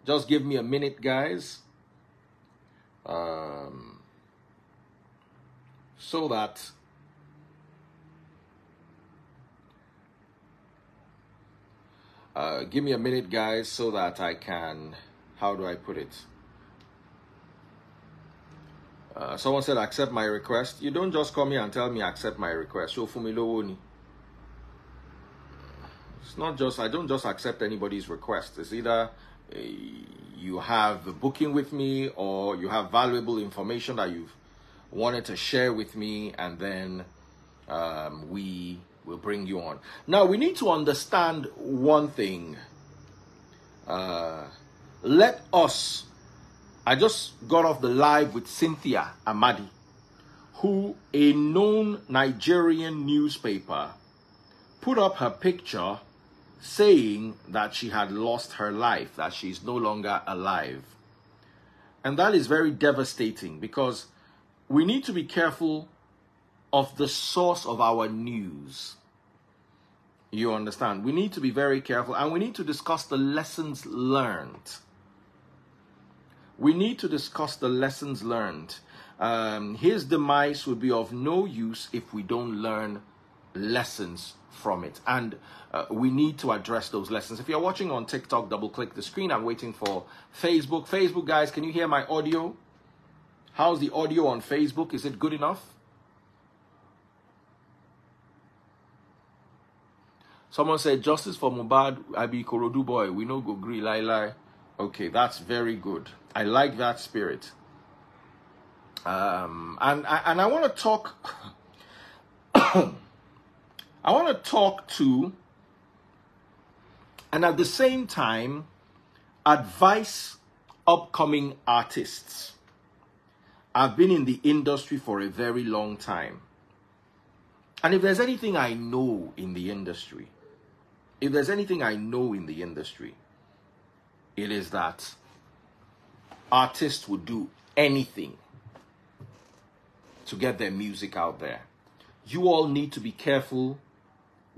Just give me a minute, guys. So that give me a minute, guys, so that I can, how do I put it? Someone said, accept my request. You don't just come here and tell me accept my request. It's not just, I don't just accept anybody's request. It's either you have a booking with me or you have valuable information that you've wanted to share with me, and then we will bring you on. Now, we need to understand one thing. I just got off the live with Cynthia Amadi, who, a known Nigerian newspaper, put up her picture saying that she had lost her life, that she's no longer alive. And that is very devastating, because we need to be careful of the source of our news. You understand? We need to be very careful, and we need to discuss the lessons learned. We need to discuss the lessons learned. His demise would be of no use if we don't learn lessons from it. And we need to address those lessons. If you're watching on TikTok, double click the screen. I'm waiting for Facebook. Facebook, guys, can you hear my audio? How's the audio on Facebook? Is it good enough? Someone said, justice for MohBad, I be Korodu boy. We no go gree, lie, lie. Okay, that's very good. I like that spirit. And I want to talk. I want to talk to, and at the same time, advise upcoming artists. I've been in the industry for a very long time. And if there's anything I know in the industry, it is that artists would do anything to get their music out there. You all need to be careful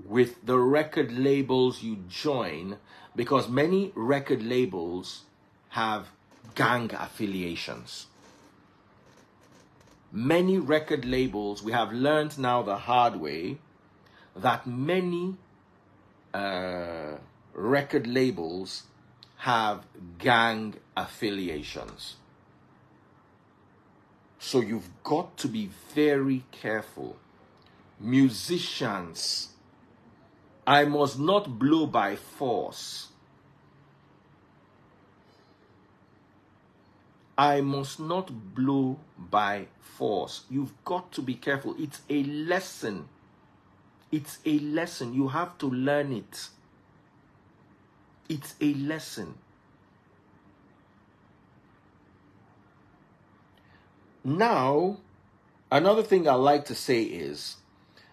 with the record labels you join, because many record labels have gang affiliations. Many record labels, we have learned now the hard way that many record labels have gang affiliations. So you've got to be very careful. Musicians, I must not blow by force. I must not blow by force. You've got to be careful. It's a lesson. It's a lesson. You have to learn it. It's a lesson. Now, another thing I like to say is,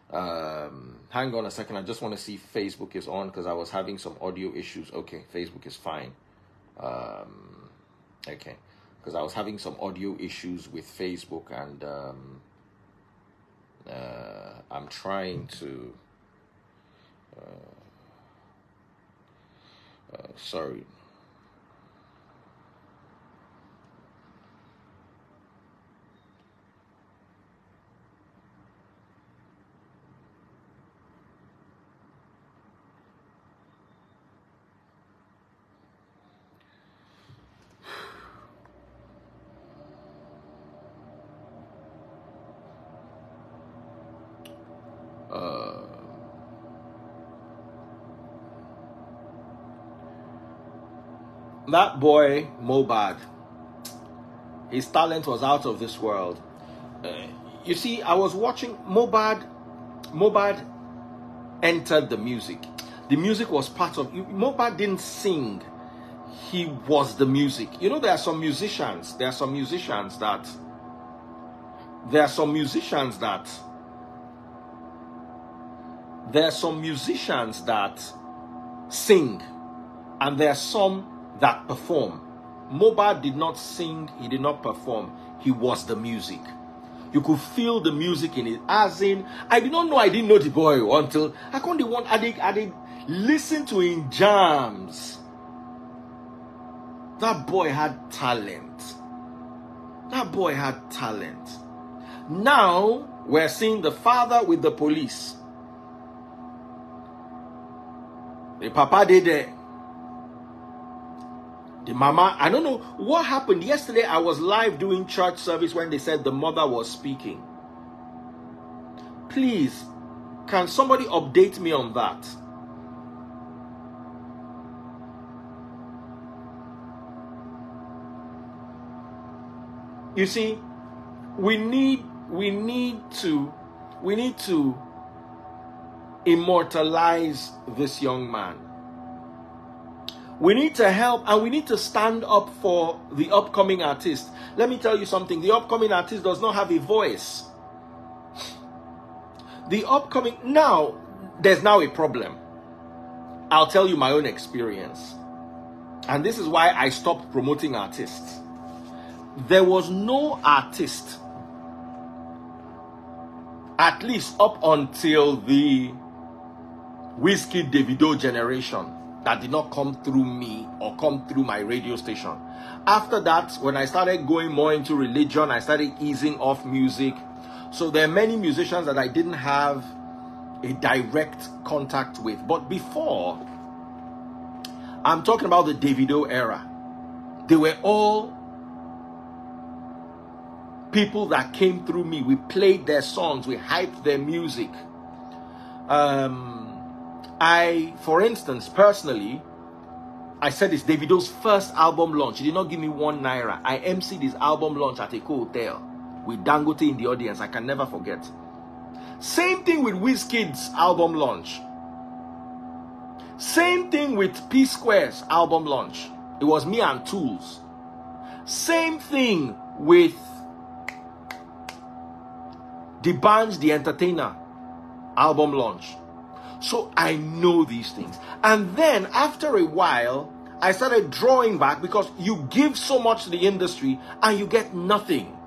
hang on a second. I just want to see if Facebook is on, because I was having some audio issues. Okay, Facebook is fine. Okay, because I was having some audio issues with Facebook, and I'm trying to sorry. That boy, MohBad, his talent was out of this world. You see, I was watching MohBad entered the music. The music was part of, MohBad didn't sing. He was the music. You know, there are some musicians that sing, and there are some that perform. MohBad did not sing, he did not perform, he was the music. You could feel the music in it. As in, I didn't know the boy until I did listen to him jams. That boy had talent. That boy had talent. Now, we're seeing the father with the police. The papa did it. The mama, I don't know what happened. Yesterday, I was live doing church service when they said the mother was speaking. Please, can somebody update me on that? You see, we need to immortalize this young man. We need to help, and we need to stand up for the upcoming artist. Let me tell you something. The upcoming artist does not have a voice. Now, there's now a problem. I'll tell you my own experience. And this is why I stopped promoting artists. There was no artist, at least up until the Wizkid Davido generation, that did not come through me or come through my radio station. After that, when I started going more into religion, I started easing off music. So there are many musicians that I didn't have a direct contact with. But before, I'm talking about the Davido era. They were all people that came through me. We played their songs, we hyped their music. For instance, personally, I said it's Davido's first album launch. He did not give me 1 naira. I emceed his album launch at a hotel with Dangote in the audience. I can never forget. Same thing with Wizkid's album launch. Same thing with P Square's album launch. It was me and Tools. Same thing with D'banj the Entertainer album launch. So I know these things. And then after a while, I started drawing back, because you give so much to the industry and you get nothing.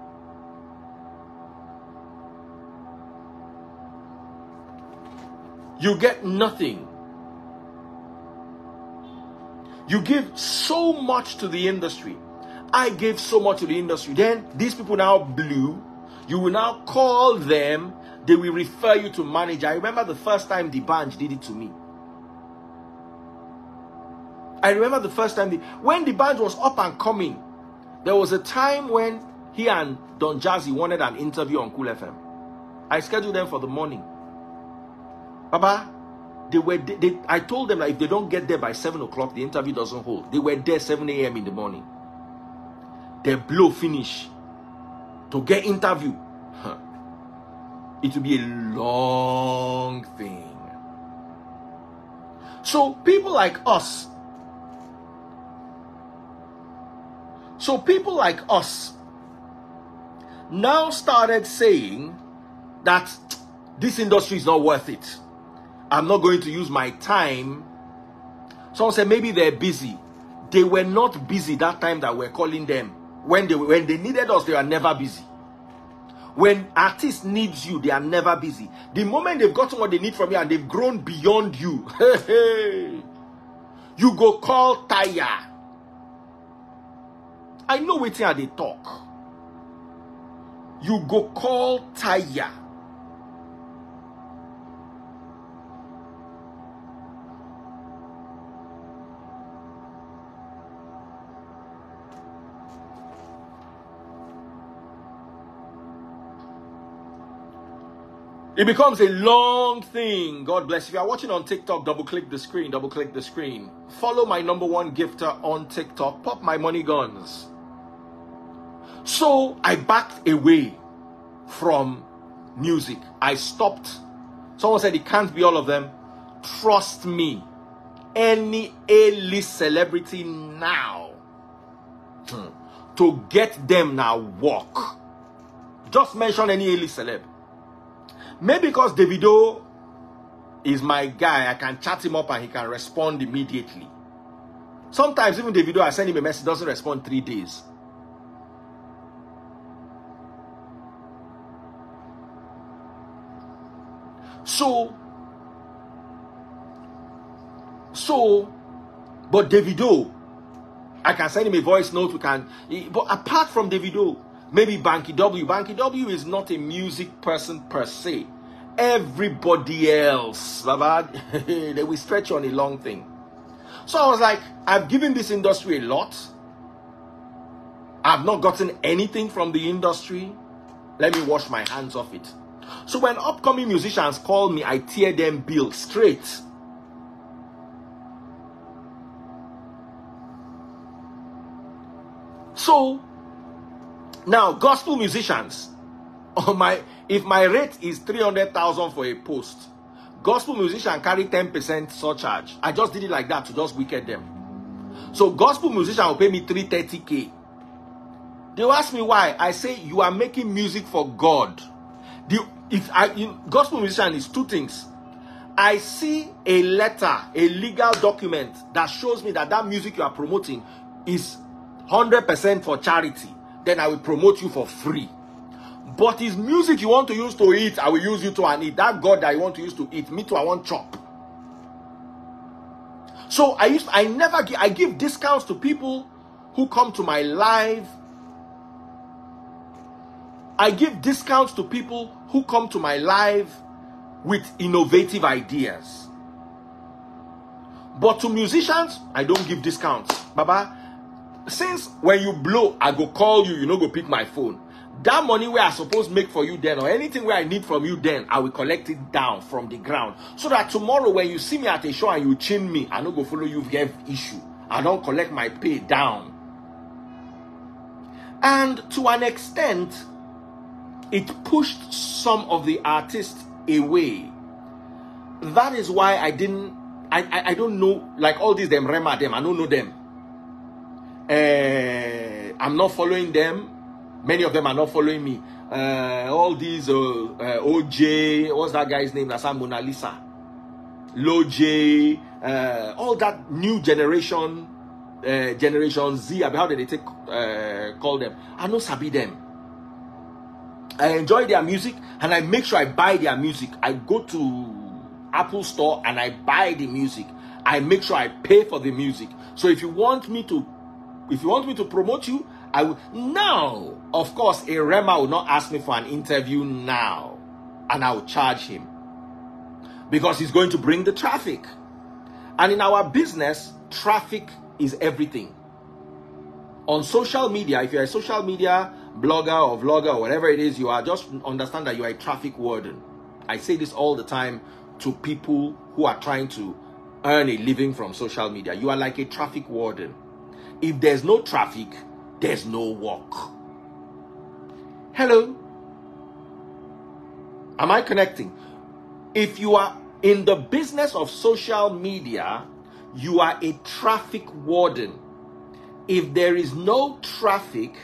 You get nothing. You give so much to the industry. I gave so much to the industry. Then these people now blew. You will now call them. They will refer you to manager. I remember the first time D'banj did it to me. I remember the first time when D'banj was up and coming. There was a time when he and Don Jazzy wanted an interview on Cool FM. I scheduled them for the morning. Baba, I told them that if they don't get there by 7 o'clock, the interview doesn't hold. They were there 7 a.m. in the morning. They blow finish to get interview. It will be a long thing. So people like us, now started saying that this industry is not worth it. I'm not going to use my time. Someone said maybe they're busy. They were not busy that time that we're calling them. When they needed us, they were never busy. When artists need you, they are never busy. The moment they've gotten what they need from you and they've grown beyond you, you go call Taya. I know waiting how they talk. You go call Taya. It becomes a long thing. God bless. If you are watching on TikTok, double click the screen. Double click the screen. Follow my #1 gifter on TikTok. Pop my money guns. So I backed away from music. I stopped. Someone said it can't be all of them. Trust me. Any A-list celebrity now, to get them now, walk. Just mention any A-list celeb. Maybe because Davido is my guy, I can chat him up and he can respond immediately. Sometimes even Davido, I send him a message, doesn't respond 3 days. But Davido, I can send him a voice note. But apart from Davido, maybe Banky W. Banky W is not a music person per se. Everybody else, Baba, they will stretch on a long thing. So I was like, I've given this industry a lot. I've not gotten anything from the industry. Let me wash my hands off it. So when upcoming musicians call me, I tear them bill straight. So now gospel musicians, if my rate is 300,000 for a post, gospel musician carry 10% surcharge. I just did it like that to just wicked them. So gospel musician will pay me 330K. They'll ask me why. I say, you are making music for God. Gospel musician is two things. I see a letter, a legal document that shows me that music you are promoting is 100% for charity. Then I will promote you for free. But is music you want to use to eat, I will use you to and eat. That God that you want to use to eat, me too, I want chop. So I give discounts to people who come to my live. I give discounts to people who come to my live with innovative ideas. But to musicians, I don't give discounts. Baba, since when you blow, I go call you, you know, go pick my phone. That money where I supposed to make for you then, or anything where I need from you then, I will collect it down from the ground. So that tomorrow when you see me at a show and you chin me, I don't go follow you get issue. I don't collect my pay down. And to an extent, it pushed some of the artists away. That is why I don't know, like all these them Rema them, I don't know them. I'm not following them. Many of them are not following me. All these OJ, what's that guy's name? That's Mona Lisa. Loj, all that new generation, Generation Z. How did they call them? I don't sabi them. I enjoy their music and I make sure I buy their music. I go to Apple Store and I buy the music. I make sure I pay for the music. So if you want me to promote you, I will. Now, of course, a Rema will not ask me for an interview now, and I will charge him because he's going to bring the traffic. And in our business, traffic is everything. On social media, if you're a social media blogger or vlogger or whatever it is, you are, just understand that you are a traffic warden. I say this all the time to people who are trying to earn a living from social media. You are like a traffic warden. If there's no traffic, there's no work. Hello? Am I connecting? If you are in the business of social media, you are a traffic warden. If there is no traffic,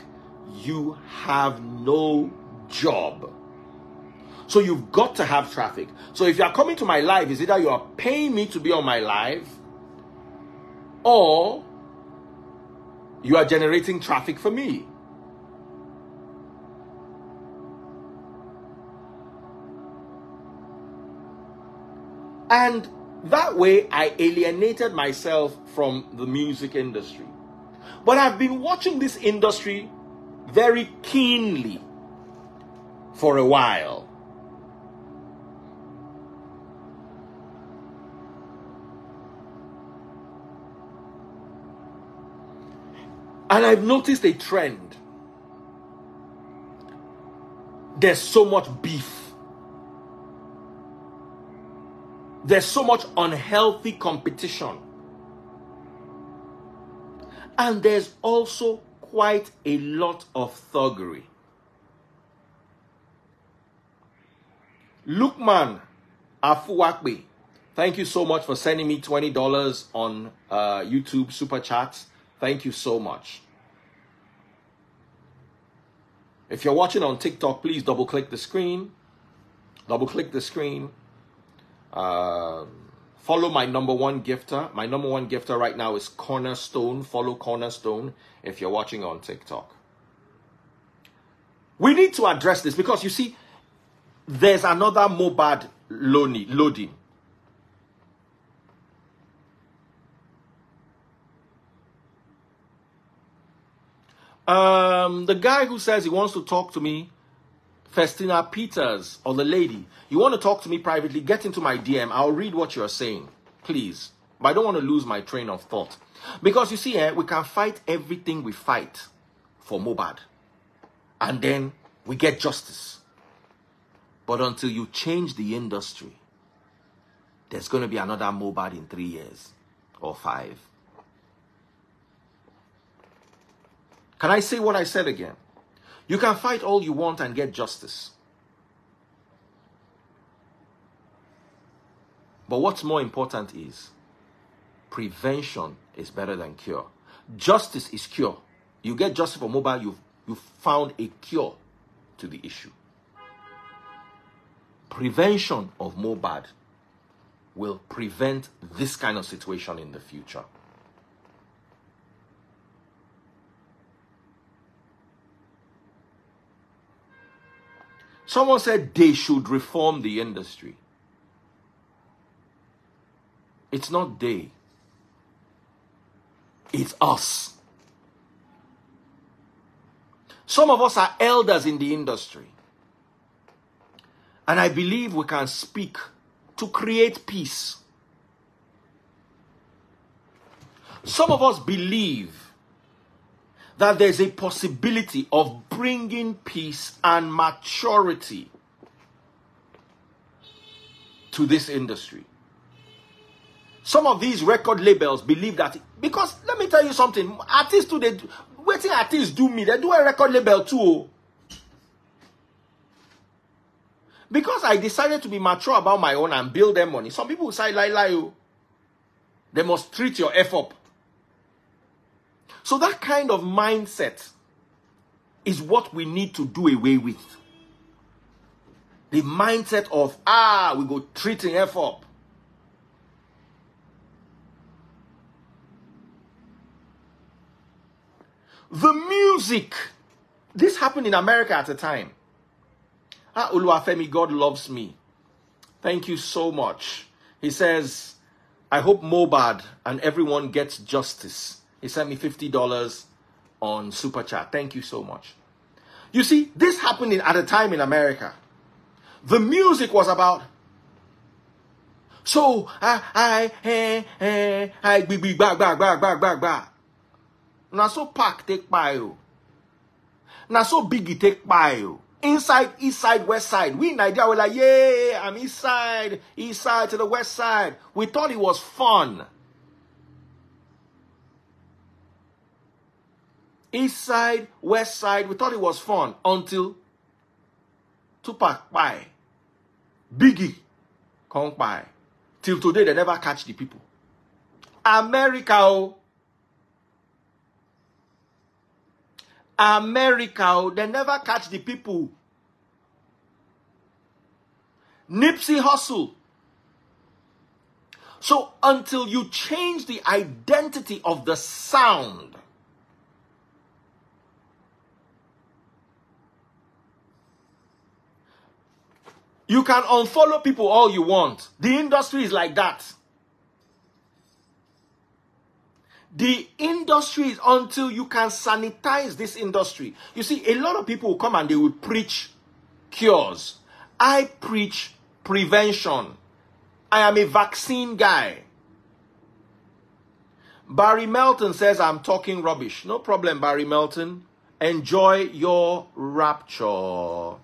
you have no job. So you've got to have traffic. So if you are coming to my live, it's either you are paying me to be on my live, or you are generating traffic for me. And that way I alienated myself from the music industry. But I've been watching this industry very keenly for a while. And I've noticed a trend. There's so much beef. There's so much unhealthy competition. And there's also quite a lot of thuggery. Lukman Afuwakbe, thank you so much for sending me $20 on YouTube Super Chats. Thank you so much. If you're watching on TikTok, please double-click the screen. Double-click the screen. Follow my number one gifter. My number one gifter right now is Cornerstone. Follow Cornerstone if you're watching on TikTok. We need to address this because, you see, there's another MohBad loading. The guy who says he wants to talk to me, Festina Peters, or the lady, you want to talk to me privately, get into my DM. I'll read what you're saying, please. But I don't want to lose my train of thought. Because you see, we can fight everything we fight for MohBad. And then we get justice. But until you change the industry, there's going to be another MohBad in 3 years or 5. Can I say what I said again? You can fight all you want and get justice. But what's more important is prevention is better than cure. Justice is cure. You get justice for MohBad, you've found a cure to the issue. Prevention of MohBad will prevent this kind of situation in the future. Someone said they should reform the industry. It's not they. It's us. Some of us are elders in the industry. And I believe we can speak to create peace. Some of us believe that there's a possibility of bringing peace and maturity to this industry. Some of these record labels believe that, because let me tell you something, artists too, waiting artists do me, they do a record label too. Because I decided to be mature about my own and build them money. Some people will say, lie, they must treat your F up. So that kind of mindset is what we need to do away with. The mindset of, we go treating F up. The music. This happened in America at the time. Oluwafemi, God loves me. Thank you so much. He says, I hope MohBad and everyone gets justice. He sent me $50 on Super Chat. Thank you so much. You see, this happened at a time in America. The music was about, so, now so Pac take bio. Now so Biggie take bio. Inside, east side, west side. We in Nigeria were like, yeah, I'm east side to the west side. We thought it was fun. East side, west side, we thought it was fun until Tupac by, Biggie come by. Till today, they never catch the people. America, they never catch the people. Nipsey Hussle. So until you change the identity of the sound, you can unfollow people all you want. The industry is like that. The industry is until you can sanitize this industry. You see, a lot of people will come and they will preach cures. I preach prevention. I am a vaccine guy. Barry Melton says I'm talking rubbish. No problem, Barry Melton. Enjoy your rapture.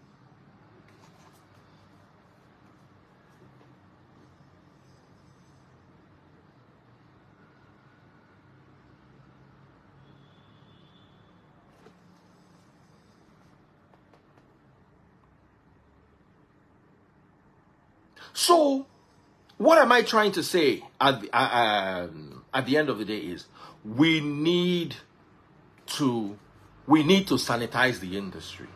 So, what am I trying to say at the end of the day is we need to sanitize the industry.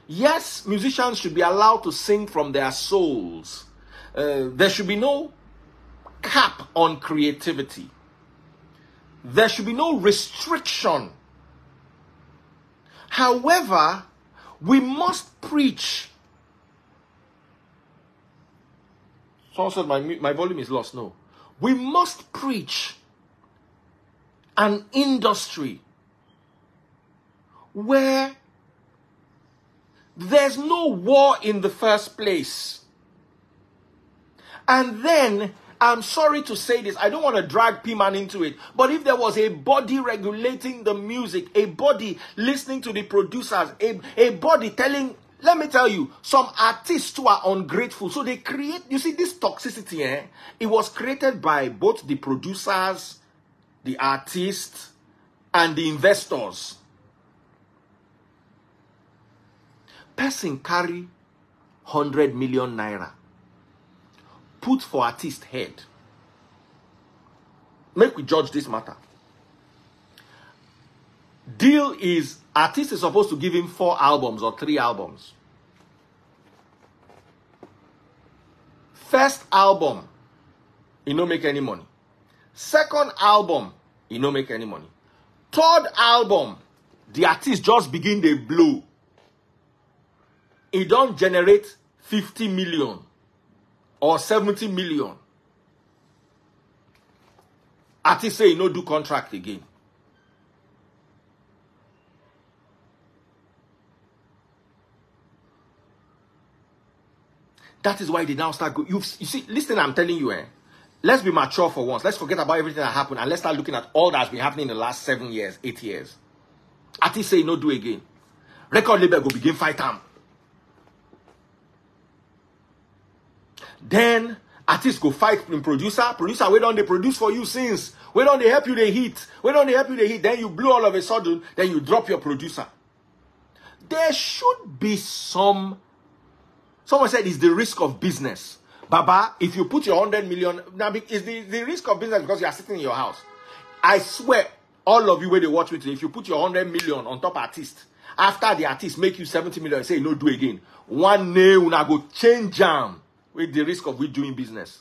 Yes, musicians should be allowed to sing from their souls. There should be no cap on creativity. There should be no restriction. However, we must preach. Someone said my volume is lost. No. We must preach an industry where there's no war in the first place. And then, I'm sorry to say this, I don't want to drag P-Man into it, but if there was a body regulating the music, a body listening to the producers, a body telling, let me tell you, some artists who are ungrateful, so they create, you see this toxicity, it was created by both the producers, the artists, and the investors. Person carry 100 million naira, put for artist head. Make we judge this matter. Deal is, artist is supposed to give him 4 albums or 3 albums. First album, he no make any money. Second album, he no make any money. Third album, the artist just begin to blow. He don't generate 50 million or 70 million. Artist say he no do contract again. That is why they now start you see, listen, I'm telling you, let's be mature for once. Let's forget about everything that happened and let's start looking at all that's been happening in the last 7 years, 8 years. Artists say he no do again. Record label go begin fight him. Then artists go fight in producer. Producer, where don't they produce for you since? Where don't they help you they hit? Where don't they help you they hit? Then you blow all of a sudden, then you drop your producer. There should be some. Someone said it's the risk of business. Baba, if you put your 100 million, now it's the risk of business because you are sitting in your house. I swear, all of you where they watch me today, if you put your 100 million on top artist, after the artist make you 70 million, say no do again. One day una go change jam. With the risk of we doing business.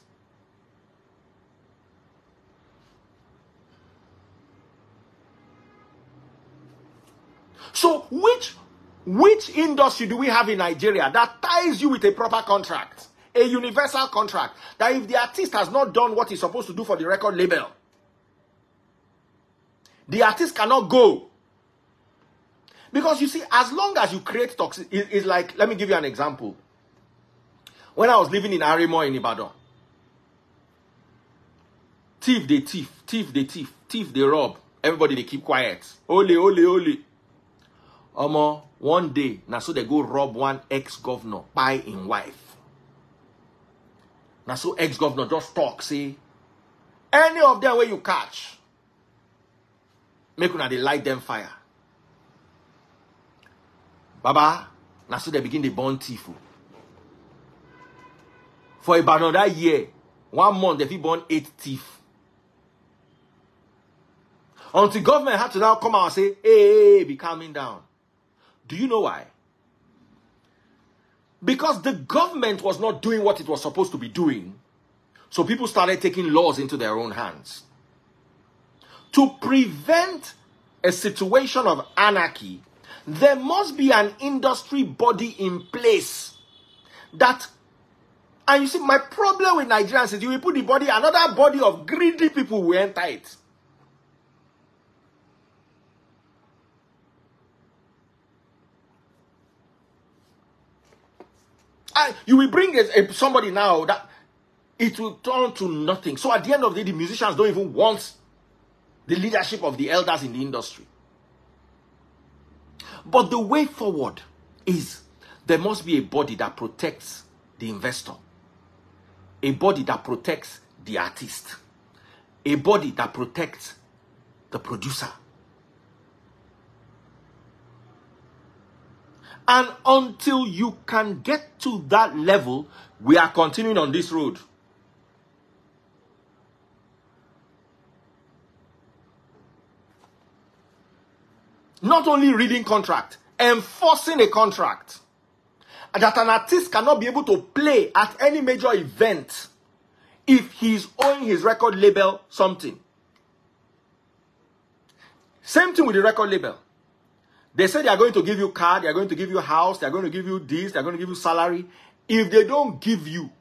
So which industry do we have in Nigeria that ties you with a proper contract? A universal contract. That if the artist has not done what he's supposed to do for the record label, the artist cannot go. Because you see, as long as you create toxic, it's like, let me give you an example. When I was living in Arimo in Ibadan, thief they thief, thief they thief, thief they rob. Everybody they keep quiet. Ole, ole, ole. One day, now so they go rob one ex-governor by his wife. Now so ex-governor just talk, say, any of them where you catch, make una they light them fire. Baba, now so they begin to burn thief. For about that year, 1 month, they born 8 thieves. Until government had to now come out and say, hey, be calming down. Do you know why? Because the government was not doing what it was supposed to be doing. So people started taking laws into their own hands. To prevent a situation of anarchy, there must be an industry body in place that. And you see, my problem with Nigerians is you will put the body, another body of greedy people will enter it. And you will bring somebody now that it will turn to nothing. So at the end of the day, the musicians don't even want the leadership of the elders in the industry. But the way forward is there must be a body that protects the investor. A body that protects the artist. A body that protects the producer. And until you can get to that level, we are continuing on this road. Not only reading contract, enforcing a contract. That an artist cannot be able to play at any major event if he's owing his record label something. Same thing with the record label. They say they are going to give you car, they are going to give you house, they are going to give you this, they are going to give you salary. If they don't give you,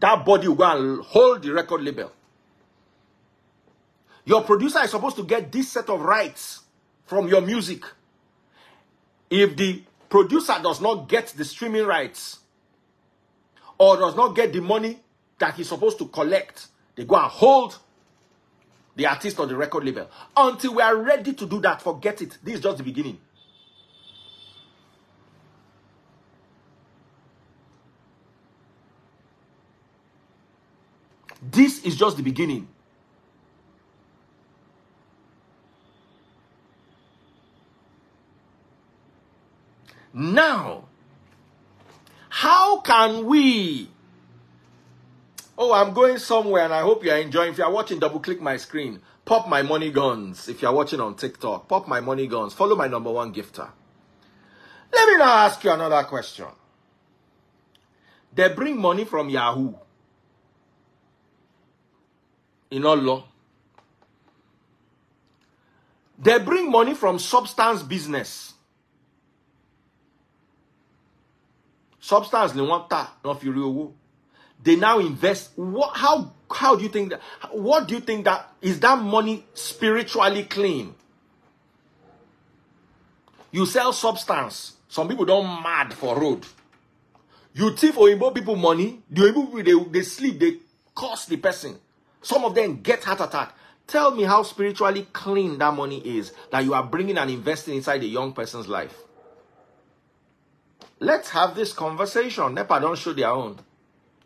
that body will go and hold the record label. Your producer is supposed to get this set of rights from your music. If the producer does not get the streaming rights or does not get the money that he's supposed to collect, they go and hold the artist or the record label. Until we are ready to do that, forget it. This is just the beginning. This is just the beginning. Now, how can we... Oh, I'm going somewhere and I hope you are enjoying. If you are watching, double click my screen. Pop my money guns. If you are watching on TikTok, pop my money guns. Follow my #1 gifter. Let me now ask you another question. They bring money from Yahoo. In all law. They bring money from substance business. Substance, they now invest. How do you think that? What do you think that is that money spiritually clean? You sell substance. Some people don't mad for road. You thief Oyibo people money. The Oyibo people, they sleep. They curse the person. Some of them get heart attack. Tell me how spiritually clean that money is that you are bringing and investing inside a young person's life. Let's have this conversation. NEPA don't show their own.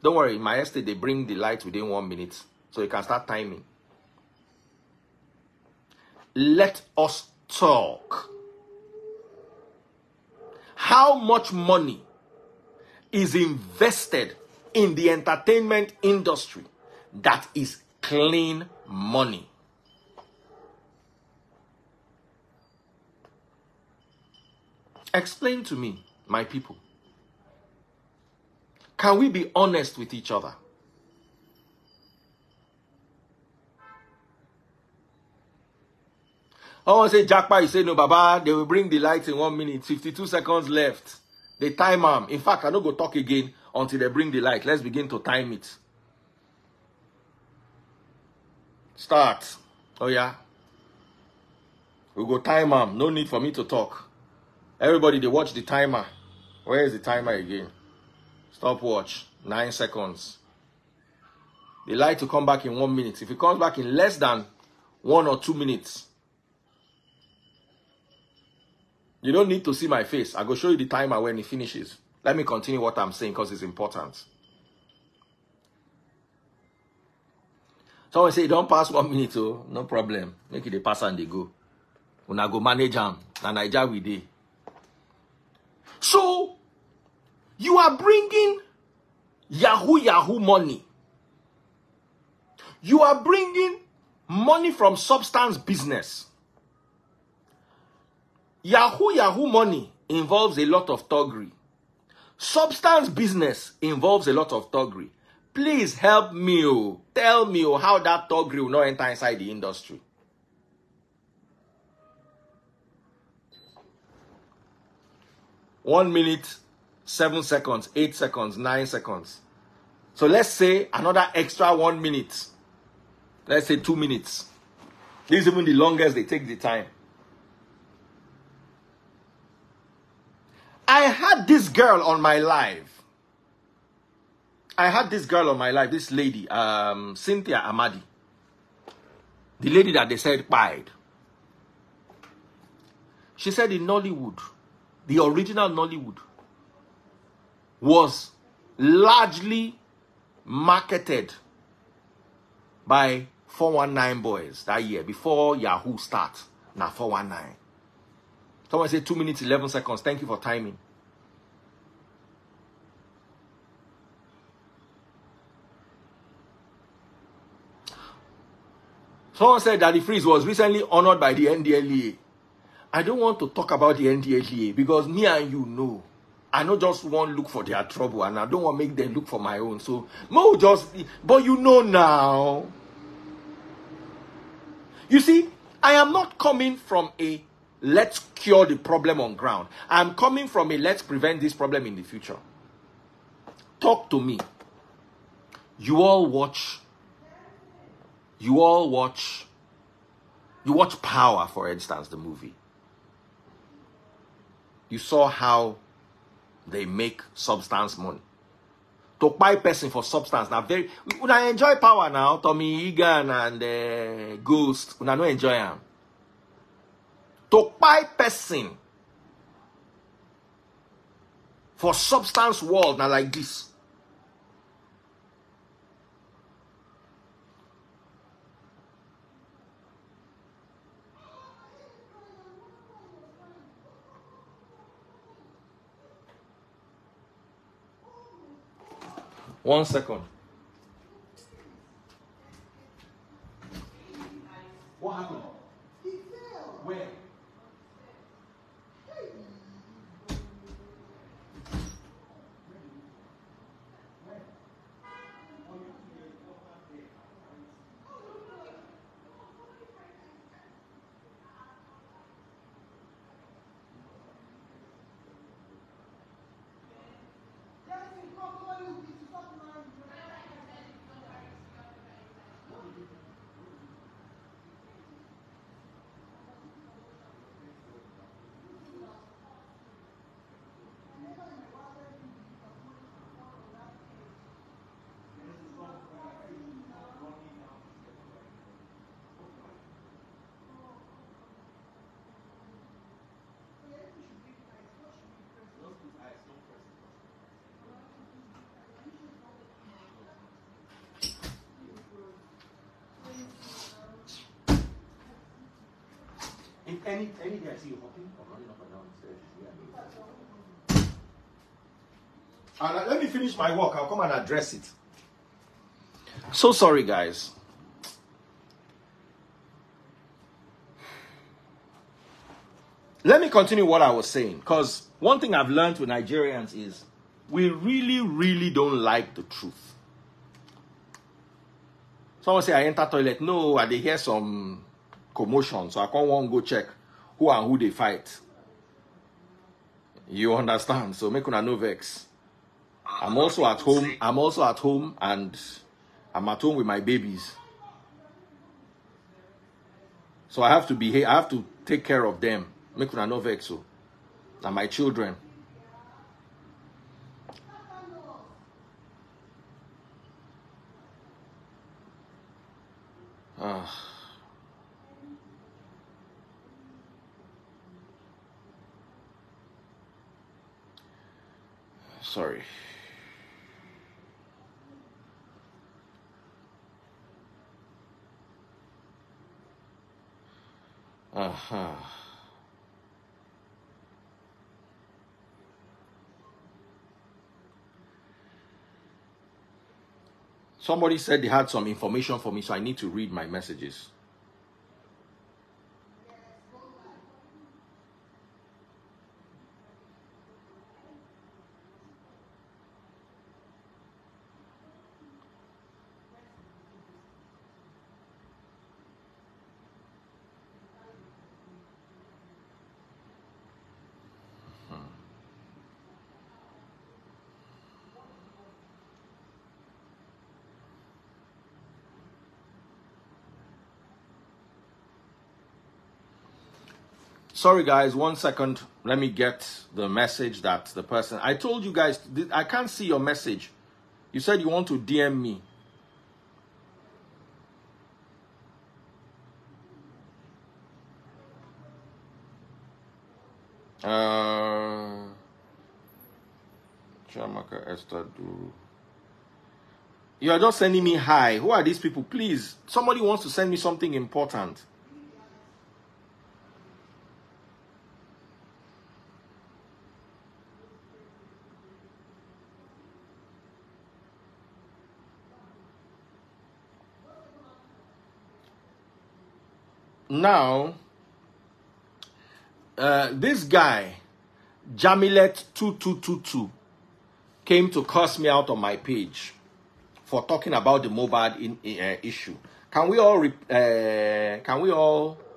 Don't worry, in my estate, they bring the light within 1 minute. So you can start timing. Let us talk. How much money is invested in the entertainment industry that is clean money? Explain to me, my people. Can we be honest with each other? I want to say, Jackpa, you say, no, Baba, they will bring the lights in 1 minute, 52 seconds left. They time them. In fact, I don't go talk again until they bring the light. Let's begin to time it. Start. Oh, yeah. We go time them. No need for me to talk. Everybody, they watch the timer. Where is the timer again? Stopwatch. 9 seconds. The light to come back in 1 minute. If it comes back in less than 1 or 2 minutes, you don't need to see my face. I go show you the timer when it finishes. Let me continue what I'm saying because it's important. Someone say, don't pass 1 minute, oh, no problem. Make it a pass and they go. When I go manage them, and Naija we dey. So, you are bringing Yahoo money. You are bringing money from substance business. Yahoo money involves a lot of thuggery. Substance business involves a lot of thuggery. Please help me, oh. Tell me how that thuggery will not enter inside the industry. One minute, 7 seconds, 8 seconds, 9 seconds. So let's say another extra 1 minute. Let's say 2 minutes. This is even the longest they take the time. I had this girl on my live. This lady, Cynthia Amadi. The lady that they said died. She said in Nollywood, the original Nollywood, was largely marketed by 419 boys that year, before Yahoo started. Now 419. Someone said 2 minutes, 11 seconds. Thank you for timing. Someone said that the freeze was recently honored by the NDLEA. I don't want to talk about the NDLEA because me and you know. I don't just want to look for their trouble and I don't want to make them look for my own. So, but you know now. You see, I am not coming from a let's cure the problem on ground. I'm coming from a let's prevent this problem in the future. Talk to me. You all watch You watch Power, for instance, the movie. You saw how they make substance money. To buy person for substance now very. When I enjoy Power now, Tommy Egan and Ghost, when I no enjoy them. To buy person for substance world now like this. One second. What happened? He fell. Where? Any day I see you hopping or running up and down the stairs, yeah. And let me finish my work. I'll come and address it. So sorry, guys. Let me continue what I was saying, because one thing I've learned with Nigerians is we really, really don't like the truth. Someone say I enter toilet. No, I dey hear some commotion, so I can't want to go check who and who they fight. You understand? So make una no vex. I'm also at home. I'm also at home, and I'm at home with my babies. So I have to behave. I have to take care of them. Make una no vex. So, and my children. Sorry. Somebody said they had some information for me, so I need to read my messages. Sorry guys, 1 second. Let me get the message that the person... I told you guys, I can't see your message. You said you want to DM me. Chamaka Esther Duru. You are just sending me hi. Who are these people? Please, somebody wants to send me something important. Now, this guy, Jamilet2222, came to curse me out on my page for talking about the MohBad issue. Can we all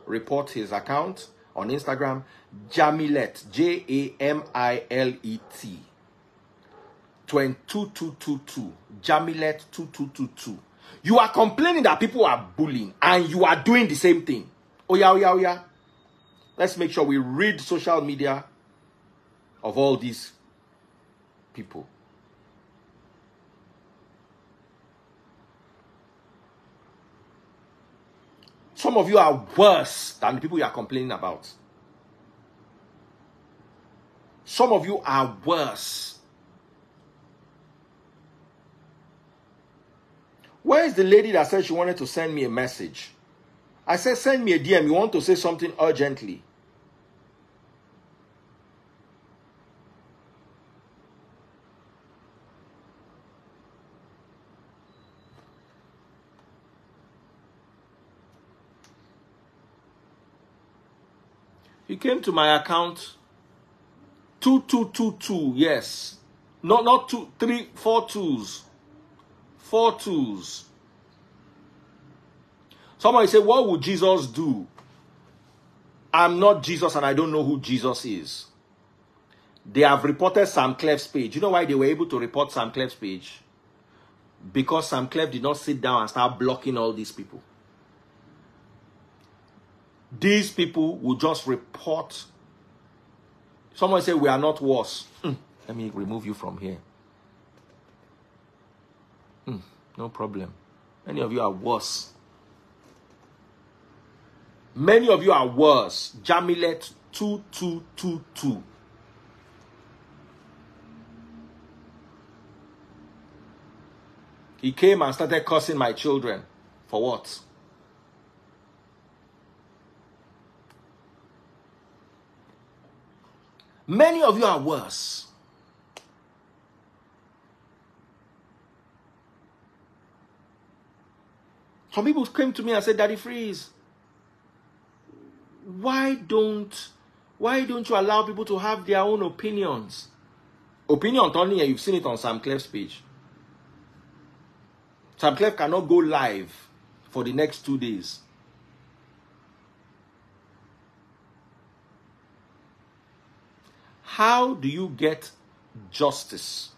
report his account on Instagram? Jamilet, Jamilet 2222, Jamilet 2222. You are complaining that people are bullying, and you are doing the same thing. Oh yeah, oh yeah, oh yeah. Let's make sure we read social media of all these people. Some of you are worse than the people you are complaining about. Some of you are worse. Where is the lady that said she wanted to send me a message? I said, send me a DM. You want to say something urgently. He came to my account. 2222, yes. Not 2, 3, 4 twos. 4 twos. Somebody say, what would Jesus do? I'm not Jesus and I don't know who Jesus is. They have reported Sam Clef's page. You know why they were able to report Sam Clef's page? Because Sam Clef did not sit down and start blocking all these people. These people will just report. Someone say, we are not worse. Let me remove you from here. No problem. Many of you are worse. Many of you are worse. Jamilet 2222. He came and started cursing my children. For what? Many of you are worse. Some people came to me and said, Daddy Freeze, why don't you allow people to have their own opinions? Opinion, Tony, you've seen it on Sam Clef's page. Sam Clef cannot go live for the next 2 days. How do you get justice?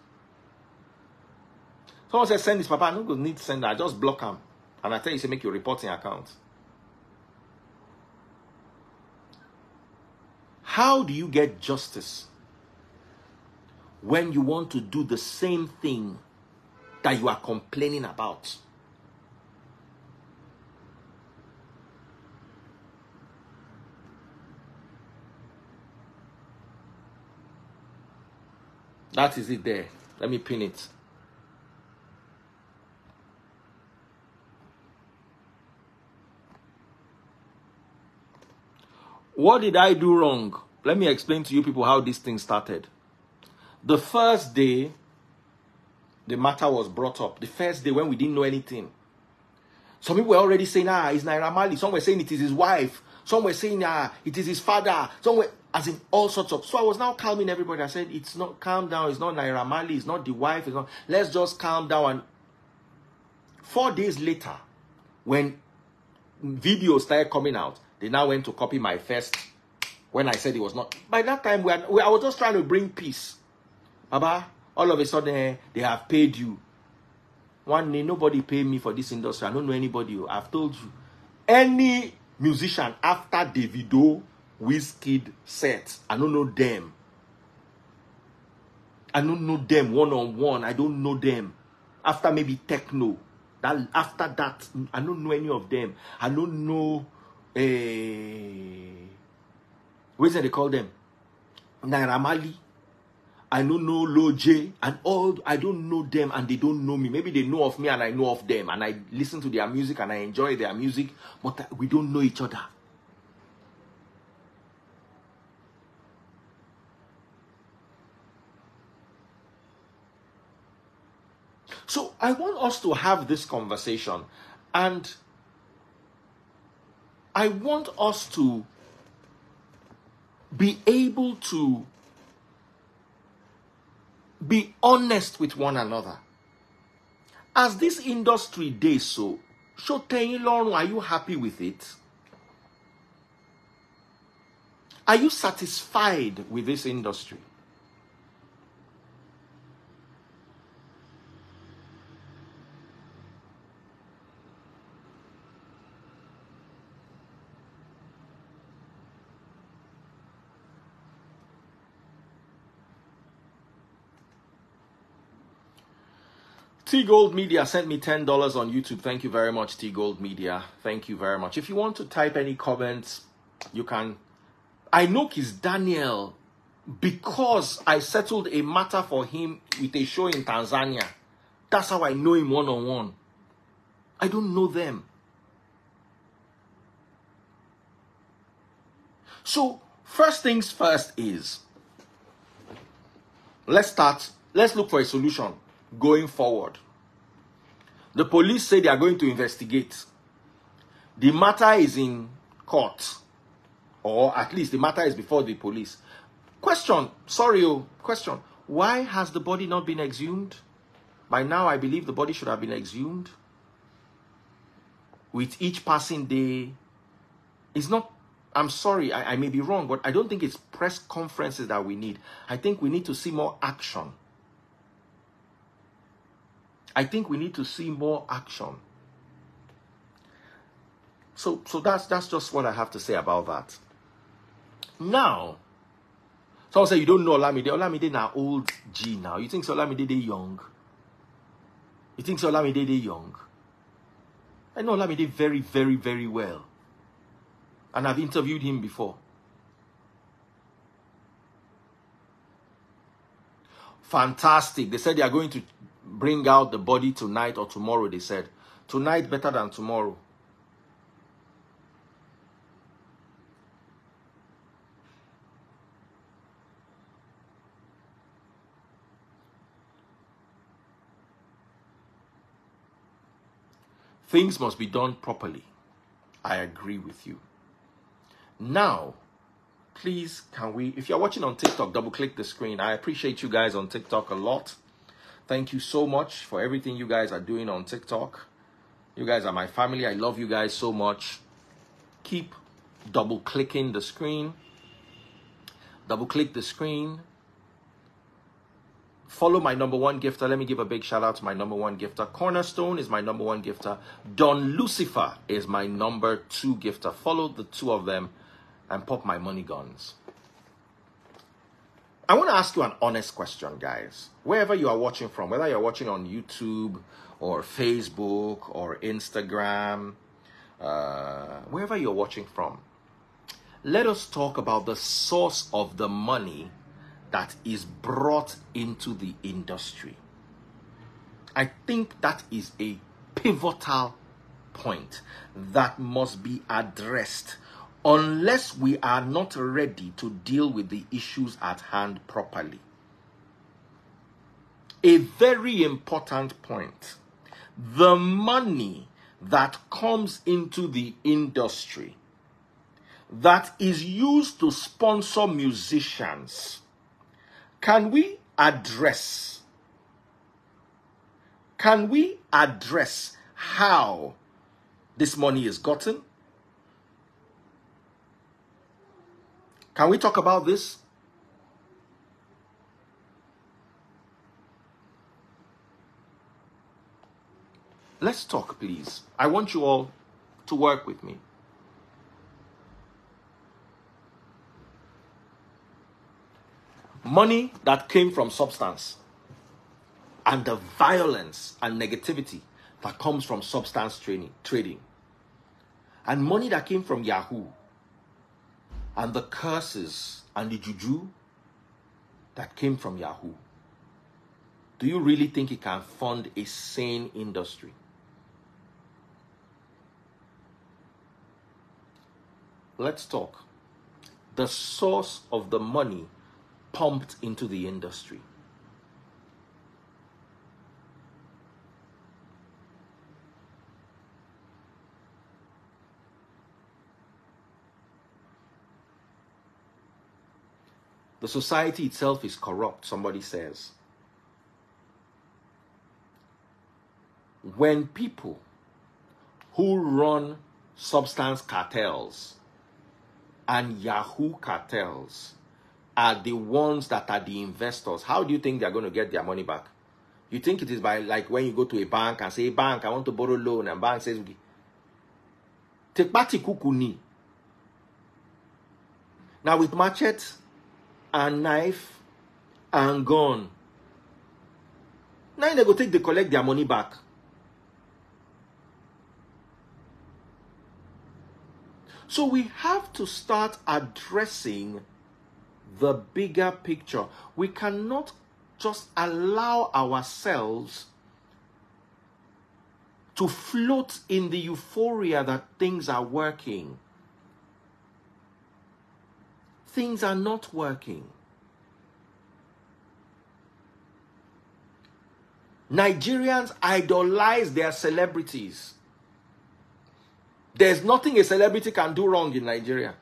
Someone says, send this, Papa. I don't need to send that. I just block him. And I tell you, say, make your reporting account. How do you get justice when you want to do the same thing that you are complaining about? That is it there. Let me pin it. What did I do wrong? Let me explain to you people how this thing started. The first day the matter was brought up, the first day when we didn't know anything, some people were already saying, it's Naira Marley. Some were saying it is his wife. Some were saying, it is his father. Some were, as in all sorts of. So I was now calming everybody. I said, it's not, calm down. It's not Naira Marley. It's not the wife. It's not, let's just calm down. And 4 days later, when videos started coming out, they now went to copy my first, when I said it was not. By that time, I was just trying to bring peace. Baba, all of a sudden, they have paid you. One day, nobody paid me for this industry. I don't know anybody. I've told you. Any musician after Davido, Wizkid set, I don't know them. I don't know them one-on-one. I don't know them. After maybe techno. After that, I don't know any of them. I don't know... what is it they call them? Naira Marley. I don't know Loj and all. I don't know them and they don't know me. Maybe they know of me and I know of them. And I listen to their music and I enjoy their music. But we don't know each other. So I want us to have this conversation. And I want us to be able to be honest with one another. As this industry days so, are you happy with it? Are you satisfied with this industry? T Gold Media sent me $10 on YouTube. Thank you very much, T Gold Media. Thank you very much. If you want to type any comments, you can. I know Kiss Daniel because I settled a matter for him with a show in Tanzania. That's how I know him one-on-one. I don't know them. So, first things first is, let's look for a solution going forward. The police say they are going to investigate. The matter is in court, or at least the matter is before the police. Question, question. Why has the body not been exhumed? By now, I believe the body should have been exhumed. With each passing day, it's not, I'm sorry, I may be wrong, but I don't think it's press conferences that we need. I think we need to see more action. I think we need to see more action. So that's just what I have to say about that. Now, someone say you don't know Olamide. Olamide now old G now. You think so Olamide they young? You think so Olamide they young? I know Olamide very, very, very well. And I've interviewed him before. Fantastic. They said they are going to bring out the body tonight or tomorrow, they said. Tonight better than tomorrow. Things must be done properly. I agree with you. Now, please, can we, if you're watching on TikTok, double click the screen. I appreciate you guys on TikTok a lot. Thank you so much for everything you guys are doing on TikTok. You guys are my family. I love you guys so much. Keep double clicking the screen. Double click the screen. Follow my #1 gifter. Let me give a big shout out to my #1 gifter. Cornerstone is my #1 gifter. Don Lucifer is my #2 gifter. Follow the two of them and pop my money guns. I want to ask you an honest question, guys. Wherever you are watching from, whether you're watching on YouTube or Facebook or Instagram, wherever you're watching from, let us talk about the source of the money that is brought into the industry. I think that is a pivotal point that must be addressed unless we are not ready to deal with the issues at hand properly. A very important point. The money that comes into the industry that is used to sponsor musicians, can we address how this money is gotten? Can we talk about this? Let's talk, please. I want you all to work with me. Money that came from substance and the violence and negativity that comes from substance trading. And money that came from Yahoo and the curses and the juju that came from Yahoo. Do you really think it can fund a sane industry? Let's talk. The source of the money pumped into the industry. The society itself is corrupt, somebody says. When people who run substance cartels and Yahoo cartels are the ones that are the investors, how do you think they're going to get their money back? You think it is by, like, when you go to a bank and say, bank, I want to borrow loan, and bank says, take party kukuni. Now with machete and knife and gun, Now they go take, they collect their money back. So we have to start addressing the bigger picture. We cannot just allow ourselves to float in the euphoria that things are working. Things are not working. Nigerians idolize their celebrities. There's nothing a celebrity can do wrong in Nigeria.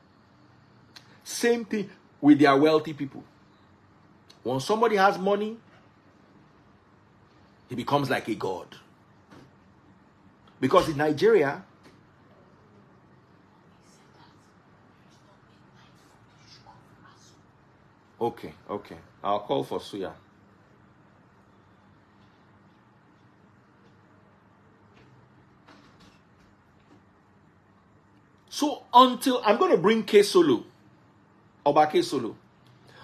Same thing with their wealthy people. When somebody has money, he becomes like a god. Because in Nigeria, okay, I'll call for Suya. So until I'm going to bring K-Solo, Oba K-Solo,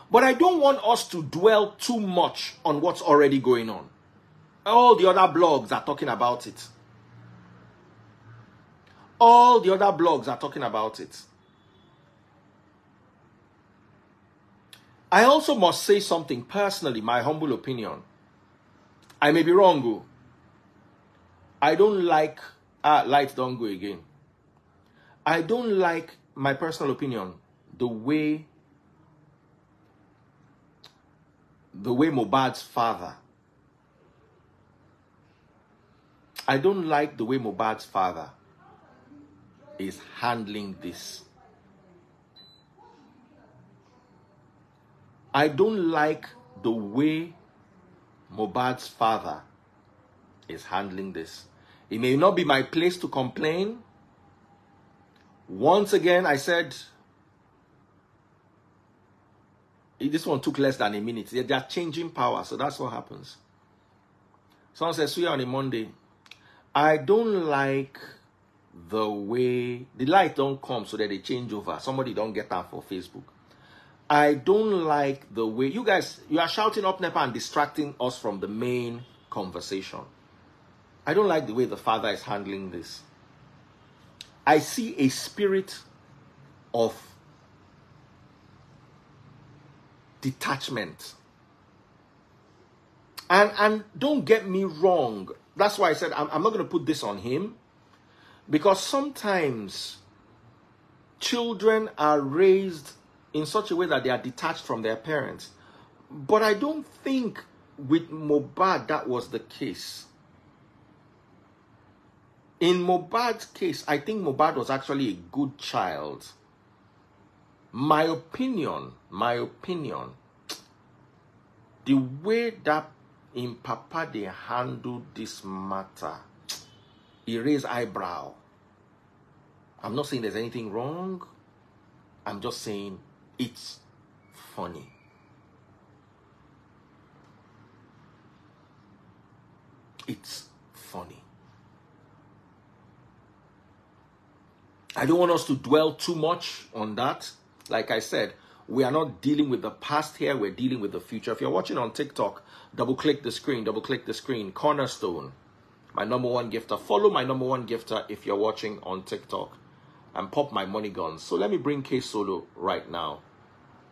but I don't want us to dwell too much on what's already going on. All the other blogs are talking about it. All the other blogs are talking about it. I also must say something personally, my humble opinion. I may be wrong, though. I don't like... lights don't go again. I don't like, my personal opinion, the way MohBad's father. I don't like the way MohBad's father is handling this. I don't like the way MohBad's father is handling this. It may not be my place to complain. Once again, I said, this one took less than a minute. They are changing power, so that's what happens. Someone says, Suya on a Monday. I don't like the way, the light don't come so that they change over. Somebody don't get that for Facebook. I don't like the way, you guys, you are shouting up NEPA and distracting us from the main conversation. I don't like the way the father is handling this. I see a spirit of detachment. And don't get me wrong. That's why I said I'm not going to put this on him. Because sometimes children are raised in such a way that they are detached from their parents. But I don't think with MohBad that was the case. In MohBad's case, I think MohBad was actually a good child. My opinion, the way that in Papa they handled this matter, he raised eyebrow. I'm not saying there's anything wrong. I'm just saying it's funny. It's funny. I don't want us to dwell too much on that. Like I said, we are not dealing with the past here. We're dealing with the future. If you're watching on TikTok, double-click the screen. Cornerstone, my #1 gifter. Follow my #1 gifter if you're watching on TikTok. And pop my money guns. So let me bring K-Solo right now.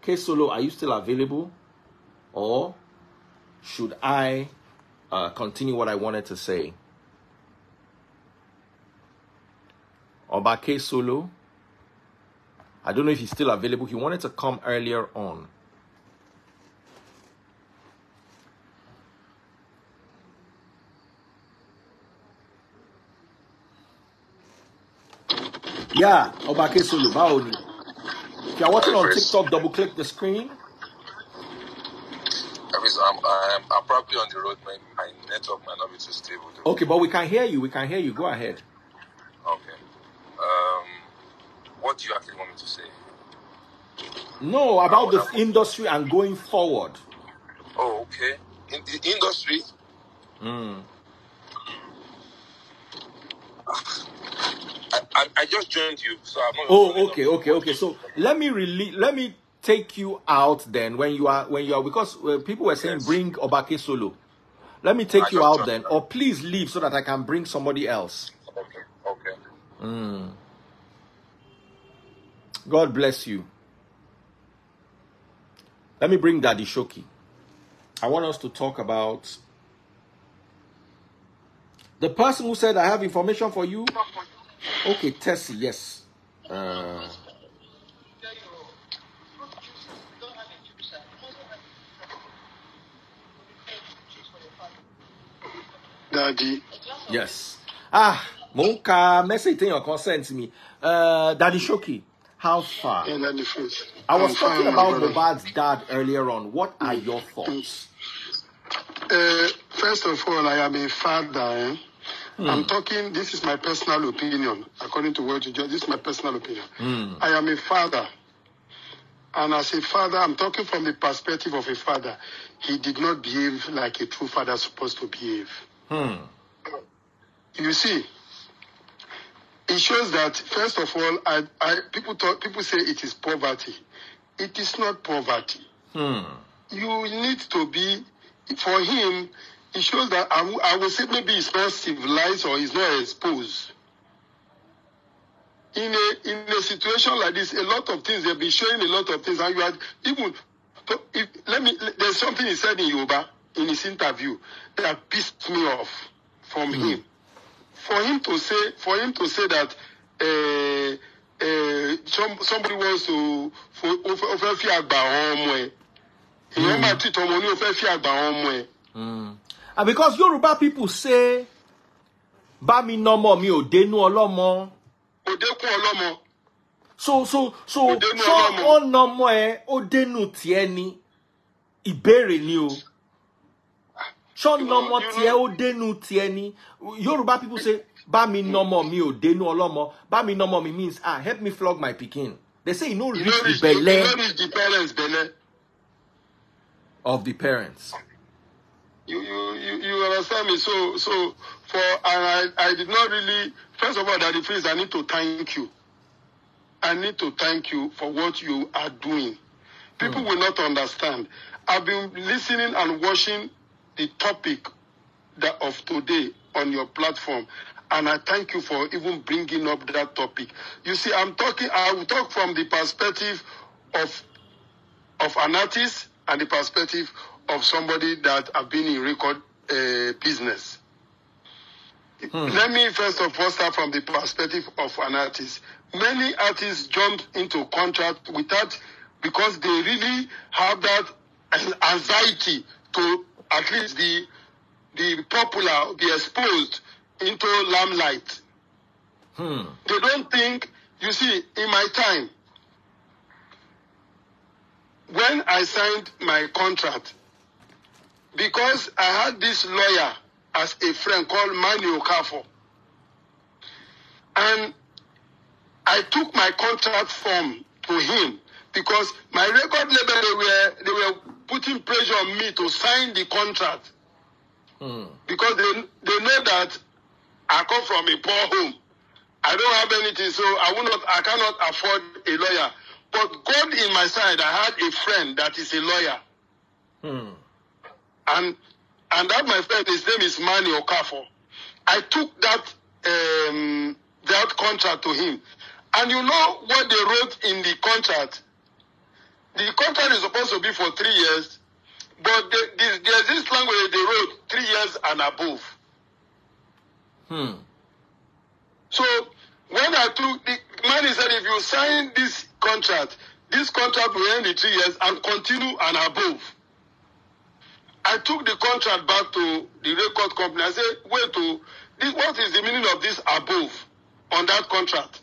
K-Solo, are you still available? Or should I continue what I wanted to say? Oba K-Solo, I don't know if he's still available. He wanted to come earlier on. Yeah, Oba K-Solo, Baoni. If you're watching on TikTok, double-click the screen. I'm probably on the road. My network might not be too stable. Okay, but we can hear you. Go ahead. Okay. What do you actually want me to say? No, about the industry and going forward. Oh, okay. In the industry? I just joined you, so I'm not. Oh, okay. So let me take you out then when you are because people were saying bring Oba K-Solo. let me take you just out trust then. that. Or please leave so that I can bring somebody else. Okay. God bless you. Let me bring Daddy Shoki. I want us to talk about the person who said, I have information for you. Okay, Tessie, yes. Daddy. Yes. Monka, message in your consent to me. Daddy Shoki, how far? Yeah, Daddy first. I was talking fine, about brother. MohBad's dad earlier on. What are your thoughts? First of all, I am a father. I'm talking, this is my personal opinion. According to what you just, this is my personal opinion. I am a father. And as a father, I'm talking from the perspective of a father. He did not behave like a true father is supposed to behave. You see, it shows that, first of all, people say it is poverty. It is not poverty. You need to be, for him, it shows that I will say maybe he's not civilized or he's not exposed. In a situation like this, a lot of things, they'll be showing a lot of things, and you are even. There's something he said in Yoruba in his interview that pissed me off from him. For him to say that somebody wants to And because Yoruba people say, "Ba mi nomo mi o denu olomo." So on nomo e o denu tie ni ìbéèrè ni o. So nomo tie o denu tie ni. Yoruba people say, "Ba mi nomo mi o denu olomo." Ba mi nomo mi means help me flog my pikin. They say you know reach the belly of the parents. You understand me? So I did not really. First of all, Daddy Freeze, I need to thank you. I need to thank you for what you are doing. People will not understand. I've been listening and watching the topic of today on your platform, and I thank you for even bringing up that topic. You see, I will talk from the perspective of an artist and the perspective of somebody that have been in record business. Let me first of all start from the perspective of an artist. Many artists jump into contract because they really have that anxiety to at least be popular, be exposed into limelight. They don't think, you see, in my time, when I signed my contract, because I had this lawyer as a friend called Manny Okafor, and I took my contract form to him because my record label, they were putting pressure on me to sign the contract because they know that I come from a poor home. I don't have anything, so I cannot afford a lawyer. But God in my side, I had a friend that is a lawyer. And that my friend, his name is Manny Okafor. I took that contract to him. And you know what they wrote in the contract? The contract is supposed to be for 3 years, but there's this language they wrote 3 years and above. So when I took the man, he said, if you sign this contract will end in 3 years and continue and above. I took the contract back to the record company. I said, what is the meaning of this above on that contract?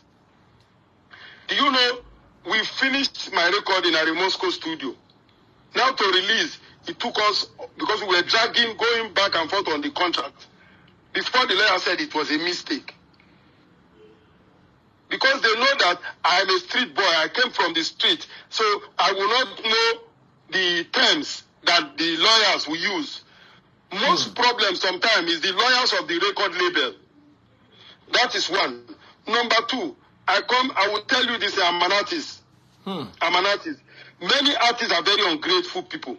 Do you know, we finished my record in a Moscow studio. Now to release, it took us, because we were dragging, going back and forth on the contract. Before the lawyer said it was a mistake. Because they know that I am a street boy, I came from the street, so I will not know the terms that the lawyers will use. Most problem sometimes is the lawyers of the record label. That is one. Number two, I will tell you this, I'm an artist. I'm an artist. Many artists are very ungrateful people.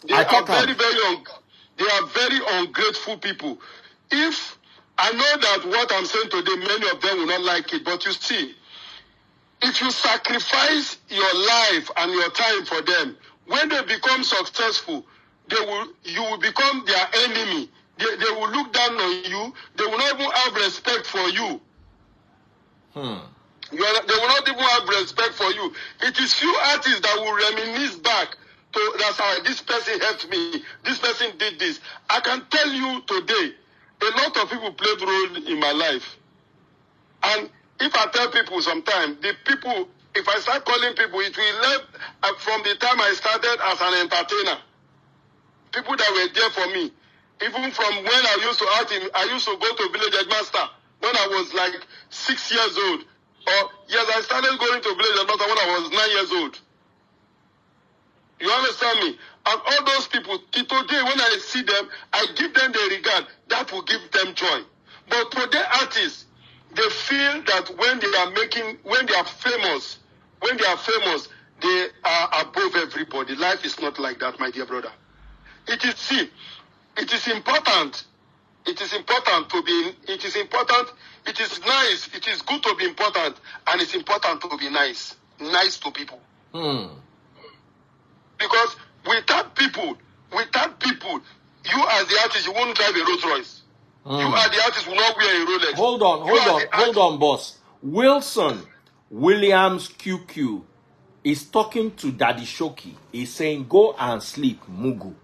They are very ungrateful people. If I know that what I'm saying today, many of them will not like it, but you see, if you sacrifice your life and your time for them, when they become successful, you will become their enemy. They will look down on you. They will not even have respect for you. They will not even have respect for you. It is few artists that will reminisce back to, that's how this person helped me, this person did this. I can tell you today, a lot of people played role in my life. And if I tell people sometimes, the people, if I start calling people, it will left from the time I started as an entertainer. People that were there for me. Even from when I used to act I used to go to Village Headmaster when I was like 6 years old. Or yes, I started going to Village Headmaster when I was 9 years old. You understand me? And all those people, today when I see them, I give them the regard. That will give them joy. But today artists, they feel that when they are famous, they are above everybody. Life is not like that, my dear brother. It is important. It is nice. It is good to be important, and it's important to be nice. Nice to people. Because without people, you as the artist, you won't drive a Rolls Royce. You as the artist will not wear a Rolex. Hold on, boss. Wilson Williams QQ is talking to Daddy Shoki. He's saying, go and sleep, Mugu.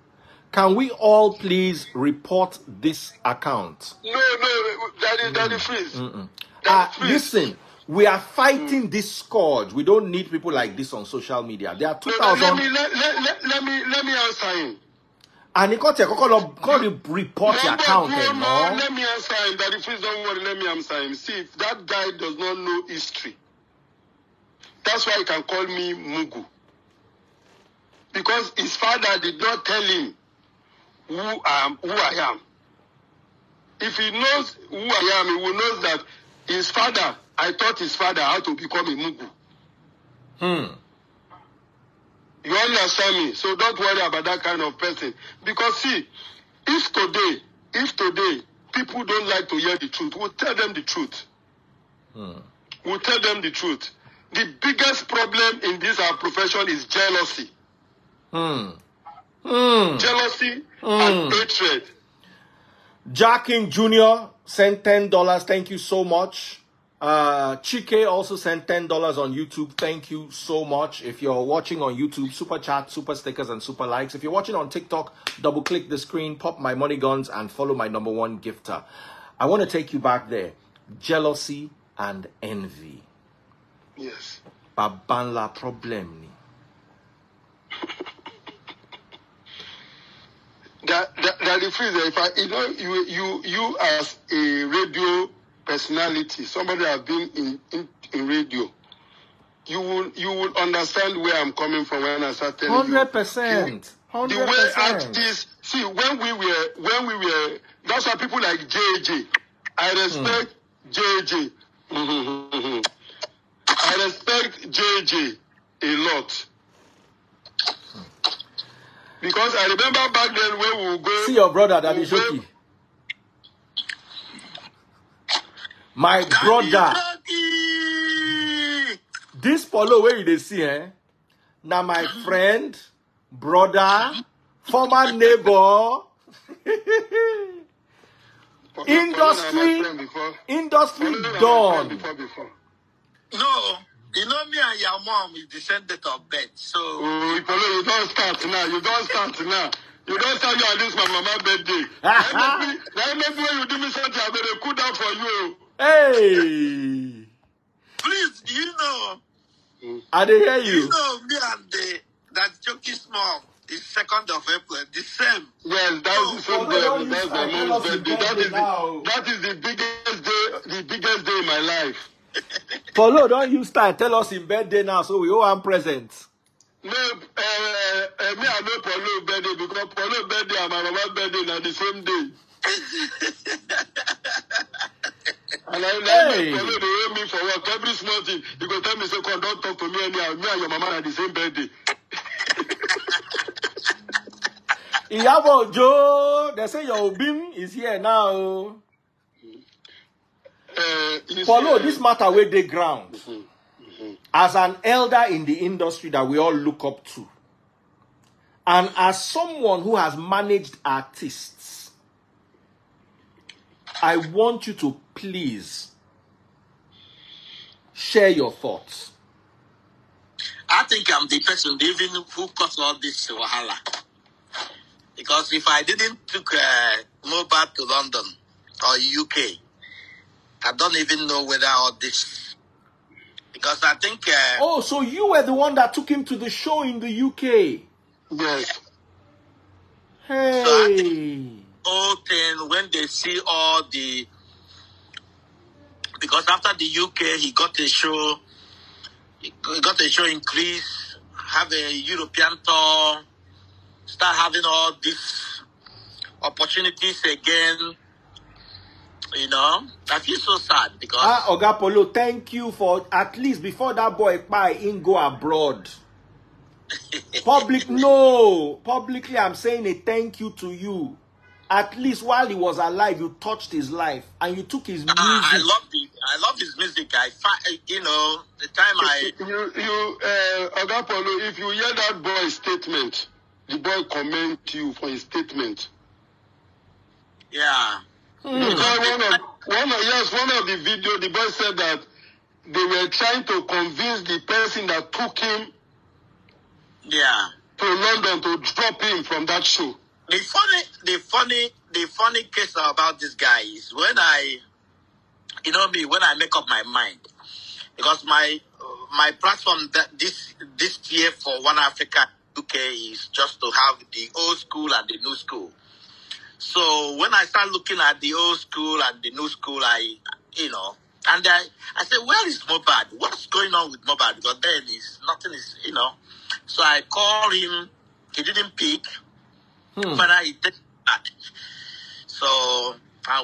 Can we all please report this account? No, Daddy Freeze. Listen, we are fighting this scourge. We don't need people like this on social media. There are 2,000. Let me answer him. And he got report the account. No, let me answer him. Daddy Freeze, don't worry. Let me answer him. See, that guy does not know history. That's why he can call me Mugu. Because his father did not tell him who I am. If he knows who I am, he will know that his father, I taught his father how to become a Mugu. You understand me? So don't worry about that kind of person. Because see, if today people don't like to hear the truth, we'll tell them the truth. We'll tell them the truth. The biggest problem in this our profession is jealousy. Jealousy and hatred. Jacking Jr. sent $10. Thank you so much. Chike also sent $10 on YouTube. Thank you so much. If you're watching on YouTube, super chat, super stickers, and super likes. If you're watching on TikTok, double click the screen, pop my money guns, and follow my #1 gifter. I want to take you back there. Jealousy and envy. Yes. Babanla problem. That the freezer. If you as a radio personality, somebody has been in radio, you will understand where I'm coming from when I start telling 100%. The way artists see when we were. That's why people like JJ. I respect JJ. I respect JJ a lot. Because I remember back then when we would go... See your brother, Daddy Shoki. My brother. This Polo where you see, now my friend, brother, former neighbor, industry done. No. You know me and your mom is the same date of birth, so... you don't start now. You don't start you and this my mama birthday. Maybe when you do me something, I'm going to cool down for you. Hey! Please, you know... I didn't hear you. You know me and that Joki's mom is 2nd of April, the same. Yes, that's the same day. That's my mom's birthday. That is the biggest day in my life. Polo, don't you start. Tell us in birthday now, so we all have presents. No, me I know Polo birthday because Polo birthday and my mama's birthday are the same day. And I know Polo, they owe me for work every small thing. You go tell me, say, don't talk to me anyhow. Me and your mama are the same birthday. Iyabo Joe, they say your Obim is here now. Follow this matter where they ground. As an elder in the industry that we all look up to, and as someone who has managed artists, I want you to please share your thoughts. I think I'm the person even who caused all this wahala. Because if I didn't took MohBad to London or UK, I don't even know whether all this. Because I think. Oh, so you were the one that took him to the show in the UK? Yes. Hey. So I think whole thing when they see all the. Because after the UK, he got a show. He got a show in Greece, have a European tour, start having all these opportunities again. You know, I feel so sad because... Oga Polo, thank you for at least before that boy in go abroad. Publicly I'm saying a thank you to you. At least while he was alive, you touched his life and you took his music. I love his music. You know, the time Oga Polo, if you hear that boy's statement, the boy commend you for his statement. Yeah. Because one of the video, the boy said that they were trying to convince the person that took him to London to drop him from that show. The funny case about this guy is when I make up my mind, because my platform this year for One Africa UK is just to have the old school and the new school. So when I start looking at the old school and the new school, I said, where is MohBad? What's going on with MohBad? Because then nothing is. So I called him. He didn't pick. But I did that. So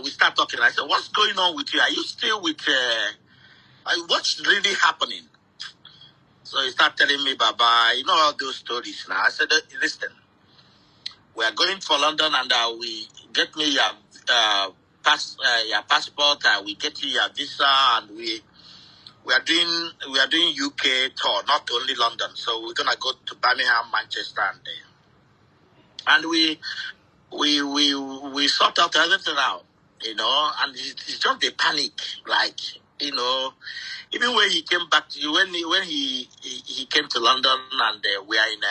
we start talking. I said, what's going on with you? Are you still with... what's really happening? So he started telling me, Baba, you know all those stories now. I said, listen, we are going for London and we get me your passport, we get you your visa, and we are doing UK tour, not only London. So we're gonna go to Birmingham, Manchester, and we sort out everything out, and it's just a panic, like, even when he came back to when he came to London and we are in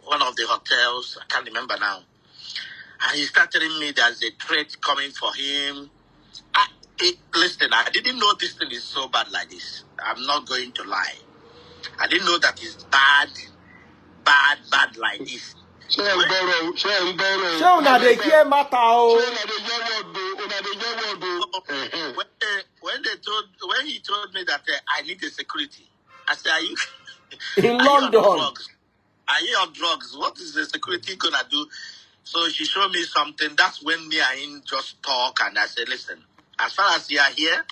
one of the hotels, I can't remember now, and he started telling me there's a threat coming for him. Listen, I didn't know this thing is so bad like this. I'm not going to lie. I didn't know that it's bad like this. When they told me that I need a security, I said, "Are you in London? Are you on drugs? What is the security gonna do?" So she showed me something. That's when me and him just talk, and I said, "Listen, as far as you are here,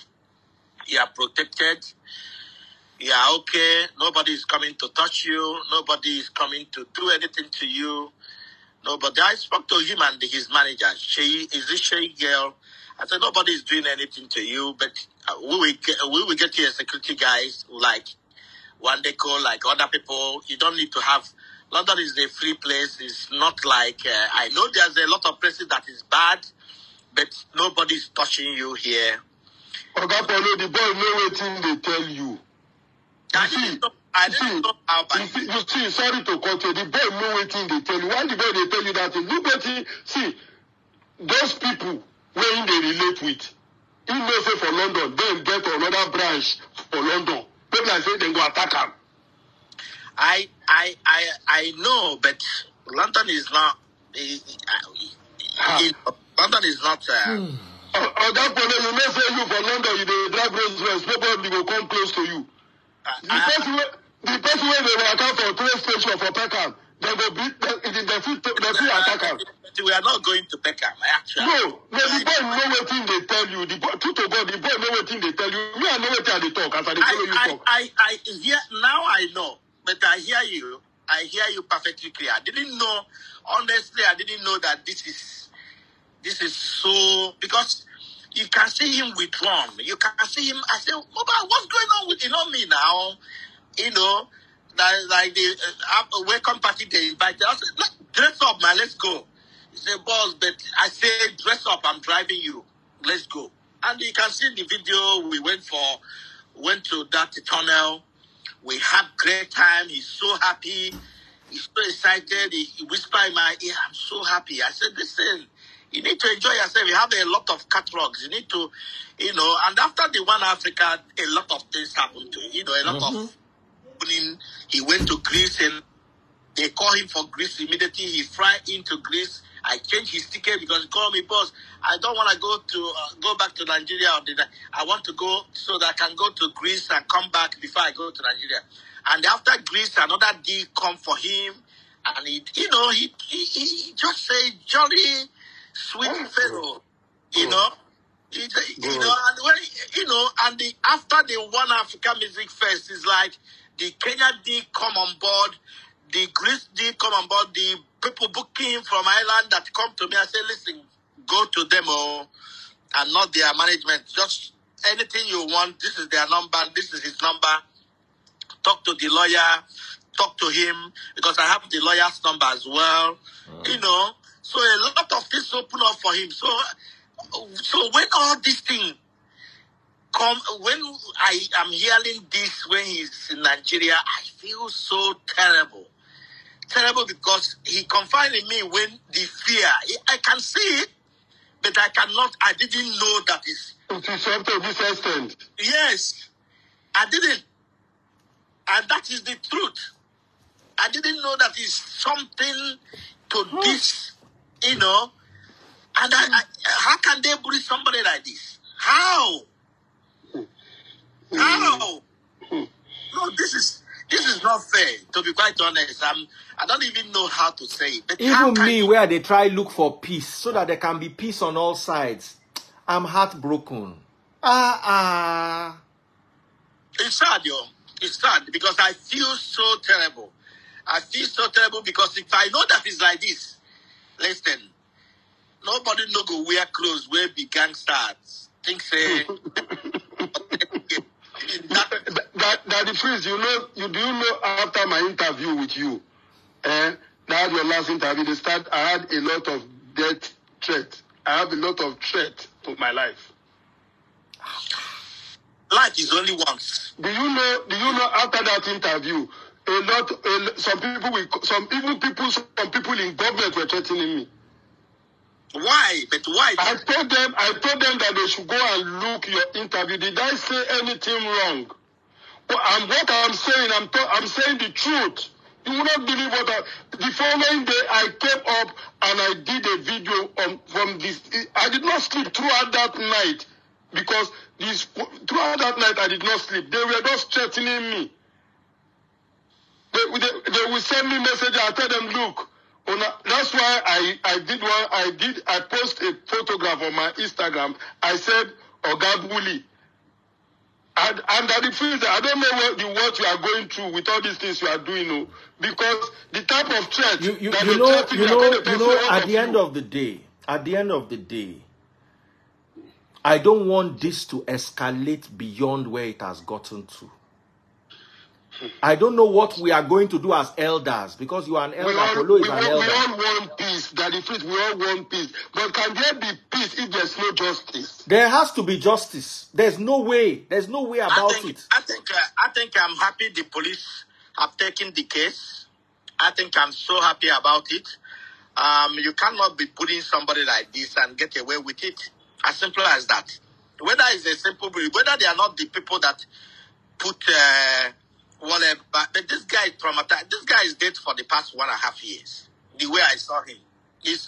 you are protected. You are okay. Nobody is coming to touch you. Nobody is coming to do anything to you. Nobody." I spoke to him and his manager. Is this Shay girl? I said, nobody is doing anything to you, but we will get you a security guys, like one day call, like other people. You don't need to have. London is a free place. It's not like I know there's a lot of places that is bad, but nobody's touching you here. Oga Polo, the boy know what they tell you. I didn't know how bad. You see, sorry to cut you. The boy know what they tell you. Why the boy they tell you that? Look at it. See, those people where they relate with. He may say for London, then get another branch for London. People like say they go attack him. I know, but London is not. London is not. That Polo, you may say you for London, you drive Rolls Royce. Nobody will come close to you. The person where they will attack for train station for Peckham, they will beat them. They feel attack him. We are not going to Peckham, actually. No, the boy know what thing they tell you. The boy, true to God, the boy know what thing they tell you. Me, I know what they talk as I follow you talk. I hear now. I know, but I hear you. I hear you perfectly clear. I didn't know, honestly, I didn't know that this is so, because you can see him withdrawn. You can see him, I say, MohBad, what's going on with, me now? That like the welcome party they invited. I said, dress up, man, let's go. He said, boss, but I said, dress up, I'm driving you. Let's go. And you can see the video, we went to that tunnel. We had great time. He's so happy. He's so excited. He whispered in my ear, I'm so happy. I said, listen, you need to enjoy yourself. You have a lot of catalogs. You need to, and after the One Africa, a lot of things happened to him. A lot of, he went to Greece and they called him for Greece immediately. He flew into Greece. I changed his ticket because he called me, boss, I don't want to go back to Nigeria. I want to go so that I can go to Greece and come back before I go to Nigeria. And after Greece, another deal come for him. And he just say, jolly, sweet fellow, and when, after the One Africa Music Fest, is like the Kenya did come on board, the Greece did come on board, the people booking from Ireland that come to me, I say, listen, go to them and not their management. Just anything you want, this is their number, this is his number. Talk to the lawyer, talk to him, because I have the lawyer's number as well. So a lot of things open up for him. So when all these things come, when I am hearing this when he's in Nigeria, I feel so terrible. Terrible because he confided in me when the fear, I can see it, but I didn't know that it's... It is up to this extent. Yes, I didn't. And that is the truth. I didn't know that it's something to this, And how can they bully somebody like this? How? How? No, this is not fair, to be quite honest. I don't even know how to say it. But even me, where they try look for peace, so that there can be peace on all sides, I'm heartbroken. It's sad, It's sad because I feel so terrible. I feel so terrible because if I know that it's like this, listen, nobody no go wear clothes where be gangsters. Think say Daddy Freeze, do you know after my interview with you, that your last interview, I had a lot of death threats. I have a lot of threats to my life. Life is only once. Do you know after that interview, some people in government were threatening me. Why? But why? I told them that they should go and look your interview. Did I say anything wrong? What I'm saying, I'm saying the truth. You will not believe the following day I came up and I did a video from this. I did not sleep throughout that night because throughout that night I did not sleep. They were just threatening me. They will send me messages. I tell them, look. That's why I post a photograph on my Instagram. I said, Oga Bully. And the thing is, I don't know what you are going through with all these things you are doing, because the type of threat at the end of the day, I don't want this to escalate beyond where it has gotten to. I don't know what we are going to do as elders, because you are an elder. We all want peace. Daddy Freeze, we all want peace. But can there be peace if there's no justice? There has to be justice. There's no way. There's no way about it. I think I'm happy the police have taken the case. I think I'm so happy about it. You cannot be putting somebody like this and get away with it. As simple as that. Whether it's a simple, whether they are not the people that put whatever, but this guy is traumatized. This guy is dead for the past 1.5 years. The way I saw him, he's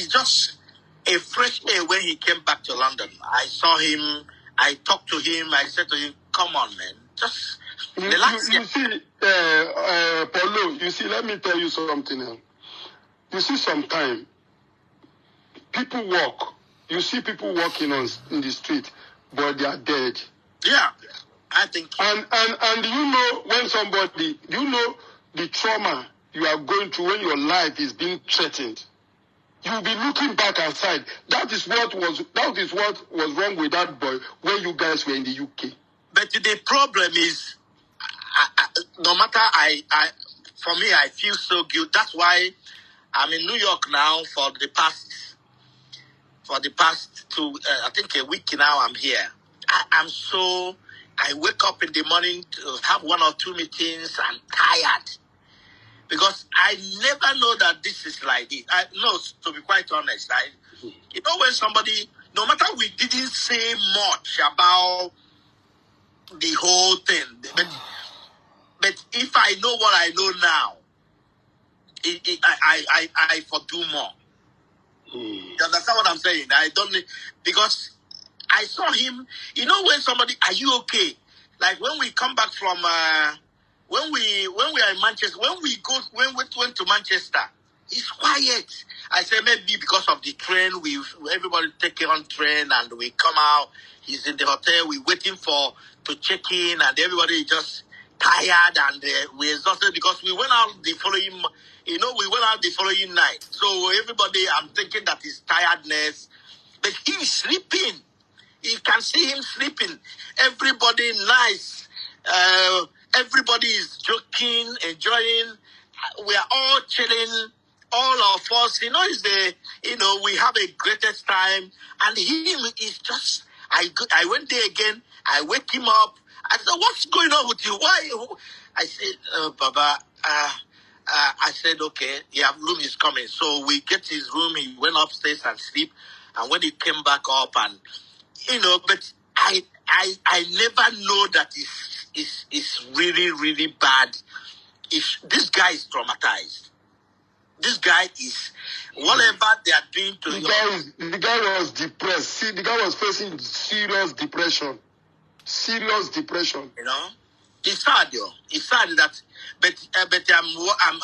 just a fresh air when he came back to London. I saw him, I talked to him, I said to him, come on, man, just relax. You see, Paulo, you see, let me tell you something else. You see, sometimes people walk. You see people walking in the street, but they are dead. Yeah, I think. And do you know when somebody, the trauma you are going through when your life is being threatened, you'll be looking back aside. That is what was wrong with that boy when you guys were in the UK. But the problem is, no matter for me, I feel so good. That's why I'm in New York now for the past two, I think a week now. I'm here. I wake up in the morning to have 1 or 2 meetings. I'm tired because I never know that this is like this. To be quite honest, when somebody, no matter we didn't say much about the whole thing, but if I know what I know now, I for do more. You understand what I'm saying? I don't need, because I saw him. When somebody, are you okay? Like when we come back from when we are in Manchester, when we went to Manchester, he's quiet. I said maybe because of the train. Everybody take on train and we come out. He's in the hotel. We waiting to check in, and everybody just tired and we're exhausted because we went out the following. We went out the following night. So everybody, I'm thinking that is tiredness, but he's sleeping. You can see him sleeping. Everybody nice. Everybody is joking, enjoying. We are all chilling. All of us, we have a greatest time. And him is just, I went there again. I wake him up. I said, what's going on with you? Why? I said, Baba, I said, okay, room is coming. So we get his room. He went upstairs and sleep. And when he came back up and, but I never know that it's really, really bad. This guy is traumatized. This guy is, whatever they are doing to him. The guy was depressed. See, the guy was facing serious depression. Serious depression. It's sad, yo. It's sad that, but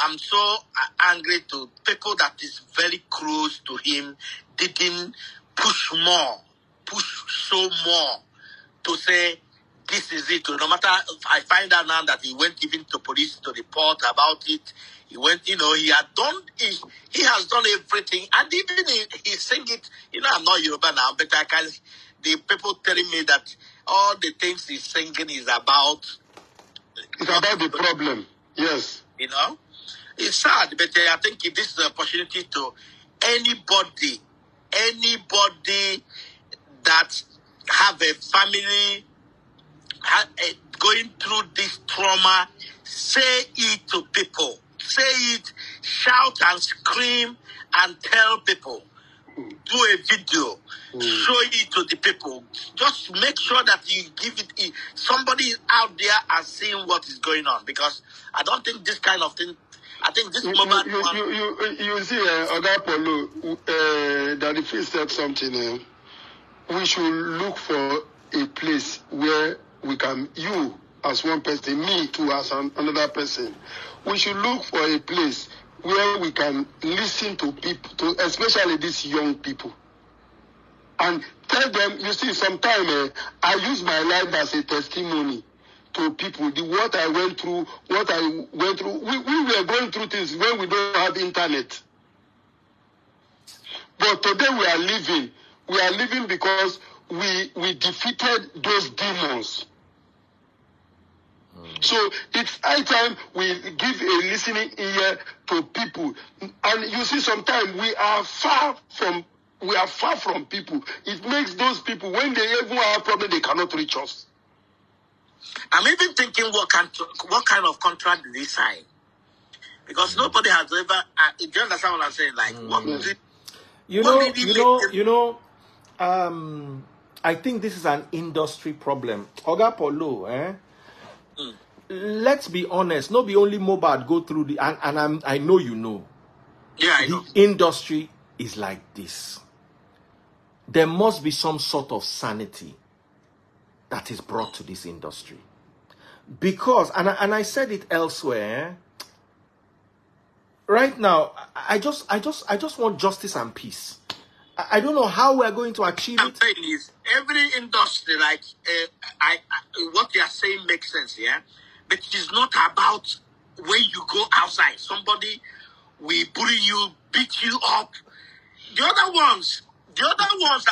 I'm so angry to people that is very close to him didn't push so more to say this is it. No matter, I find out now that he went even to police to report about it. He went, he has done everything, and even he sing it. I'm not Yoruba now, but the people telling me that all the things he's singing is about. It's about the problem. Yes. It's sad, but I think if this is an opportunity to anybody that have a family going through this trauma, say it to people. Say it, shout and scream and tell people. Do a video, show it to the people. Just make sure that you give it. Somebody out there and seeing what is going on, because I don't think this kind of thing. I think this moment. You see, Oga Polo, Daddy Free said something. We should look for a place where we can. You as one person, me too as another person. We should look for a place where we can listen to people, especially these young people, and tell them, you see, sometimes I use my life as a testimony to people, what I went through. We were going through things when we don't have internet. But today we are living. We are living because we defeated those demons. So it's high time we give a listening ear to people. And you see, sometimes we are far from people. It makes those people, when they even have a problem, they cannot reach us. I'm even thinking what kind of contract did they sign? Because nobody has ever. Do you understand what I'm saying? Like, what was it? I think this is an industry problem. Oga Polo, let's be honest. Not be only MohBad go through the, and I know you know. Yeah, I know. The industry is like this. There must be some sort of sanity that is brought to this industry, because and I said it elsewhere. Right now, I just want justice and peace. I don't know how we're going to achieve it. Is every industry, like what you are saying makes sense, yeah, but it is not about when you go outside, somebody will bully you, beat you up. The other ones,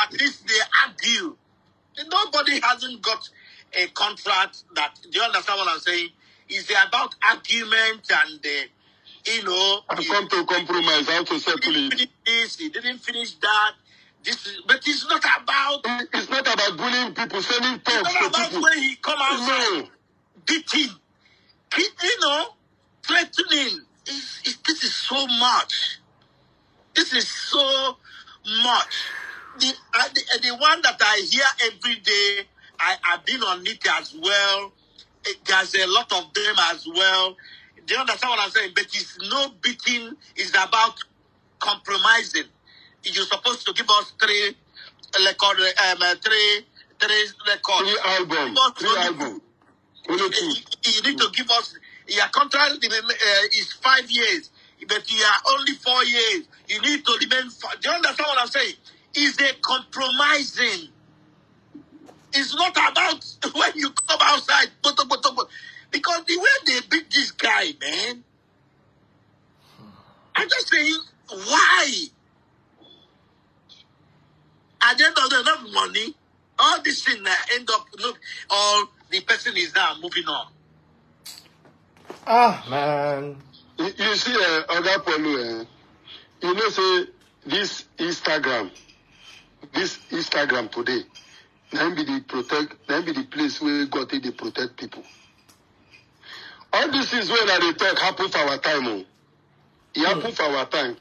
at least they argue. Nobody hasn't got a contract that, do you understand what I'm saying? It's about argument and, you know. I come to compromise, how to settle it. He didn't finish that. But it's not about. It's not about bullying people, sending talks to people. It's not about people. when he come outside, beating, you know, threatening. This is so much. This is so much. The one that I hear every day, I've been on it as well. There's a lot of them as well. Do you understand what I'm saying? But it's no beating. It's about compromising. You're supposed to give us three records. Three albums. You need to give us. Your contract is 5 years, but you are only 4 years. You need to remain. Do you understand what I'm saying? It's a compromising. It's not about when you come outside. Because the way they beat this guy, man, I'm just saying, why? At the end of the day, not money. All this thing end up, look, all the person is now moving on. Ah, man. You see, Oga Polu, you know, say, this Instagram today, now be the place where God they protect people. All this is when they talk happen for our time. Oh. It happen for our time.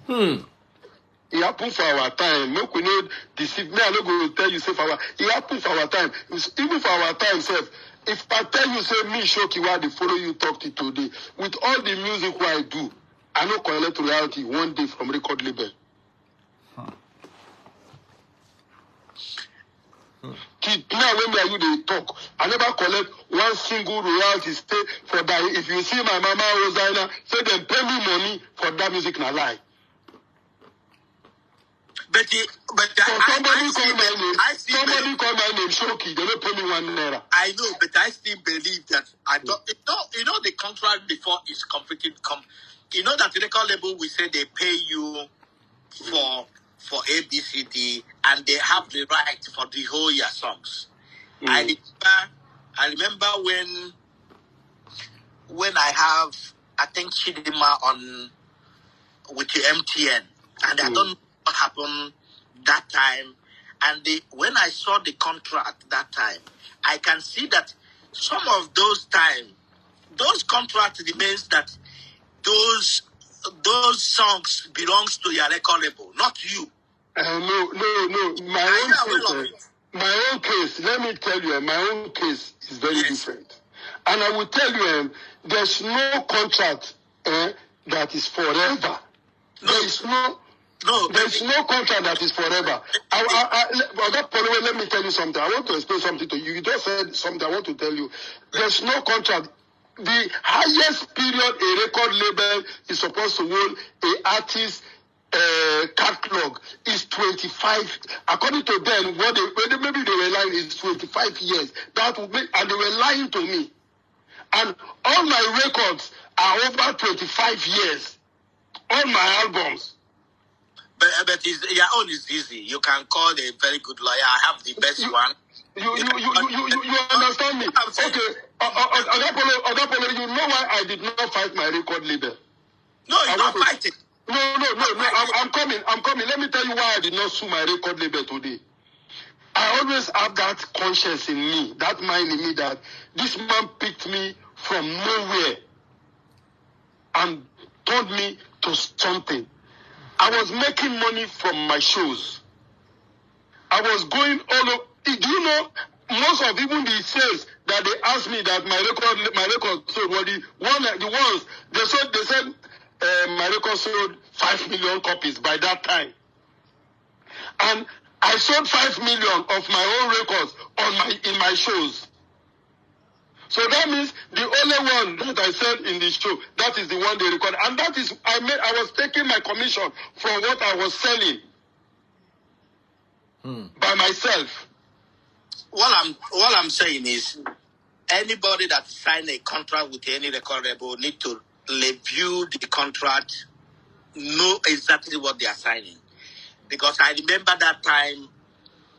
It happen for our time. No, we know deceive me. I'm not going to tell you say for our. It happen for our time. Even for our time, self. If I tell you say me Shoki why they follow you talk to today with all the music what I do, I no collect royalty one day from record label. Now when me and you they talk, I never collect one single royalty stay for that. If you see my mama Rosanna, say them pay me money for that music na lie. Somebody call my name Shoki, they don't pay me 1 naira. I know, but I still believe that I don't. You know the contract before is completed. You know that the record label we say they pay you for ABCD and they have the right for the whole year songs. I remember when I have I think Chidima on with the MTN and I don't know what happened that time. And when I saw the contract that time, I can see that some of those contracts remains that those songs belongs to your record label, not you. No. My own case, let me tell you, my own case is very different. And I will tell you, there's no contract that is forever. There's no contract that is forever. Let me tell you something. I want to explain something to you. You just said something I want to tell you. There's no contract. The highest period a record label is supposed to hold an artist catalog is 25. According to them, maybe they were lying is 25 years. That would make, and they were lying to me. And all my records are over 25 years. All my albums. But your own is easy. You can call a very good lawyer. I have the best one. You understand me? Okay. Odapolo, you know why I did not fight my record label? No, you're not fighting. No. I'm coming. Let me tell you why I did not sue my record label today. I always have that conscience in me, that mind in me that this man picked me from nowhere and turned me to something. I was making money from my shows. I was going all over. Do you know, most of even the sales that they asked me that my record sold were the ones they said my record sold 5 million copies by that time. And I sold 5 million of my own records in my shows. So that means the only one that I said in the show, that is the one they recorded. And that is, I was taking my commission from what I was selling by myself. What I'm saying is, anybody that sign a contract with any record label need to review the contract, know exactly what they are signing. Because I remember that time,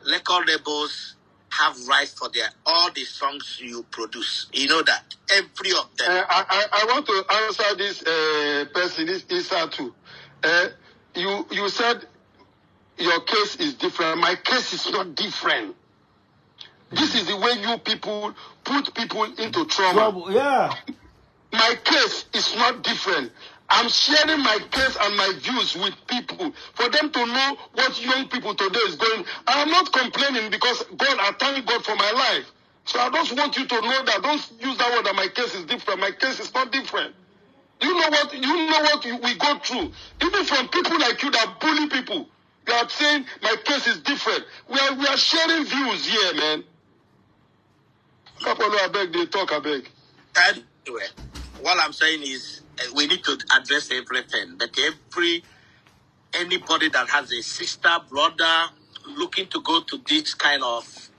record labels have rights for all the songs you produce. You know that every of them. I want to answer this person, this Isa too. You said your case is different. My case is not different. This is the way you people put people into trouble. Yeah. My case is not different. I'm sharing my case and my views with people for them to know what young people today is going. I'm not complaining because God, I thank God for my life. So I just want you to know that. Don't use that word that my case is different. My case is not different. You know what we go through. Even from people like you that bully people. You are saying my case is different. We are sharing views here, man. Couple I beg, they talk, I beg. Anyway, what I'm saying is we need to address everything. But anybody that has a sister, brother, looking to go to this kind of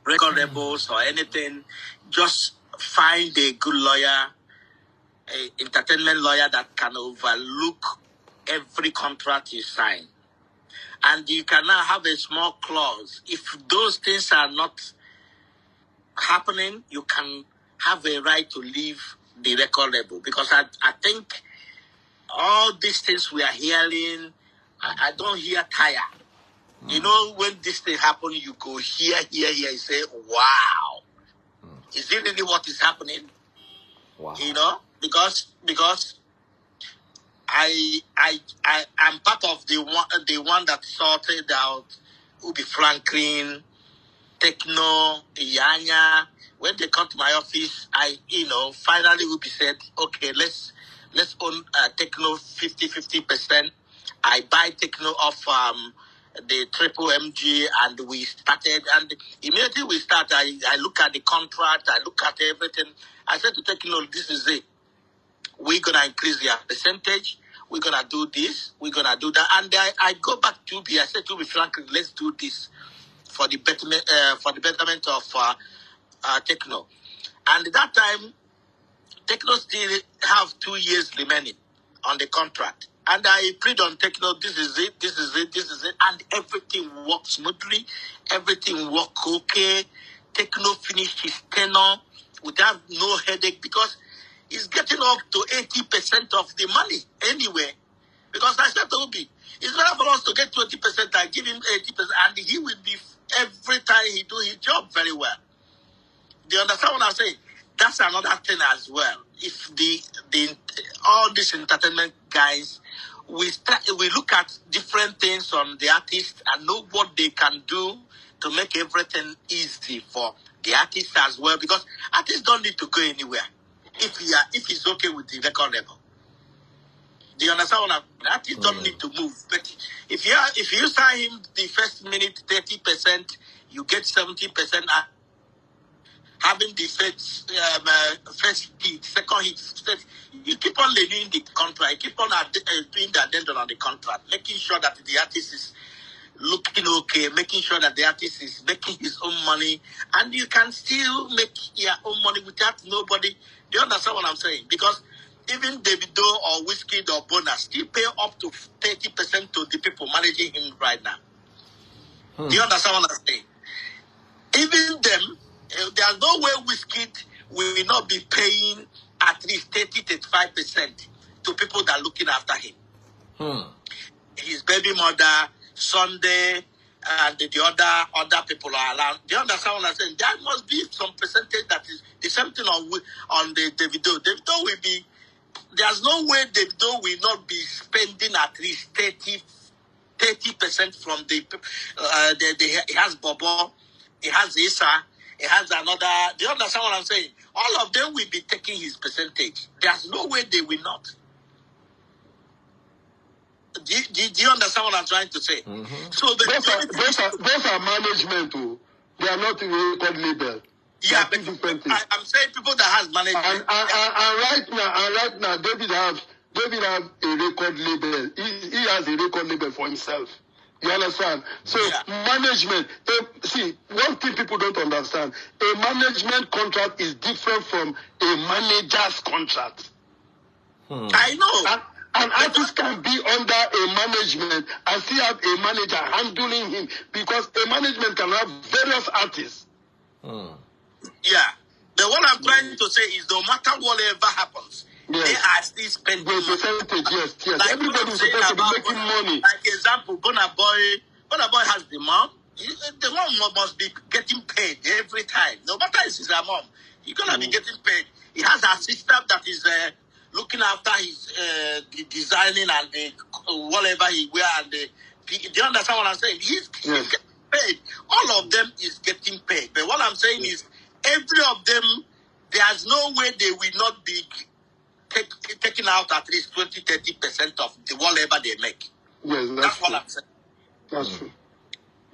record labels or anything, just find a good lawyer, a entertainment lawyer that can overlook every contract you sign. And you cannot have a small clause. If those things are not happening, you can have a right to leave the record label. Because I think all these things we are hearing, I don't hear tire. You know, when this thing happen, you go here, you say, wow. Is it really what is happening? Wow. You know, because I'm part of the one that sorted out Ubi Franklin, Techno, Iyanya. When they come to my office, finally Ubi said, okay, let's own Techno 50%. I buy Techno off the Triple MG, and we started. And immediately we start, I look at the contract, I look at everything. I said to Techno, this is it. We're gonna increase their percentage. We're gonna do this. We're gonna do that. And I go back to Ubi. I said to Ubi Franklin, let's do this for the betterment of Techno. And at that time, Techno still have 2 years remaining on the contract. And I prayed on Techno, this is it. And everything worked smoothly. Everything worked okay. Techno finished his tenure without no headache because he's getting up to 80% of the money anyway. Because I said to Ubi, it's better for us to get 20%. I give him 80%, and he will be, every time he do his job very well. Do you understand what I'm saying? That's another thing as well. If all these entertainment guys, we look at different things on the artists and know what they can do to make everything easy for the artists as well. Because artists don't need to go anywhere if he's okay with the record label. Do you understand what I'm saying? Artists don't need to move. But if you sign him the first minute 30%, you get 70%. Having the first hit, second hit, you keep on renewing the contract. You keep on doing the addendum on the contract, making sure that the artist is looking okay, making sure that the artist is making his own money, and you can still make your own money without nobody. Do you understand what I'm saying? Because even Davido or Wizkid or Bonus still pay up to 30% to the people managing him right now. Do you understand what I'm saying? Even them, there's no way Wizkid will not be paying at least 30-35% to people that are looking after him. His baby mother, Sunday, and the other people are around. Do you understand what I'm saying? There must be some percentage that is the same thing on the Davido. Davido will be, there's no way Davido will not be spending at least 30% from the he has Bobo, he has Issa, he has another. Do you understand what I'm saying? All of them will be taking his percentage. There's no way they will not. Do you understand what I'm trying to say? Mm-hmm. So those are management too. They are not in a record label. Yeah, but I'm saying people that has management. And right now, David have a record label. He has a record label for himself. You understand? So management, see, one thing people don't understand, a management contract is different from a manager's contract. I know. An artist can be under a management and still have a manager handling him, because a management can have various artists. Yeah. But what I'm trying to say is, no matter whatever happens, they are still spending money. Percentage, yes. Like everybody is supposed to be making money. Like example, Burna Boy has the mom. The mom must be getting paid every time. No matter if it's a mom, he's gonna be getting paid. He has a sister that is looking after his the designing and the whatever he wear and the. Do you understand what I'm saying? He's getting paid. All of them is getting paid. But what I'm saying is, every of them, there's no way they will not be taking out at least 20-30% of the whatever they make. Yes, that's what I'm saying. That's true.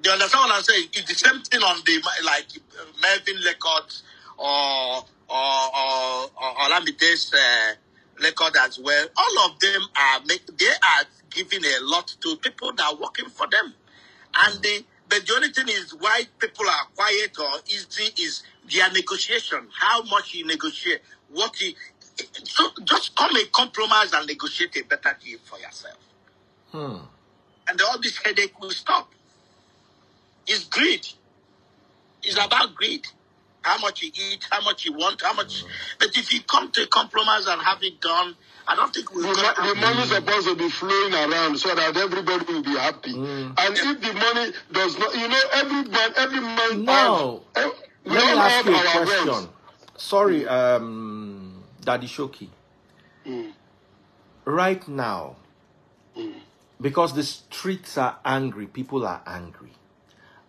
Do you understand what I'm saying? It's the same thing on the like Melvin Records or Olamide's record as well. All of them are giving a lot to people that are working for them, and but the only thing is why people are quiet or easy is their negotiation. How much you negotiate, so just come a compromise and negotiate a better deal for yourself. And all this headache will stop. It's greed. It's about greed. How much you eat, how much you want, how much. But if you come to a compromise and have it done, I don't think we'll the money is supposed to be flowing around so that everybody will be happy. And if the money does not, every man. No. Let me ask you a question. Rents. Sorry, Daddy Shoki. Right now, because the streets are angry, people are angry.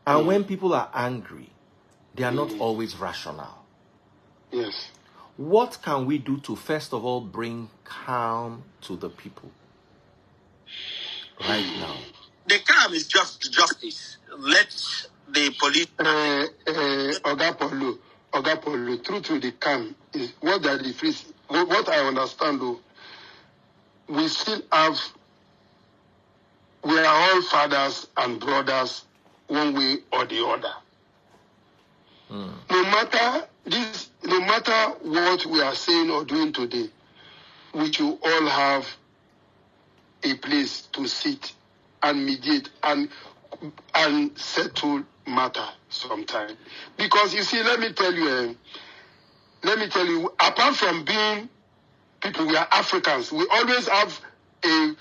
And when people are angry, they are not always rational. Yes. What can we do to, first of all, bring calm to the people right now? The calm is just justice. Let the police... Oga Polo, through the calm is what that is. What I understand, though, we are all fathers and brothers one way or the other. No matter what we are saying or doing today, we should all have a place to sit and mediate and settle matter sometime. Because you see, let me tell you, apart from being people, we are Africans. We always have a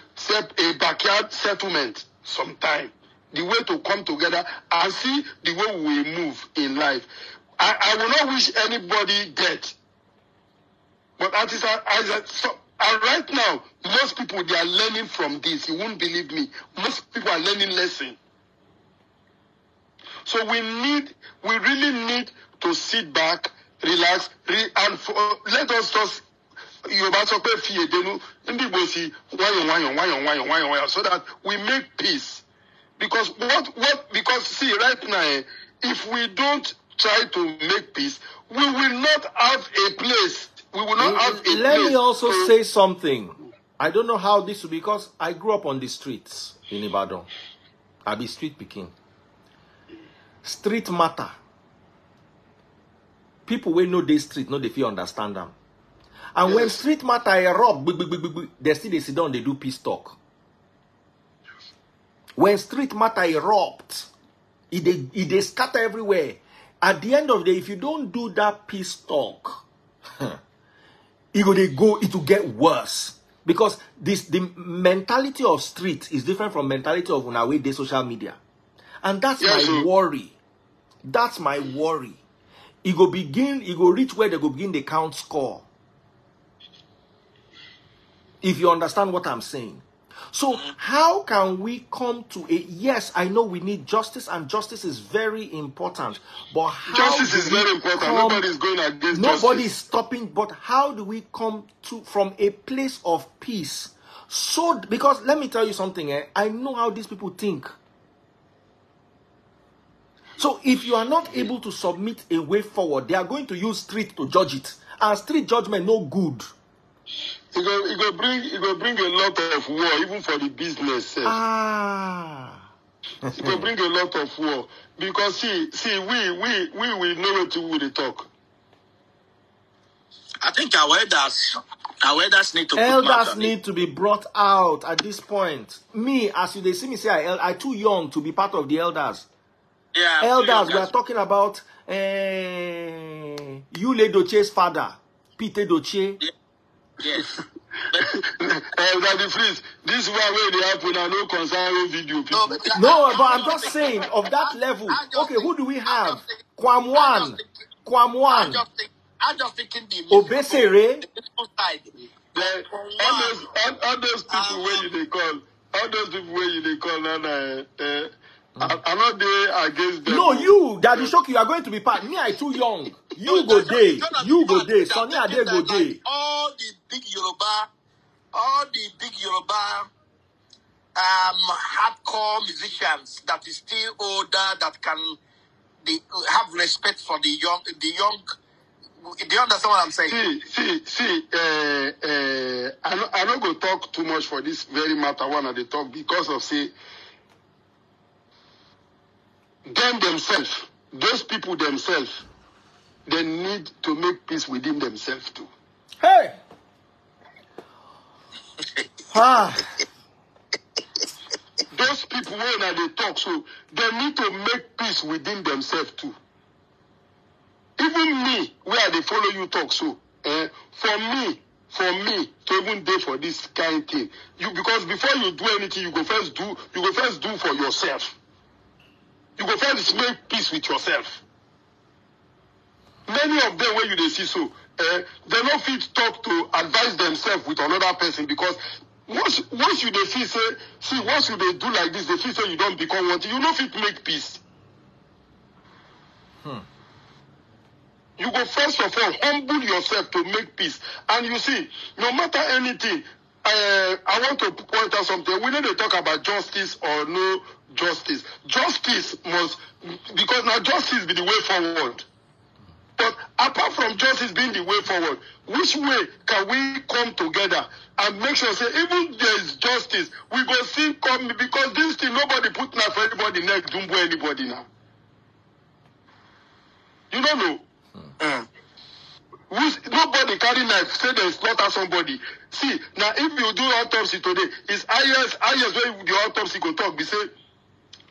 backyard settlement sometime. The way to come together and see the way we move in life. I will not wish anybody death. But and right now, most people, they are learning from this. You won't believe me. Most people are learning lesson. So we really need to sit back, relax, and let us just so that we make peace. Because because see, right now, if we don't try to make peace, we will not have a place. We will not have a place. Let me also say something. I don't know how this will be, because I grew up on the streets in Ibadan. I be street picking. Street matter. People will know this street, no, they feel understand them. And when street matter erupt, they still they sit down, they do peace talk. When street matter erupt, it scatter everywhere. At the end of the day, if you don't do that peace talk, it will get worse. Because the mentality of street is different from mentality of nowadays social media. And that's my worry. That's my worry. It go reach where they go begin the count score. If you understand what I'm saying. So how can we come to a, yes, I know we need justice, and justice is very important. But how justice is very important. Nobody is going against justice. Nobody is stopping, but how do we come from a place of peace? So, because let me tell you something, I know how these people think. So if you are not able to submit a way forward, they are going to use street to judge it. And street judgment no good. It will bring a lot of war, even for the business. It will bring a lot of war. Because see, we will know what to talk. I think our elders need to elders need to be brought out at this point. Me, as they see me say, I too young to be part of the elders. Yeah, elders, we are talking about Yule Doche's father, Peter Doche. Yes. Daddy Freeze, this is where they happen and no concern video people. No, but I'm just saying of that level. Okay, who do we have? Kwamwan. I'm just thinking the Obesere. side. All those people where they call, and I'm not there against them. No, you, Daddy Shock, you are going to be part. Me, I too young. You go day. You go day. Sonny Ade go day. All the big Yoruba hardcore musicians that is still older, that can have respect for the young. Do you understand what I'm saying? See. I not go talk too much for this very matter. One of the talk because of them themselves, those people themselves, they need to make peace within themselves too. Hey. Those people when they talk, so they need to make peace within themselves too. Even me, where they follow you talk, so for me to even do for this kind of thing, because before you do anything, you go first do for yourself. You go first make peace with yourself. Many of them, when you see so, they not fit talk to advise themselves with another person because once you they feel say, see, once you they do like this, they feel say you don't become one thing, you not fit make peace. You go first of all humble yourself to make peace. And you see, no matter anything, I want to point out something. We need to talk about justice or no justice. Justice must, because now justice be the way forward. But apart from justice being the way forward, which way can we come together and make sure, say, even there is justice, we go see come, because this thing, nobody put knife for anybody neck, don't boy anybody now. You don't know. Nobody carry knife, say they slaughter somebody. See, now if you do autopsy today, it's highest where the autopsy go talk, we say,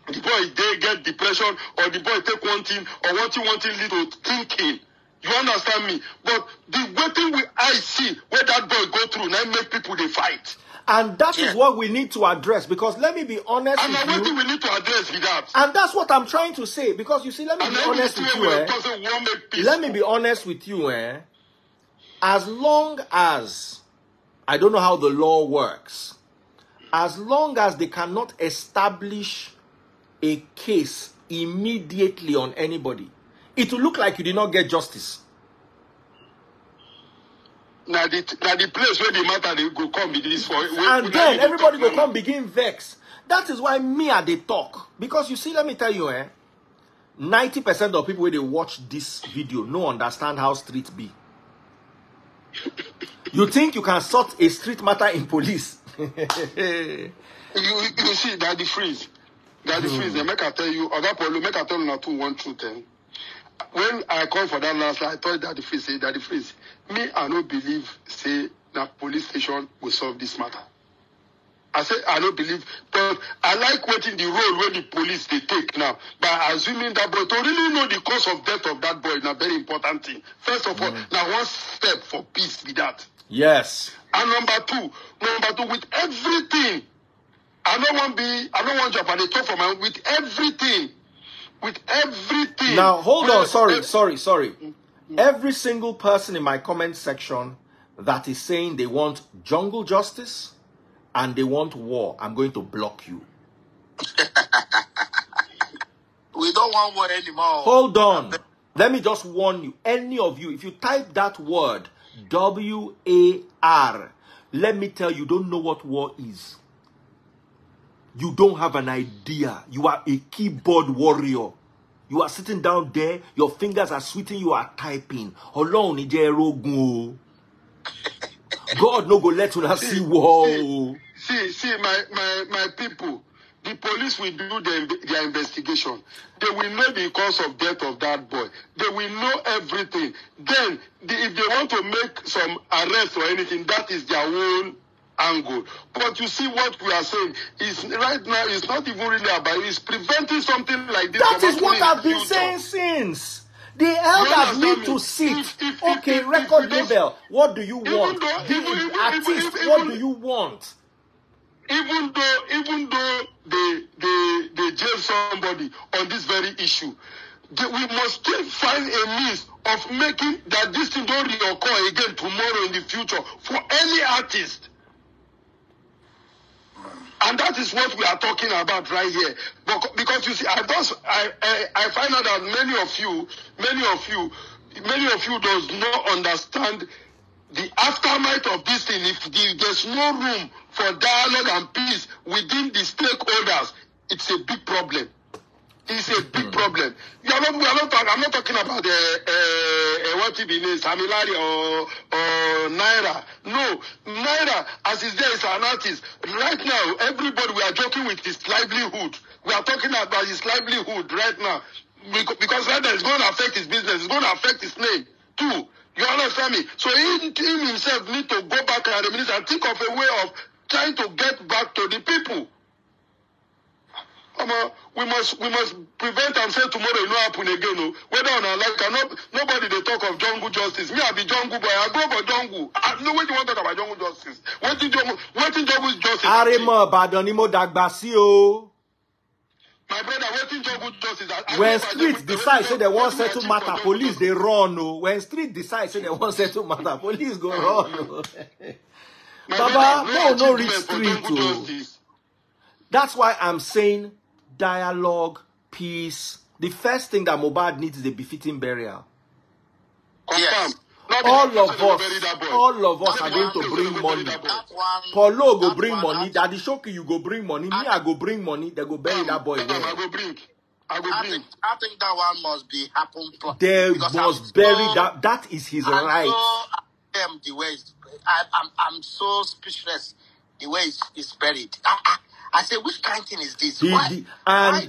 the boy they get depression, or the boy take one thing, or one thing lead to thinking. You understand me? But the waiting I see where that boy go through, now make people they fight. And that is what we need to address, because let me be honest with you. And what we need to address with that. And that's what I'm trying to say, because you see, let me be honest with you. Let me be honest with you. As long as, I don't know how the law works, as long as they cannot establish a case immediately on anybody, it will look like you did not get justice. Now the place where the matter they go come be this for. And then everybody will come begin vex. That is why me at the talk. Because you see, let me tell you, 90% of people when they watch this video no understand how street be. You think you can sort a street matter in police? you see, Daddy Freeze. Make I tell you, make I tell you now 1 truth. When I called for that last, I told Daddy Freeze, me, I don't believe, say, that police station will solve this matter. I said, I don't believe, but I like waiting the role where the police they take now. By assuming that boy, to really know the cause of death of that boy is a very important thing. First of all, now one step for peace with that. Yes. And number two, with everything, I don't want Japan to talk for my with everything. Now, hold on. Sorry. Every single person in my comment section that is saying they want jungle justice and they want war, I'm going to block you. We don't want war anymore. Hold on. Let me just warn you. Any of you, if you type that word, W-A-R, let me tell you, don't know what war is. You don't have an idea. You are a keyboard warrior. You are sitting down there. Your fingers are sweating. You are typing. God no go let you see war. See, my people. The police will do their investigation. They will know the cause of death of that boy. They will know everything. Then, if they want to make some arrest or anything, that is their own angle. But you see what we are saying is right now it's not even really about it's preventing something like this. That is what I've been saying since. The elders need to sit. Okay, record label. What do you want? The artist, what do you want? Even though they jail somebody on this very issue, we must still find a means of making that this thing don't reoccur again tomorrow in the future for any artist. And that is what we are talking about right here. Because you see, I find out that many of you does not understand the aftermath of this thing. If there's no room for dialogue and peace within the stakeholders, it's a big problem. It's a big problem. I'm not talking about what it is, Samilari or Naira. No, Naira, as is there, is an artist. Right now, everybody, we are joking with his livelihood. We are talking about his livelihood right now. Because right now, it's going to affect his business. It's going to affect his name, too. You understand me? So he himself need to go back and reminisce and think of a way of trying to get back to the people. We must prevent and say tomorrow it will happen again. No? Whether or not, nobody they talk of jungle justice. Me, I be jungle boy. I go for jungle. No, what you want to talk about jungle justice? What in jungle justice? Aremo Badonimo Dagbasio. My brother, what in jungle justice? When streets decide say they want settle matter, police they run. No. When streets decide say they want settle matter, police go run. No. Baba, no reach street. That's why I'm saying dialogue, peace. The first thing that MohBad needs is a befitting burial. Yes. All of us are going to bring money. Paulo go bring money. Daddy Shoki, you go bring money. Me, I go bring money. They go bury that boy. I go bring. I think that one must be happen. They must bury that. That is his right. The way I'm so speechless. The way it's buried. I say, which kind of thing is this? Why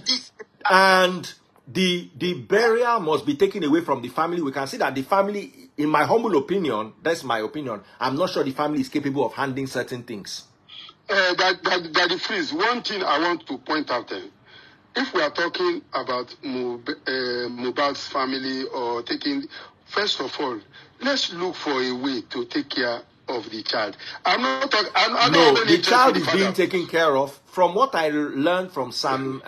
this? And the burial must be taken away from the family. We can see that the family, in my humble opinion, that's my opinion, I'm not sure the family is capable of handling certain things. Daddy Freeze, one thing I want to point out there. If we are talking about MohBad's family or first of all, let's look for a way to take care of the child. I'm not talking. No, the child is being taken care of. From what I learned from some,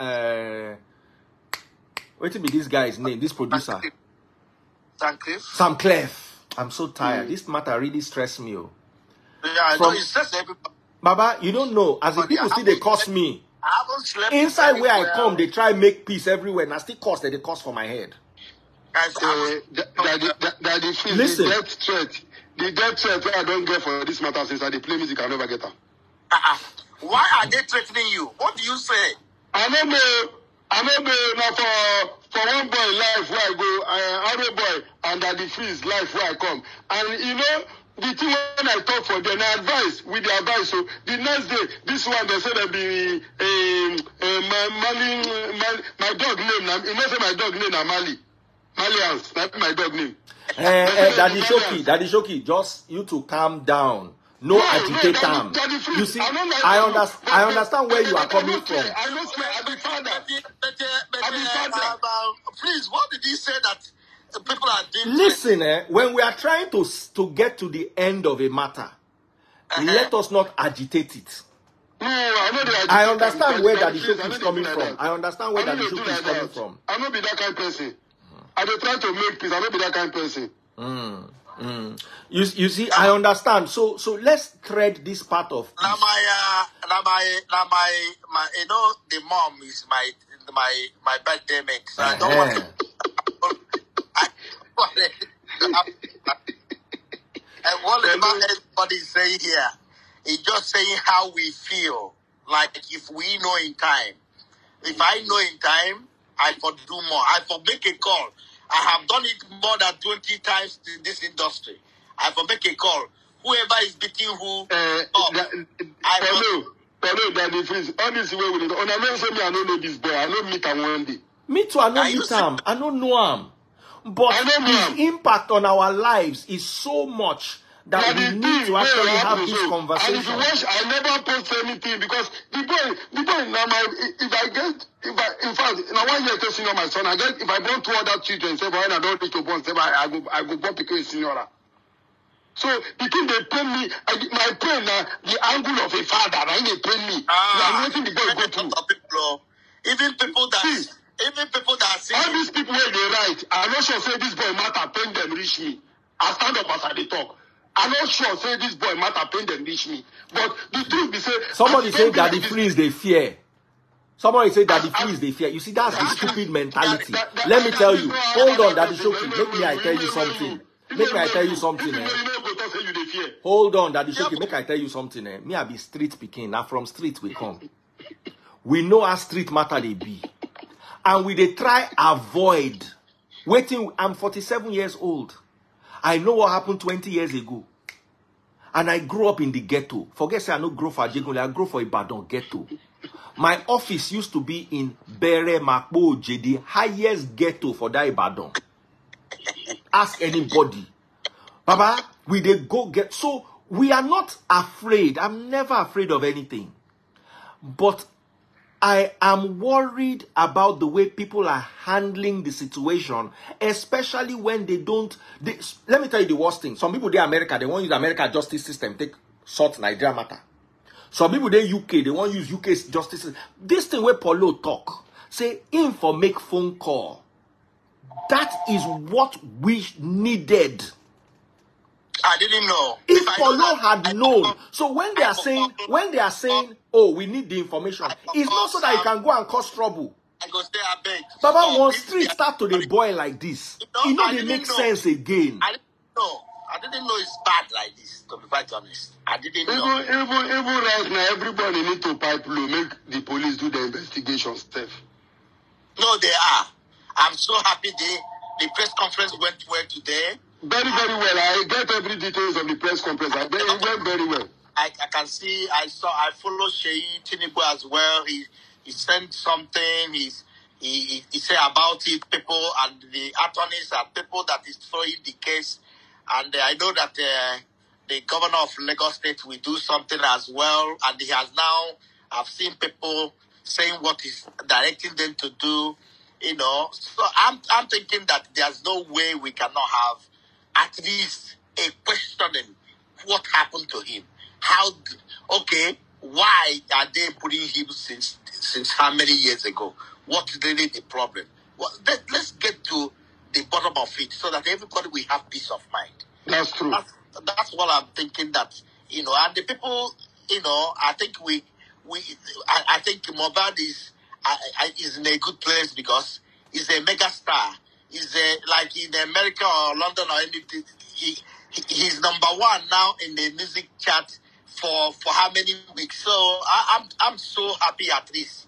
what will be this guy's name? This producer, Sam Clef. I'm so tired. This matter really stressed me. Yeah, I know. It stressed everybody. Baba, you don't know. As the people see, they cost me. I haven't slept inside where I come, they try make peace everywhere. And I still cost that they cost for my head. Daddy Freeze, listen. The death threat I don't get for this matter since I play music, I never get them. Why are they threatening you? What do you say? I don't know now for one boy life where I go, other boy and Daddy Freeze life where I come. And you know, the thing when I talk for them, I advise with the advice. So the next day, this one they say that be my dog name. You know, say my dog name is Malians. That's my dog name. Daddy Shoki, just you to calm down. No agitate them. You see, I understand where you are coming from. Please, what did he say that people are doing? Listen, when we are trying to get to the end of a matter, let us not agitate it. I understand where Daddy Shoki is coming from. I'm not be that kind of person. I don't try to make peace. I don't be that kind of person. You see, I understand. So let's thread this part of. Now my you know, the mom is my birthday mate. So I don't want to. And whatever everybody is saying here, it's just saying how we feel. Like if we know in time. If I know in time, I could do more. I could make a call. I have done it more than 20 times in this industry. I could make a call. Whoever is beating who, Polo Daddy Freeze. All this way with it. On a man say me, I don't know this boy. I don't meet him one day. Me too, I don't meet him. I don't know him. But his impact on our lives is so much that we need to actually have this conversation. And if you watch, I never post anything because the boy now, in fact, now 1 year to senior my son, if I born 2 other children, say, when I don't reach to born, say, I go born because senior. So the thing they pay me, my pain now, the angle of a father, right? They pay me. I'm waiting the boy go through. Even people that see all these people where they write, I'm not sure say this boy matter, pain them reach me. I stand up as I talk. I'm not sure say this boy matter, pain them reach me. But the truth be say, somebody say Daddy Freeze they fear. Somebody say Daddy Freeze they fear. You see, that's the stupid mentality. Let me tell you. Hold on, Daddy Shoki. Make me I tell you something. Make me I tell you something. Hold on, Daddy Shoki. Make I tell you something. Me I be street picking. Now from street we come. We know how street matter they be. And we they try avoid waiting. I'm 47 years old. I know what happened 20 years ago. And I grew up in the ghetto. Forget say I no grow for Ajegunle, I grew for Ibadan ghetto. My office used to be in Bere Makbo, the highest ghetto for that Ibadan. Ask anybody. Baba, we they go get. So we are not afraid. I'm never afraid of anything. But I am worried about the way people are handling the situation, especially when they don't. Let me tell you the worst thing. Some people, they America, they want to use the American justice system, take sort Nigeria matter. Some people, they UK, they want to use UK's justice system. This thing where Paulo talk, say, him for make phone call. That is what we needed. I didn't know. If Paulo had known. So when they are saying, oh, we need the information, it's not so that you can go and cause trouble. I go stay a bit. Baba, once street start to the boy like this, it know they make sense again. I didn't know it's bad like this, to be quite honest. I didn't know. Even right now, everybody need to pipe low, make the police do the investigation stuff. No, they are. I'm so happy the press conference went well today. Very, very well. I get every details of the press conference. It went very well. I can see. I follow Sheyi Tinubu as well. He sent something. He said about it. People and the attorneys are people that is throwing the case, and I know that the governor of Lagos State will do something as well. And he has now. I've seen people saying what he's directing them to do. You know, so I'm thinking that there's no way we cannot have at least a questioning what happened to him. Why are they putting him since how many years ago? What's really the problem? Well, let's get to the bottom of it so that everybody will have peace of mind. That's true. That's what I'm thinking that, you know, and the people, you know, I think I think MohBad is in a good place because he's a mega star. He's like in America or London or anything. He's #1 now in the music chart for how many weeks? So I'm so happy at least.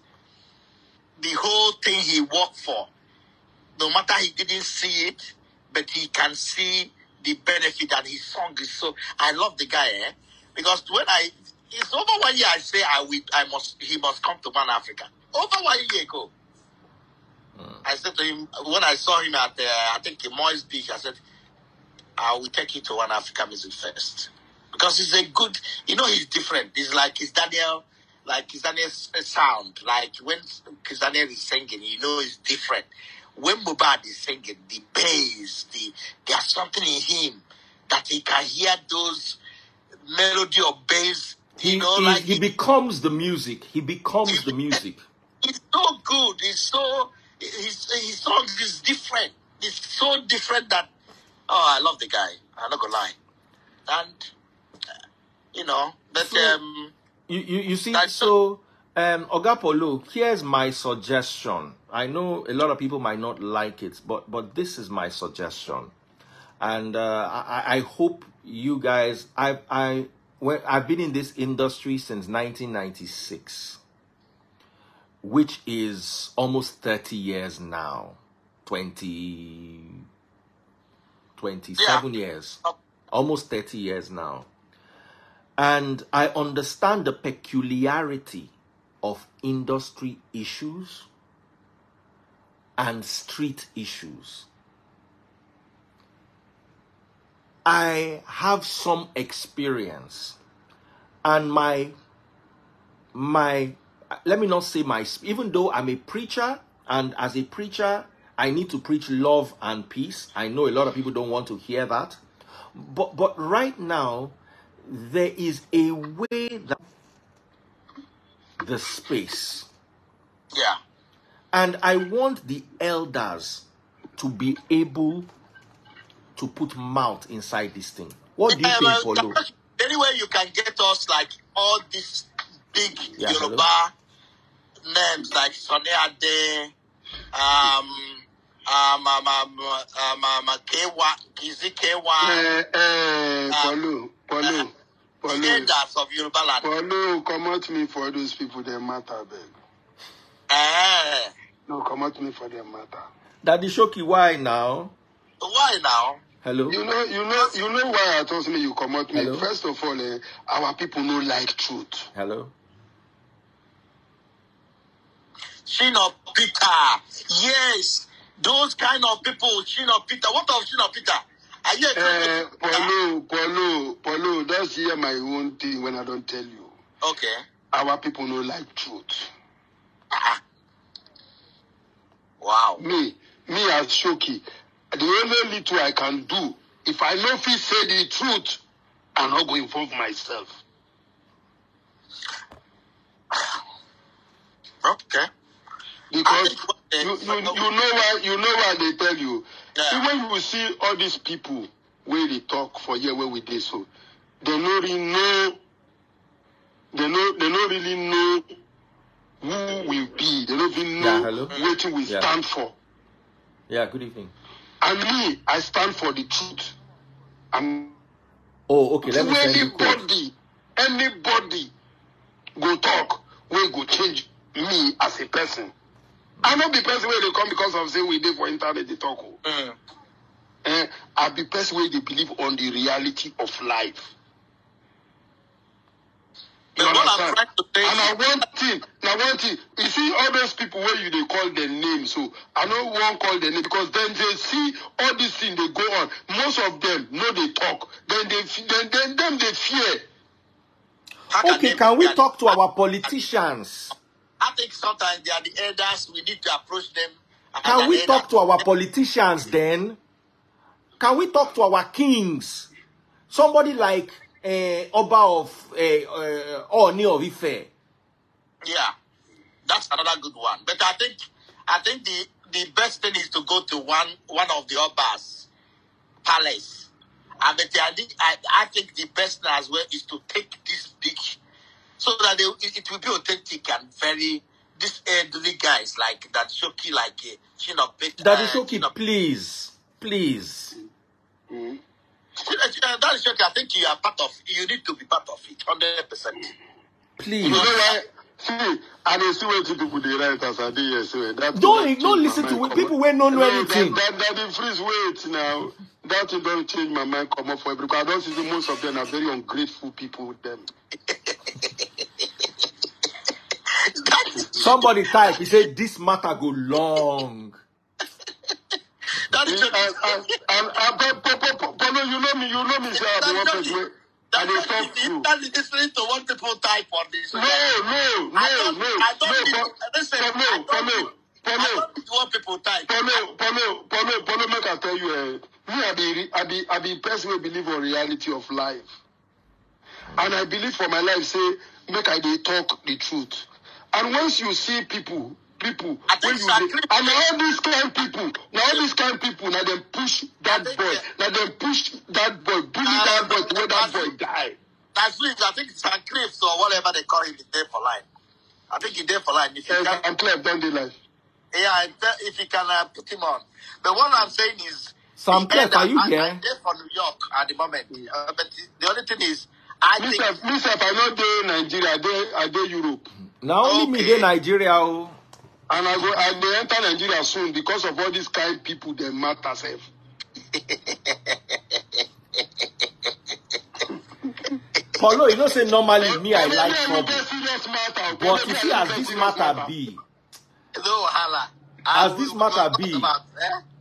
The whole thing he worked for, no matter he didn't see it, but he can see the benefit, and his song is so. I love the guy, because when it's over 1 year I say he must come to One Africa. Over 1 year ago. I said to him, when I saw him at, I think in Moy's Beach, I said, I will take you to One Africa Music Fest. Because he's a good, you know, he's different. He's like his Daniel's sound. Like when Kiss Daniel is singing, you know, it's different. When MohBad is singing, the bass, there's something in him that he can hear those melody of bass. He becomes the music. He becomes the music. It's so good. His song is different. It's so different that, I love the guy. I'm not gonna lie. And, you know, but, you see, so, Oga Polo, here's my suggestion. I know a lot of people might not like it, but this is my suggestion. And, I hope you guys, I've been in this industry since 1996. Which is almost 30 years now. 27 years. Almost 30 years now. And I understand the peculiarity of industry issues and street issues. I have some experience, and my let me not say my, even though I'm a preacher, and as a preacher I need to preach love and peace. I know a lot of people don't want to hear that, but right now there is a way that the space. Yeah. And I want the elders to be able to put mouth inside this thing. What do you think, Polo? Anyway, you can get us like all these big Yoruba names like Sonny Ade, Polo. Elders of Yoruba land. Polo, come out me for those people, they matter, beg. No, come out me for their matter. Daddy Shoki, why now? Why now? Hello? You know why I told me you come out me? Hello? First of all, our people don't like truth. Hello? Shino Peter. Yes. Those kind of people, Shino Peter. What of Shino Peter? Are you Polo, just hear my own thing when I don't tell you. Okay. Our people don't like truth. Wow. Me as Shoki, the only little I can do, if I know if he say the truth, I'm not going to involve myself. Okay. Because you know why they tell you. Yeah. See, when you see all these people where they talk for year where we did so, they don't really know who we be. They don't even know what we stand for. Yeah, good evening. And me, I stand for the truth. Okay, let me send you anybody go talk, we go change me as a person. I know the person where they come because of saying we did for internet they talk. I be person where they believe on the reality of life. You understand? And one thing, you see all those people where you they call their name, so I don't want to call their name because then they see all these things they go on. Most of them know they talk. Then they fear. Okay, can we talk to our politicians? I think sometimes they are the elders. We need to approach them. Can we talk to our politicians then? Can we talk to our kings? Somebody like Oba of Oni of Ife. Yeah, that's another good one. But I think the best thing is to go to one of the Obas palace. And I think the best thing as well is to take this big, so that it will be authentic and very these elderly guys like that Shoki, like Daddy Shoki, please. That is Shoki. I think you are part of. You need to be part of it, 100%. Please. You know why? See, I don't see what people they write as I do here. So don't listen to people who don't know anything. That freeze wait now. That don't change my mind. Come up for everybody. I don't see most of them are very ungrateful people with them. Somebody type. He said this matter go long. That is you know me, sir. I want to wait. And they talk through. That is listening to what people type on this. No. I don't need what people type. Polo, make I tell you, I be person who believe on reality of life. And I believe for my life, say, make I dey talk the truth. And once you see people, when you and all these kind of people, now them push that boy, bully that boy to where that boy die. That's it. I think it's Cliff or whatever they call him, he's there for life. I think he's there for life. If you can, Cliff, don't do life. Yeah, if you can put him on. But what I'm saying is, Sam Cliff, are you here? I'm there for New York at the moment. But the only thing is, I think I not there in Nigeria, I there Europe. Now only me there Nigeria. And I may enter Nigeria soon because of all these kind of people that matter self. Paulo, you know, say normally me, I like trouble. Matter, But you see, as this matter be, No, hala. as this matter be,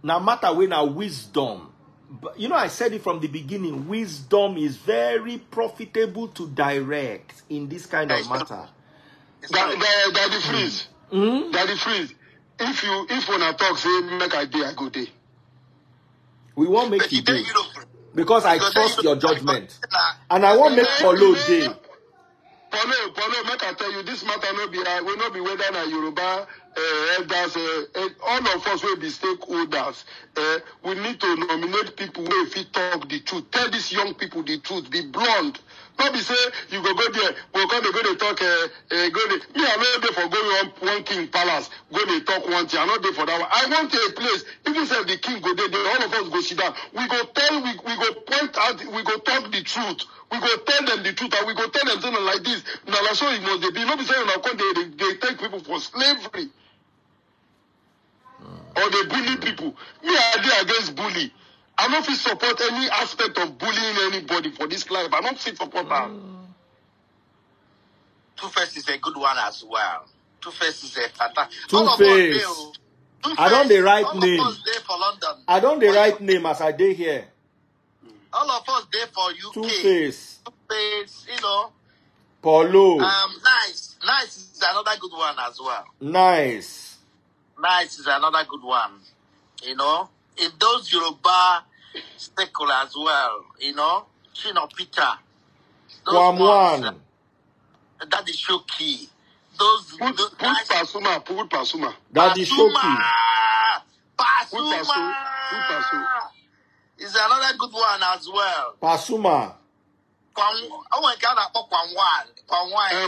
now matter when our wisdom. But, you know, I said it from the beginning, wisdom is very profitable to direct in this kind of matter. Daddy freeze. Daddy freeze. If when I talk, say make I day, I go day. We won't make you day. Because I trust your judgment. And I won't make Paulo day. Paulo, make I tell you, this matter will not be whether na Yoruba elders, all of us will be stakeholders. We need to nominate people who fit talk the truth. Tell these young people the truth. Be blunt. Not be say you go there. We'll come to go to talk. Me, I'm not there for going one king palace. Go to talk one thing. I'm not there for that one. I want a place. Even if the king go there, all of us go sit down. We go tell. We go point out. We go talk the truth. We go tell them the truth, and we go tell them something like this. Now, that's how it must be. Not be saying they take people for slavery. Or they bully people. Me, I dey against bully. I don't fit support any aspect of bullying anybody for this life. I don't fit support that. Two-Face is a good one as well. Two-Face is a fantastic. Two-Face. I don't the right name. For London. I don't the right name as I did here. All of us there for UK. Two-Face. Two-Face, you know. Paulo. Nice. Nice is another good one as well. Nice. Nice is another good one. You know. In those Yoruba stakeholders as well, you know. Chino Peter. Those ones, that is Shoki. Those put Pasuma. That is Shoki. Pasuma. Is another good one as well. Pasuma.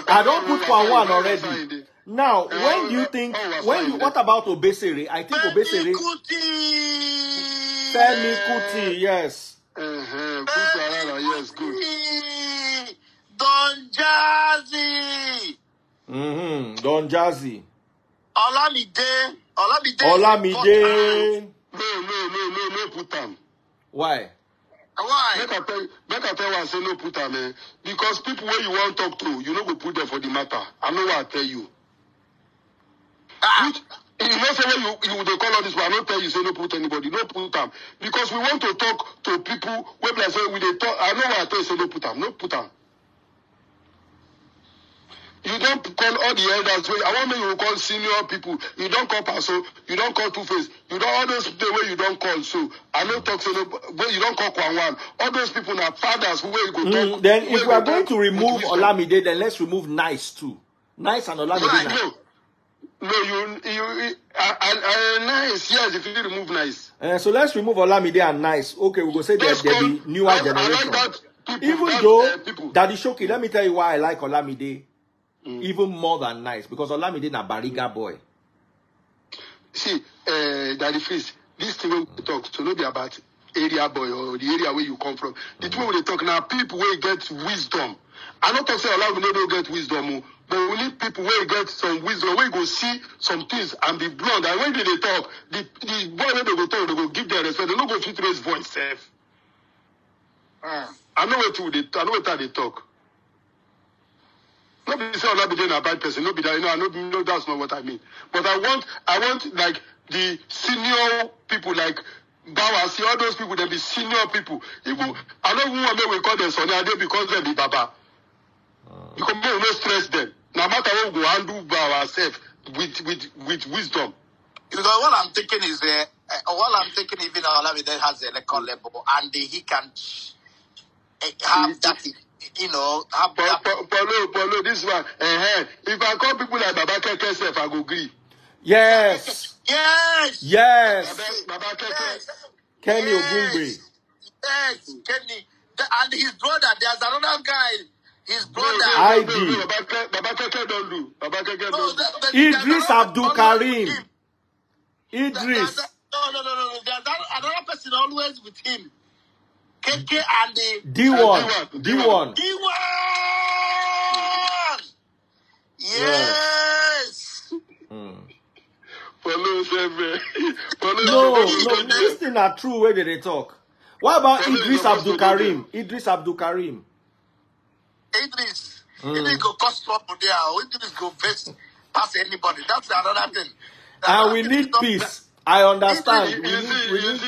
I don't put Kwan already. Now, when you think, what about Obesere? I think Obesere. Femi Kuti, yes. Yes, good. Don Jazzy. Don Jazzy. Olamide. No, put them. Why? Why? Make I tell you I say no put them, man. Because people where you want to talk to, you know go put them for the matter. I know what I tell you. You know say when you they call all this, but I don't tell you say no put anybody, no put them. Because we want to talk to people where like say we they talk. I know what I tell you say no put them, no put them. You don't call all the elders. I want me you call senior people. You don't call Paso. You don't call Two-Face. You don't all those the way you don't call. So I don't talk to no. But you don't call Kwan. All those people are fathers where you go talk. Then if we are going to remove Olamide, then let's remove Nice too. Nice and Olamide. Nice. Yes, if you remove Nice. So let's remove Olamide and Nice. Okay, we go say there be newer generation. Like even though Daddy Shoki, let me tell you why I like Olamide. Even more than Nice, because Olamide na Bariga boy. See, Daddy Freeze, this thing we talk to not be about area boy or the area where you come from. The thing we talk now, people where get wisdom. I not talk say Olamide don't get wisdom, but we need people where get some wisdom, where you go see some things and be blunt. And when they talk, the boy where they go talk, they go give their respect. They don't go fit raise voice self. I know what they talk. Not be say Olamide a bad person. No be that. I know that's not what I mean. But I want like the senior people, like Bawa. See all those people. They be senior people. Even I know who we call them Sonny Ade because they be Baba. Because we no stress them. No matter what we go handle by ourselves with wisdom. Because what I'm thinking is even Olamide has a record level and he can have that. You know, Paulo, this one. If I call people like Baba Keke self, I go agree. Yes. Baba Keke. Kenny Ogungbe. Yes, Kenny. And his brother, there's another guy. His brother. ID. Baba Keke don't do. Baba Keke don't do. Idris Abdul Karim. Idris. No. There's another person always with him. KK and the D1. Yes. No, this thing are true where they talk. What about Idris Abdul Karim? Idris go cost trouble there. Idris go best pass anybody. That's another thing. And we need peace. I understand. We You need peace.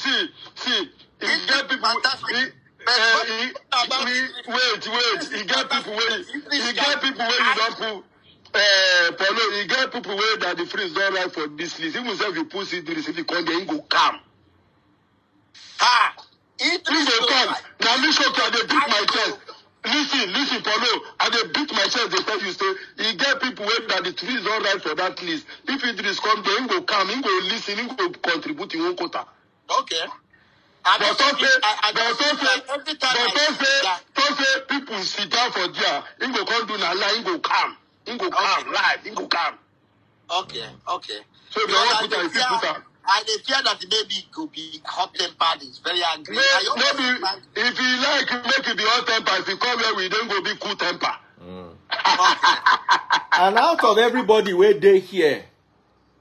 see he get people. Wait. He get people where you don't put. Paulo, he get people where that the freeze don't right for this list. Even if you put it, if you come, they go come. Idris go come. Now listen, I dey beat my chest. Listen, Paulo, I dey beat my chest. They tell you say he get people where that the trees don't right for that list. If Idris come, they go come. He go listen. He go contribute in one quota. Okay. But don't say people sit down for there. He go come do na lie. He go come. He go come live. He go come. Okay. So they won't put her. I fear that maybe it could be hot tempered. It's very angry. Maybe if he like, make it be hot temper. If he come here, we don't go be cool temper. And out of everybody where they here,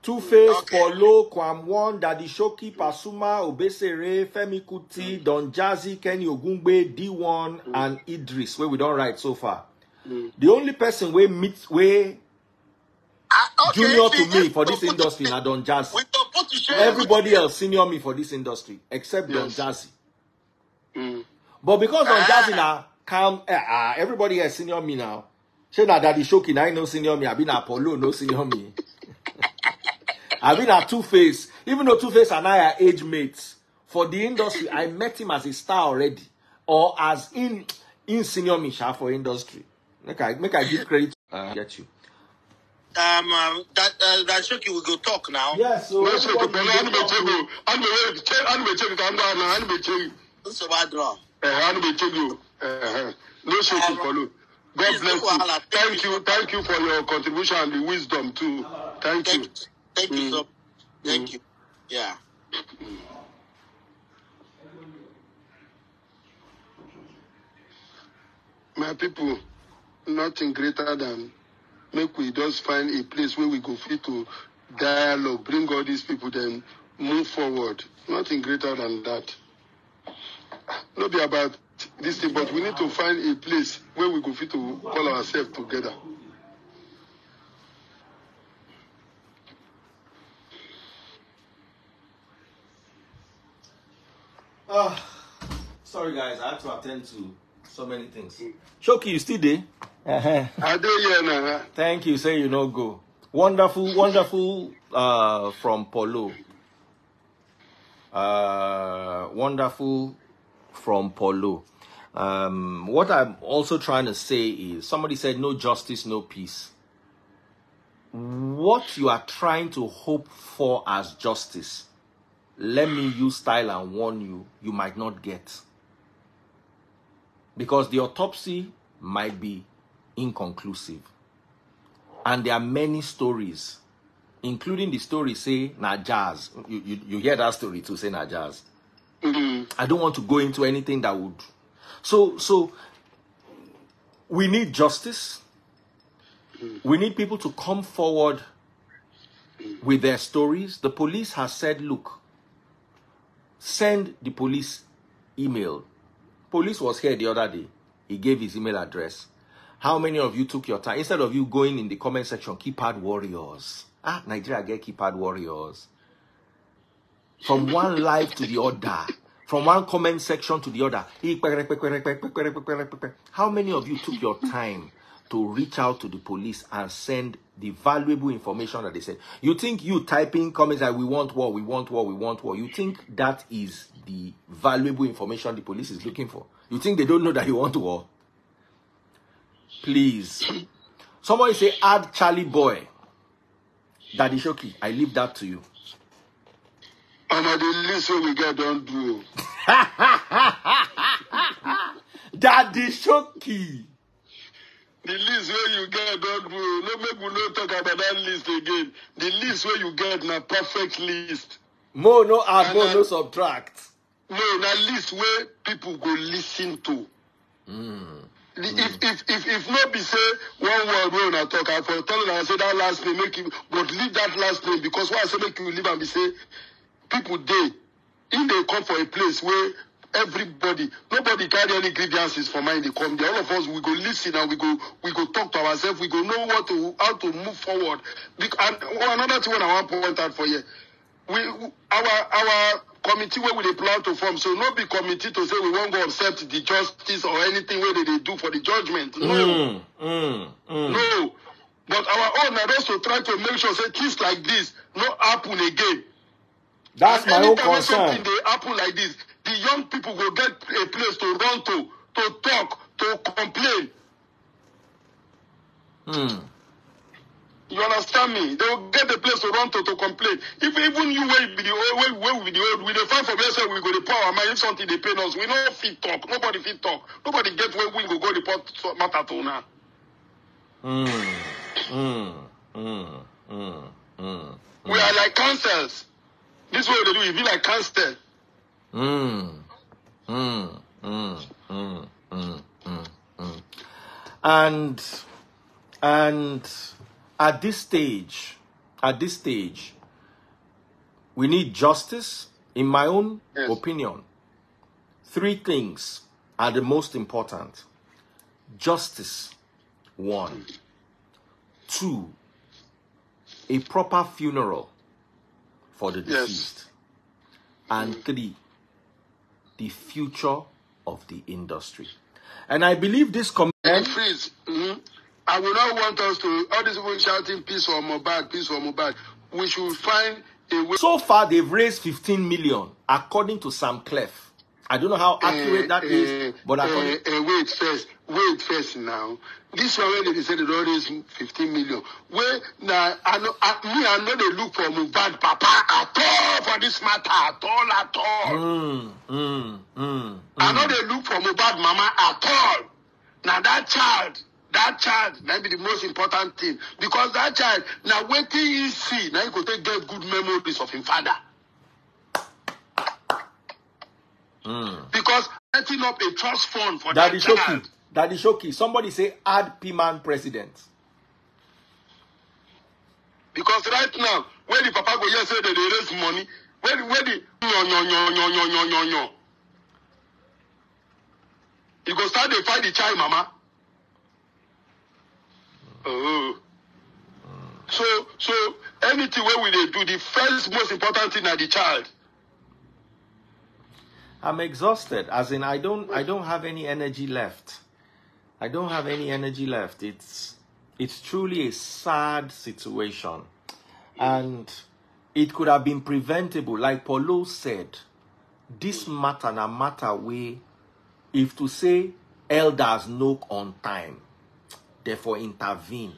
Two-Face, Paulo, Kwamwon, Daddy Shoki, Pasuma, Obesere, Femi Kuti, Don Jazzy, Kenny Ogungbe, D1, and Idris, where we don't write so far. The only person we meet junior to me for this industry na Don Jazzy. Everybody else senior me for this industry except Don Jazzy. But because Don Jazzy now come, everybody else senior me now. Say na Daddy Shoki na no senior me. I been na Paulo no senior me. I been na Two-Face. Even though Two-Face and I are age mates for the industry, I met him as a star already, or as in senior me for industry. Make I give credit. Get you. That Shoki will go talk now. Yes. So no shaking, Paulo. God bless you. Thank you for your contribution and the wisdom too. Thank you. Thank you so. Thank you. Yeah. My people, nothing greater than make we just find a place where we go fit to dialogue, bring all these people, then move forward. Nothing greater than that. Not be about this thing, but we need to find a place where we go fit to call ourselves together. Sorry guys, I have to attend to so many things. Shoki, you still there? I do here now. Thank you. Say you no go. Wonderful from Paulo. Wonderful from Paulo. What I'm also trying to say is, somebody said no justice, no peace. What you are trying to hope for as justice, let me use style and warn you, you might not get. Because the autopsy might be inconclusive. And there are many stories, including the story say na jazz. You hear that story too, say na jazz. I don't want to go into anything that would. So we need justice. We need people to come forward with their stories. The police has said, look, send the police email. Police was here the other day. He gave his email address. How many of you took your time? Instead of you going in the comment section, keypad warriors. Nigeria get keypad warriors. From one live to the other. From one comment section to the other. How many of you took your time to reach out to the police and send the valuable information that they said? You think you typing comments like we want war, we want war, we want war. You think that is the valuable information the police is looking for? You think they don't know that you want war? Please. Somebody say add Charlie Boy. Daddy Shoki, I leave that to you. And at the list we get don't do. Daddy Shoki. The list where you get don't do. No make we no talk about that list again. The list where you get na perfect list. More no add, more no subtract. No, na list where people go listen to. If no be say one word wey una talk, I for tell una say that last name make you, but leave that last name, because why I say make you leave and be say people dey, if they come for a place where everybody, nobody carry any grievances for mind. They come there. All of us, we go listen and we go talk to ourselves. We go know how to move forward. And another thing I want to point out for you, our committee where we dey plan to form, so not be committee to say we won't go accept the justice or anything where they do for the judgment. No. No. But our own are also try to make sure say things like this not happen again. That's my own concern. Anytime they happen like this, the young people will get a place to run to talk, to complain. You understand me? They will get a place to run to complain. If even you will be the old, we dey fight for yourself, we go to power. Man, if something they pay us, we no fit talk. Nobody fit talk. Nobody get where we go report matter to now. We are like councils. This is what they do. It be like council. And at this stage, we need justice. In my own opinion, 3 things are the most important. Justice, 1. 2, a proper funeral for the deceased. And 3, the future of the industry. And I believe this freeze. I will not want us to, all these people shouting peace for MohBad, peace for MohBad. We should find a way. So far, they've raised 15 million, according to Sam Clef. I don't know how accurate that is, but according... wait first now. This one where they said they don't raise 15 million. Where now, I know they look for MohBad Papa at all for this matter, at all. I know they look for MohBad Mama at all. Now that child might be the most important thing. Because that child, now wait till he see, now he could get good memories of his father. Because setting up a trust fund for that child. Daddy Shoki, somebody say add P-Man president. Because right now, when the papa go here say that they raise money, where the you go start to fight the child, mama. So anything where we do, the first most important thing are the child. I'm exhausted, as in I don't have any energy left. It's truly a sad situation, and it could have been preventable. Like Paulo said, this matter na matter way, if to say elders knock on time, therefore intervene.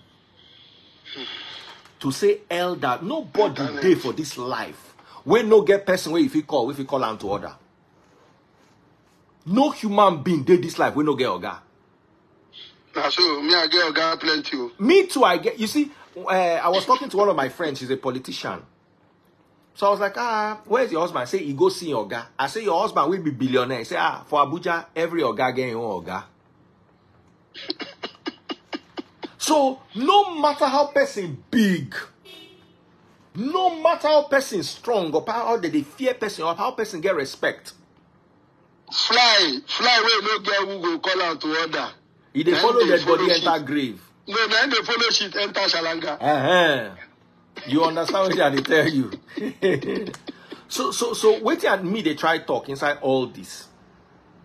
To say elder, nobody dey for this life. We no get person where if you call am to order. No human being did this life. We no get oga. So me I get oga plenty. Me too. I get. You see, I was talking to one of my friends. He's a politician. So I was like, where's your husband? I say he go see oga. I say your husband will be billionaire. He say for Abuja every oga get his own oga. So no matter how person big, no matter how person strong, or how they fear person, or how person get respect. Fly where no girl who go call out to order. If they follow dead body enter grave. No, then they follow shit enter Shalanga. You understand what they tell you? So waiting at me, they try talk inside all this.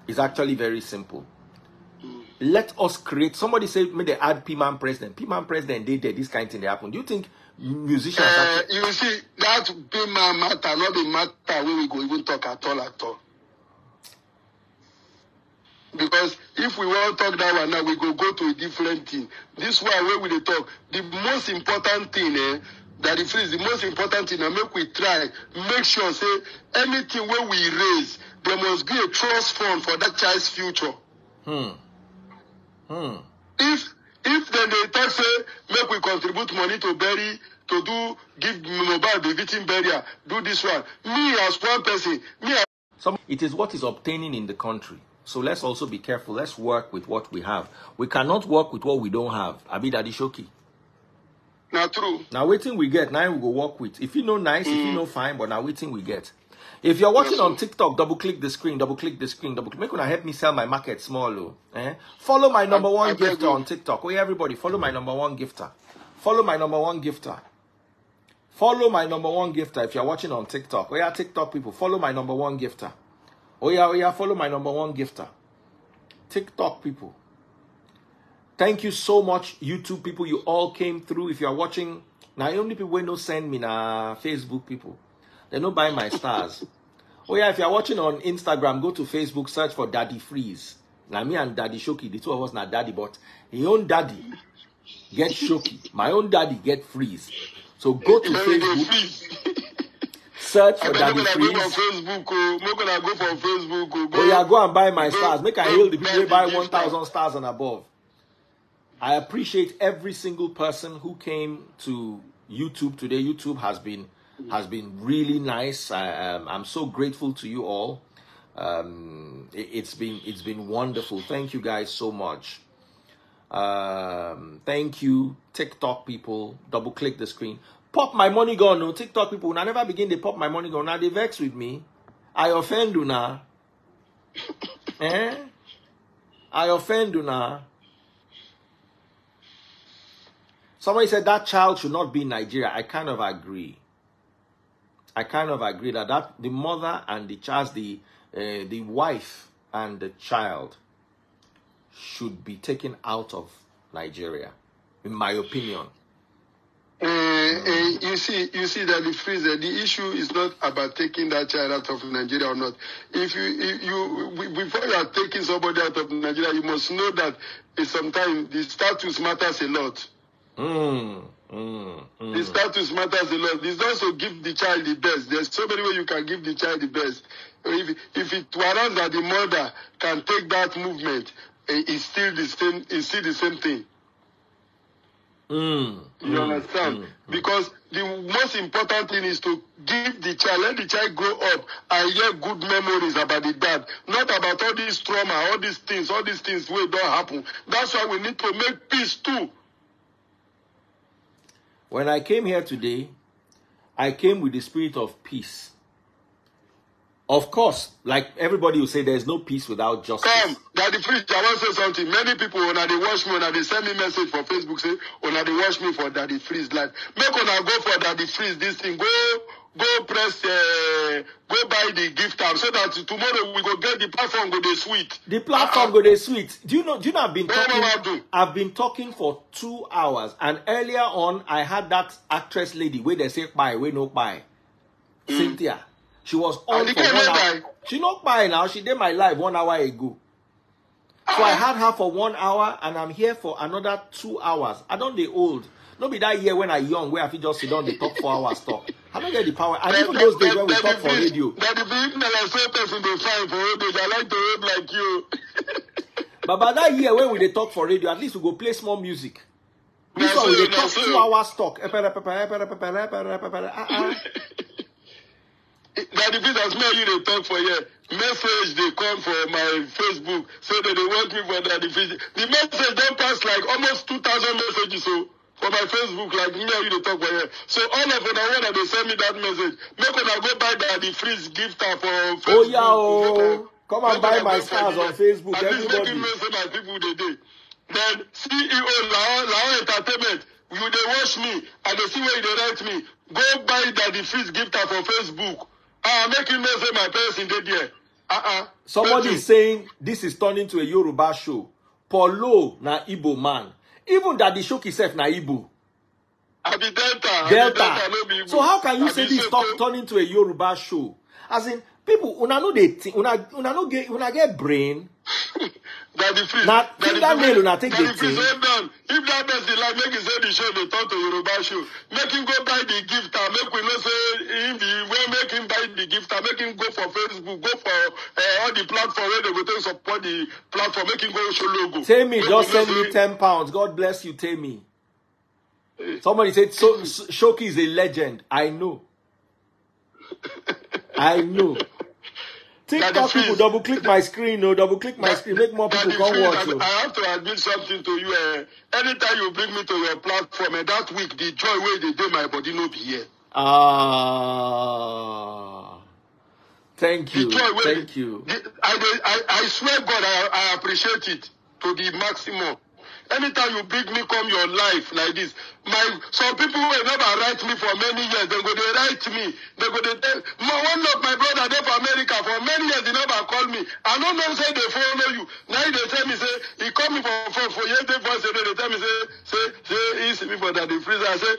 It's actually very simple. Let us create. Somebody said, may they add P-Man president. P-Man president, they did this kind of thing they happen. Do you think musicians you see, that P-Man matter, not the matter where we go even talk at all. Because if we want to talk that one now, we go to a different thing. This one where we talk, the most important thing, that the most important thing, make we try, make sure, say, anything where we raise, there must be a trust fund for that child's future. If then they talk, say, make we contribute money to bury, give MohBad the victim burial, do this one. Me as one person, it is what is obtaining in the country. So let's also be careful. Let's work with what we have. We cannot work with what we don't have. Abi Daddy Shoki. Not true. Now waiting we get, now we go work with. If you know nice, if you know fine, but now waiting we get. If you're watching on TikTok, double click the screen, double click the screen, double click. Make una help me sell my market small. Follow my number one gifter on TikTok. Oh yeah, everybody, follow my number one gifter. Follow my number one gifter. Follow my number one gifter if you're watching on TikTok. Oh yeah, TikTok people, follow my number one gifter. Oh yeah, follow my number one gifter. TikTok people. Thank you so much, YouTube people. You all came through. If you're watching, now only people will no send me na Facebook people. They don't buy my stars. Oh yeah, if you're watching on Instagram, go to Facebook, search for Daddy Freeze. Now me and Daddy Shoki, the two of us not daddy, but his own daddy get Shoki. My own daddy get Freeze. So go to Facebook, search for Daddy Freeze. Oh yeah, go and buy my stars. Make I hail the people who buy 1,000 stars and above. I appreciate every single person who came to YouTube today. YouTube has been really nice. I'm so grateful to you all. It's been wonderful. Thank you guys so much. Thank you, TikTok people. Double click the screen. Pop my money gun. No, TikTok people. When I never begin to pop my money gun. Now they vex with me. I offend you now. I offend you now. Somebody said that child should not be in Nigeria. I kind of agree. I kind of agree that the mother and the child, the wife and the child should be taken out of Nigeria, in my opinion. You see that the freezer, the issue is not about taking that child out of Nigeria or not. Before you are taking somebody out of Nigeria, you must know that sometimes the status matters a lot. The status matters a lot. It's also give the child the best. There's so many ways you can give the child the best. If it warrants that the mother can take that movement, it's still the same. It's still the same thing. You understand? Because the most important thing is to give the child, let the child grow up and get good memories about the dad, not about all this trauma, all these things where don't happen. That's why we need to make peace too. When I came here today, I came with the spirit of peace. Of course, like everybody will say, there's no peace without justice. Come, Daddy Freeze, I want to say something. Many people, when they watch me, when they send me message for Facebook, say, when they watch me for Daddy Freeze, like, make when I go for Daddy Freeze, this thing, go press, go buy the gift app, so that tomorrow we go get the platform, go the sweet. The platform go the sweet. Do you know I've been talking for 2 hours, and earlier on, I had that actress lady, where they say, buy, where no buy. Cynthia. She was on for 1 hour. She not by now. She did my live 1 hour ago. So I had her for 1 hour, and I'm here for another 2 hours. I don't be old. Not be that year when I young, where I feel just sit down, they talk 4 hours talk. I don't get the power. And even those days when we talk for radio. But by that year when we talk for radio, at least we go play small music. This one we talk 2 hours talk. That the people as you they talk for here. Message they come for my Facebook, say that they want me for that. The message don't pass like almost 2,000 messages so for my Facebook, like me and you they talk for here. So all of them when they send me that message, make when I go buy the freeze gift for Facebook. Oh yeah, come and buy my stars on Facebook. Everybody. My people they do. Then CEO Lao Entertainment, you they watch me and they see where they write me. Go buy the freeze gift for Facebook. Make you know say my parents in there. Somebody is saying this is turning to a Yoruba show. Polo na Igbo man. Even Daddy Shoki self na Igbo. I be Delta. So how can you say this turning to a Yoruba show? As in, people, una no they think, una get brain. Daddy Freeze. Now, fingernail una take the thing. If that person like make him say the show, they talk to Yoruba show. Make him go buy the gift and make we know say him make him buy the gift and make him go for Facebook, go for all the platform where they go to support the platform, make him go show logo. Tammy, just send me £10. God bless you, Tammy. Somebody said Shoki is a legend. I know. I know. TikTok people double click my screen, double click my screen, make more people come watch. I have to admit something to you. Anytime you bring me to your platform, that week the joy where they do my body no be here. Thank you. Thank you. I swear God, I appreciate it to the maximum. Anytime you bring me come your life like this, some people will never write me for many years. They go to write me. They go to tell one of my brother there for America for many years. They never call me. I don't know say they follow you. Now they tell me say he call me for yesterday voice. They tell me say he see me for that the freezer. I say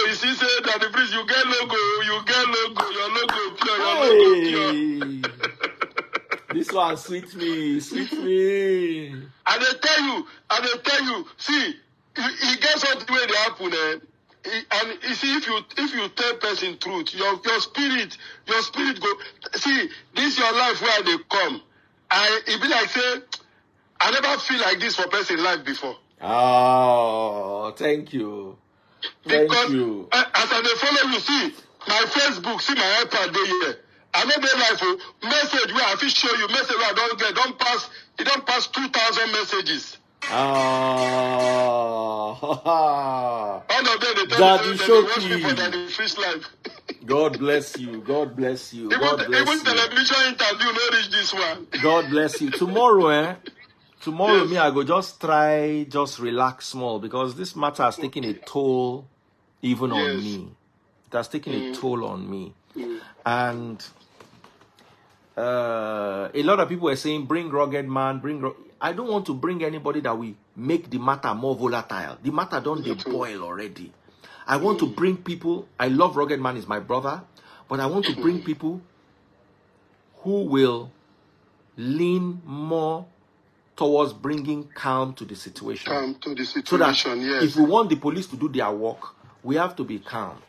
you see say that the freezer you get logo, your logo pure, your logo pure. This one sweet me. And they tell you, see, it gets something where they happen, and you see, if you tell person truth, your spirit go. See, this your life where they come. It be like say, I never feel like this for person life before. Oh, thank you. Because as I follow you, see my Facebook, see my iPad there. I know their life message where I fit show you message where I don't get it don't pass 2,000 messages. All of them they tell me they watch me for the fish life. God bless you. God bless you. Even television interview no reach this one. God bless you. Tomorrow, yes. Me I go just relax small because this matter has taken a toll even on me. It has taken a toll on me. And a lot of people are saying, bring rugged man, I don't want to bring anybody that will make the matter more volatile. The matter don't boil already. I want to bring people, I love rugged man, is my brother, but I want to bring people who will lean more towards bringing calm to the situation. So that if we want the police to do their work, we have to be calm.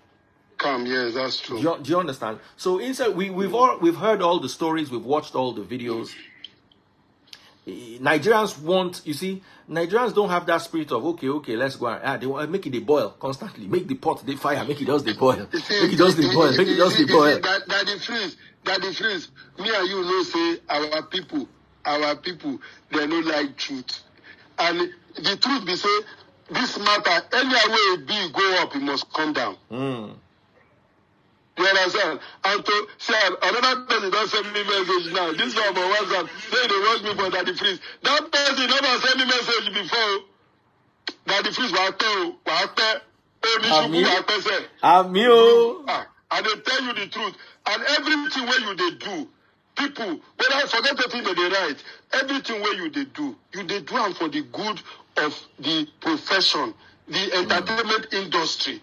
Yes, that's true. Do you understand? So inside, we've heard all the stories, we've watched all the videos. Nigerians Nigerians don't have that spirit of okay, let's go and they want to make it a boil constantly. Make the pot they fire, make it just the boil. Make it just the boil. That the freeze. Me and you know say our people they don't like truth. And the truth be say this matter anywhere way it be go up, it must come down. You understand? And to say another person don't send me message now. This one on WhatsApp, they want me for Daddy Freeze. That person never sent me message before. Daddy Freeze I'm you. And they tell you the truth. And everything where you they do, people, when I forget the thing that they write, everything where you they do them for the good of the profession, the entertainment industry.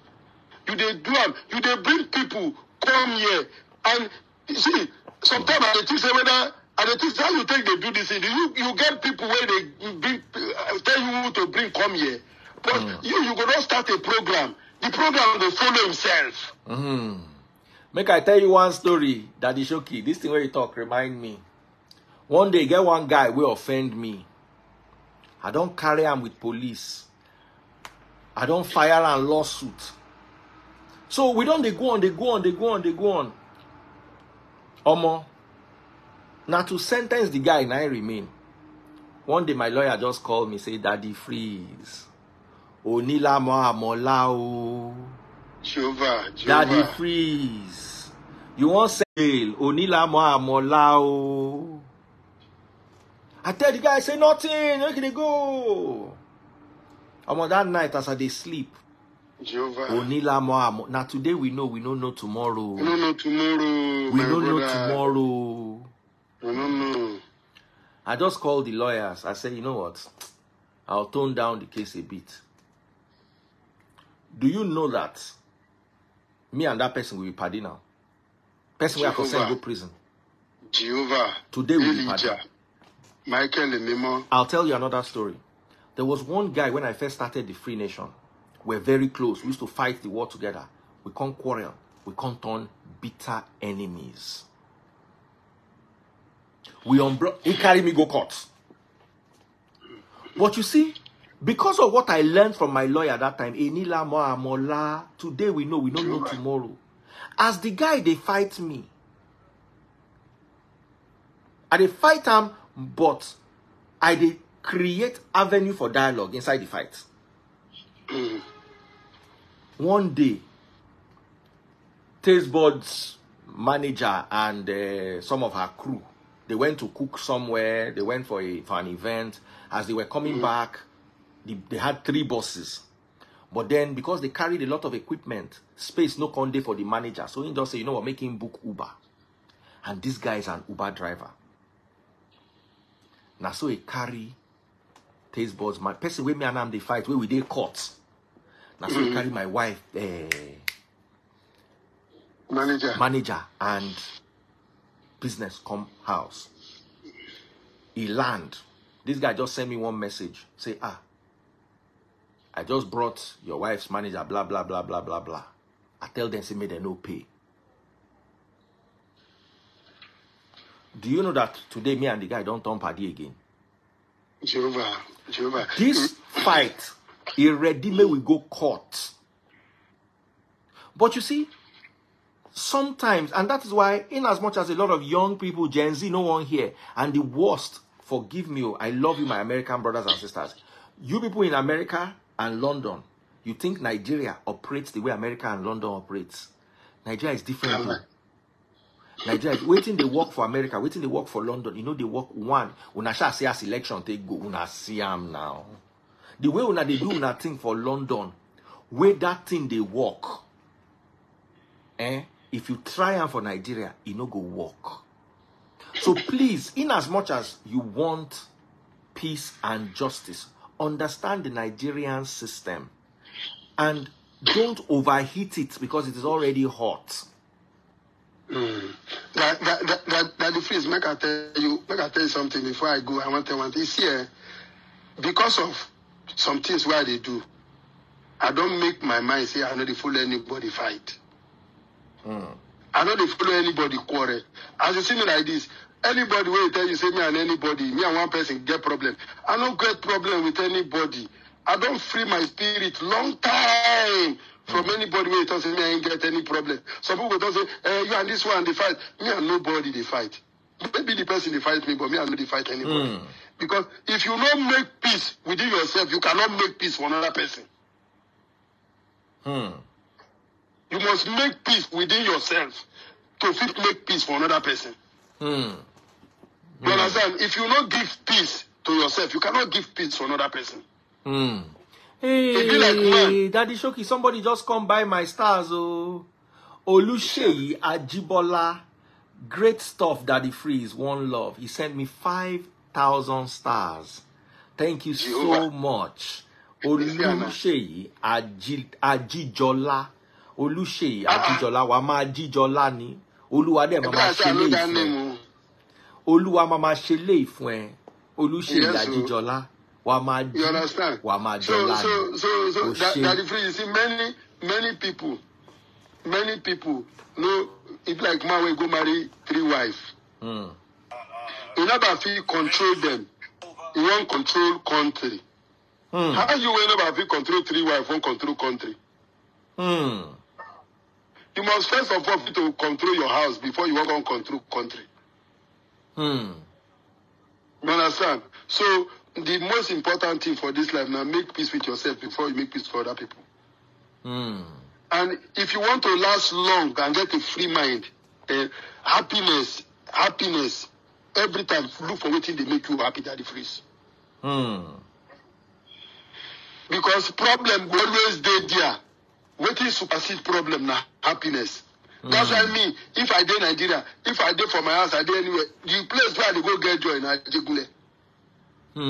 You they do them, you they bring people come here, and you see, sometimes I think say whether how you think they do this thing. You get people where they bring, tell you who to bring come here, but you go not start a program. The program will follow himself. Make I tell you one story, Daddy Shoki. This thing where you talk remind me. One day, get one guy will offend me. I don't carry him with police. I don't fire and lawsuit. So we don't they go on. Omo. Now to sentence the guy, now I remain. One day my lawyer just called me, say, Daddy Freeze. Onila Mohamolao. Jehovah. Daddy Freeze. You want say Onila Mohamolao. I tell the guy, say nothing, where can they go? Omo, that night as I they sleep. Jehovah. Onila Mohamolao. Now today we don't know tomorrow. We don't know tomorrow. We don't know tomorrow. No. I just called the lawyers. I said, you know what? I'll tone down the case a bit. Do you know that me and that person will be party now? Person we have to send to prison. Jehovah. Today we will be party. Michael and Memo. I'll tell you another story. There was one guy when I first started the Free Nation. We're very close. We used to fight the war together. We can't quarrel. We can't turn bitter enemies. He carried me go court. But you see, because of what I learned from my lawyer that time, Enila Moamola, today we don't know tomorrow. As the guy, they fight me. I they fight him, but I they create avenue for dialogue inside the fight. One day, taste buds manager and some of her crew. They went to cook somewhere. They went for an event. As they were coming back, they had 3 buses. But then, because they carried a lot of equipment, space no conde for the manager. So he just say, you know what, make him book Uber. And this guy is an Uber driver. Now, so he carry taste buds. My person with me and they fight, where we did court. Now, so he carry my wife, manager and business come house. He land. This guy just sent me one message. Say, I just brought your wife's manager, blah, blah, blah, blah, blah, blah. I tell them, say, may they no pay. Do you know that today, me and the guy don't turn party again? Jehovah. This fight, already may we go court. But you see, sometimes, and that is why, in as much as a lot of young people, Gen Z, no one here, and the worst, forgive me, I love you, my American brothers and sisters. You people in America and London, you think Nigeria operates the way America and London operates. Nigeria is different. Nigeria, waiting they work for America, waiting they work for London. You know they work one. Una shall say as election take go, una see am now. The way una they do una thing for London, where that thing they work. If you try am for Nigeria, it no go work. So please, in as much as you want peace and justice, understand the Nigerian system and don't overheat it because it is already hot. That the freeze, make I tell you something before I go. I want to tell one thing. Here, because of some things where they do, I don't make my mind say I know they follow anybody fight. I know they follow anybody quarrel. As you see me like this, anybody will tell you say me and anybody, me and one person get problem. I don't get problem with anybody. I don't free my spirit long time from anybody where it doesn't me I ain't get any problem. Some people don't say, you and this one they fight. Me and nobody they fight. Maybe the person they fight me, but me and nobody fight anybody. Because if you don't make peace within yourself, you cannot make peace for another person. You must make peace within yourself to fit make peace for another person. You understand? If you don't give peace to yourself, you cannot give peace for another person. Hey, like, Daddy Shoki, somebody just come by my stars. Oluseyi Ajibola, great stuff, Daddy Freeze, one love. He sent me 5,000 stars. Thank you so much. Oluseyi Ajijola. Oluseyi Ajijola, Wama Ajijola ni. Oluwade Mama Shele Ifuen. Oluwa Mama Shele Ifuen. Oluseyi Ajijola. You understand? So Daddy Free, you see, many people know it's like man will go marry 3 wives. You never feel control them. You won't control country. How you will never feel control 3 wives, won't control country? You must first of all to control your house before you won't control country. You understand? So the most important thing for this life now, make peace with yourself before you make peace for other people. And if you want to last long and get a free mind, happiness, every time look for what they make you happy, Daddy Freeze. Because problem will always stay there. What is supersede problem now? Happiness. That's what I mean. If I did Nigeria, if I did for my house, I did anywhere. The place where I go get joy in Ajegule. I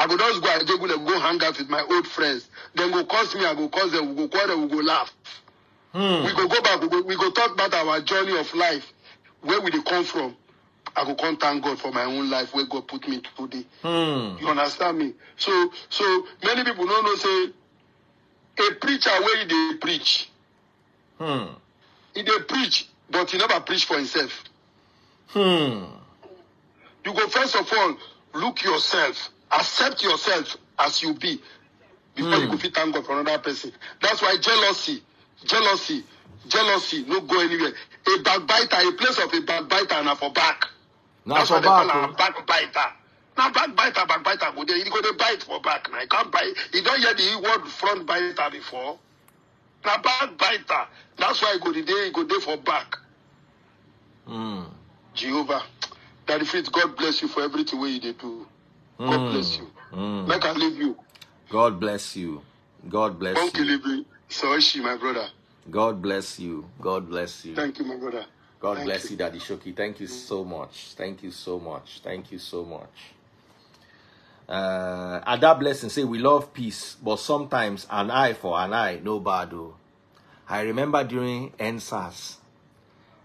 go just go Ajegule, go hang out with my old friends. Then go cause me, I go cause them, we go quarrel, we go laugh. We go back, we go talk about our journey of life, where we come from. I go come thank God for my own life, where God put me today. You understand me? So many people don't know say a preacher where they preach. He dey preach, but he never preach for himself. You go first of all look yourself, accept yourself as you be, before you go fit thank God for another person. That's why jealousy, no go anywhere. A backbiter, a place of a backbiter, and for back. That's why they call him a backbiter. Now backbiter go there. He go to bite for back. Now he can't bite. You don't hear the word front biter before. Na backbiter. That's why he go there for back. Jehovah. Daddy Fritz, God bless you for everything way you did do. God bless you. Make I leave you. God bless you. God bless you. So she, my brother. God bless you. God bless you. Thank you, my brother. God bless you, Daddy Shoki. Thank you so much. Thank you so much. Thank you so much. Ada Blessing say we love peace, but sometimes an eye for an eye, no bad. I remember during NSAS,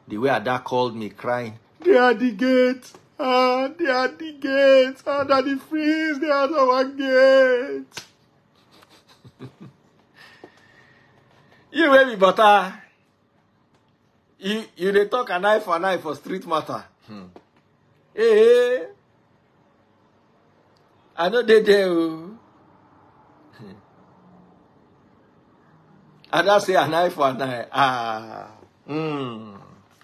the way Ada called me crying, they are the gates. They are the gates. Daddy Freeze, they are our gates. You baby butter. You they talk an eye for street matter. Hey, I know they do. I don't say an eye for an eye.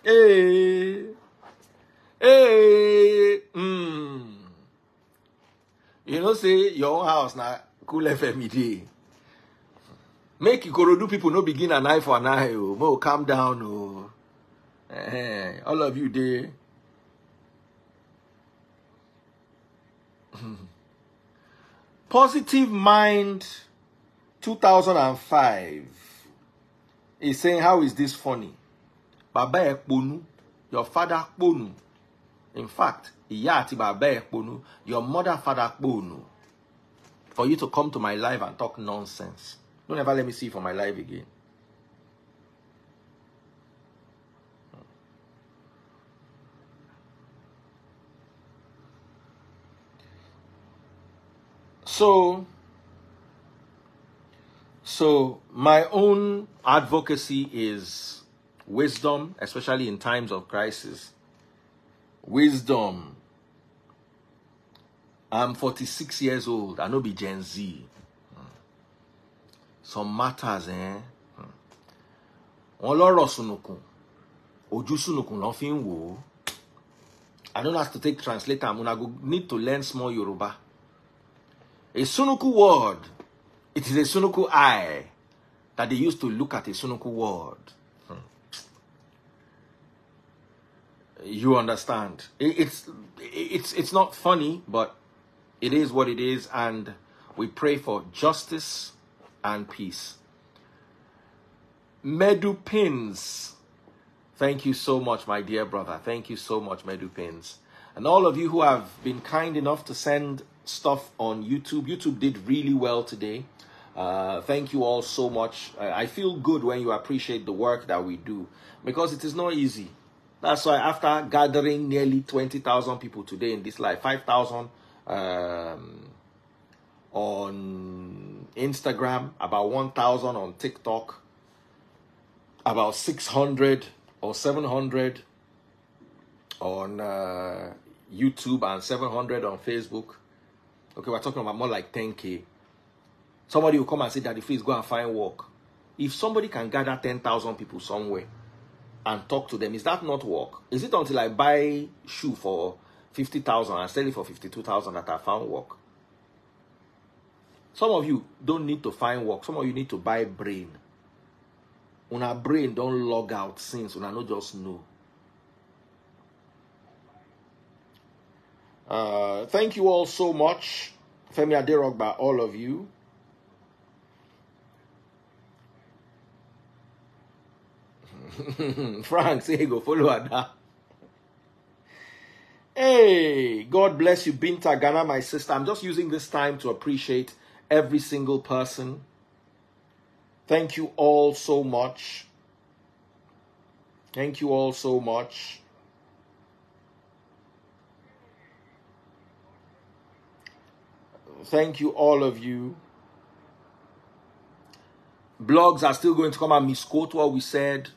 Hey. Hey. You know, say your own house now cool FM day. Make you go do people no begin an eye for an eye. Mo calm down. All of you there. Positive Mind 2005 is saying, how is this funny? Baba Ekponu, your father Kponu. In fact, Iyati Baba Ekponu, your mother father Kponu. For you to come to my live and talk nonsense. Don't ever let me see you for my live again. So my own advocacy is wisdom, especially in times of crisis. Wisdom. I'm 46 years old. I know be Gen Z. Some matters, I don't have to take translator. I'm gonna need to learn small Yoruba. A Sunuku word, it is a Sunuku eye that they used to look at a Sunuku word. You understand? It's not funny, but it is what it is, and we pray for justice and peace. Medu Pins, thank you so much, my dear brother. Thank you so much, Medu Pins. And all of you who have been kind enough to send stuff on YouTube. YouTube did really well today. Thank you all so much. I feel good when you appreciate the work that we do, because it is not easy. That's why after gathering nearly 20,000 people today in this live, 5,000 on Instagram, about 1,000 on TikTok, about 600 or 700 on YouTube, and 700 on Facebook. Okay, we're talking about more like 10K. Somebody will come and say, Daddy, please go and find work. If somebody can gather 10,000 people somewhere and talk to them, is that not work? Is it until I buy shoe for 50,000 and sell it for 52,000 that I found work? Some of you don't need to find work. Some of you need to buy brain. When our brain don't log out since, when I not just know. Thank you all so much. Femi Aderogba, all of you. Frank, say go follow Ada. Hey, God bless you, Binta Ghana, my sister. I'm just using this time to appreciate every single person. Thank you all so much. Thank you all so much. Thank you, all of you. Blogs are still going to come and misquote what we said.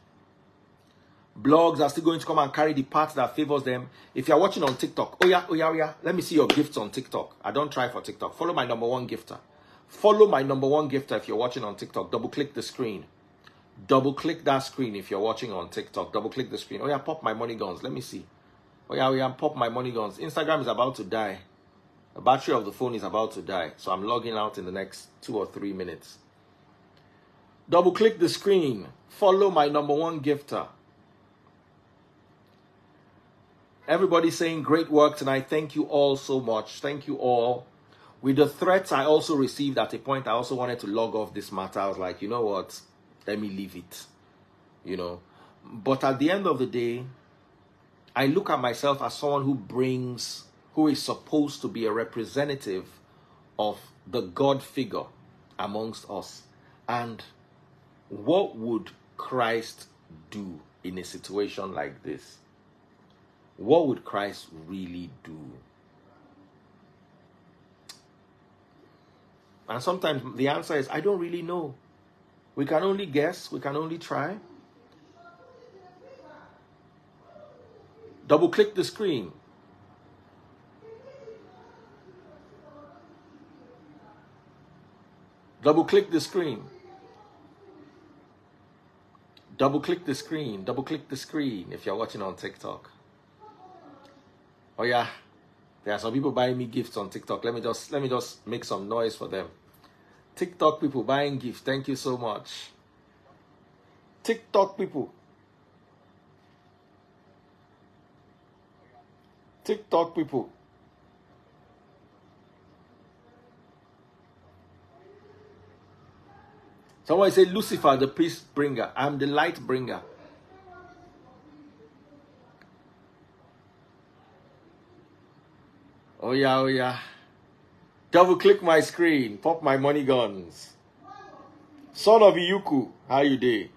Blogs are still going to come and carry the part that favors them. If you're watching on TikTok, oh yeah, let me see your gifts on TikTok. I don't try for TikTok. Follow my #1 gifter. Follow my #1 gifter if you're watching on TikTok. Double click the screen. Double click that screen if you're watching on TikTok. Double click the screen. Oh yeah, pop my money guns. Let me see. Oh yeah, pop my money guns. Instagram is about to die. The battery of the phone is about to die. So I'm logging out in the next 2 or 3 minutes. Double click the screen. Follow my #1 gifter. Everybody saying great work tonight. Thank you all so much. Thank you all. With the threats I also received at a point, I also wanted to log off this matter. I was like, you know what? Let me leave it. You know. But at the end of the day, I look at myself as someone who is supposed to be a representative of the God figure amongst us. And what would Christ do in a situation like this? What would Christ really do? And sometimes the answer is, I don't really know. We can only guess. We can only try. Double click the screen. Double click the screen. Double click the screen. Double click the screen if you're watching on TikTok. Oh yeah, there are some people buying me gifts on TikTok. Let me just make some noise for them. TikTok people buying gifts. Thank you so much. TikTok people. TikTok people. Someone say Lucifer, the peace bringer. I'm the light bringer. Oh yeah, oh yeah. Double click my screen. Pop my money guns. Son of Iyuku, how you dey?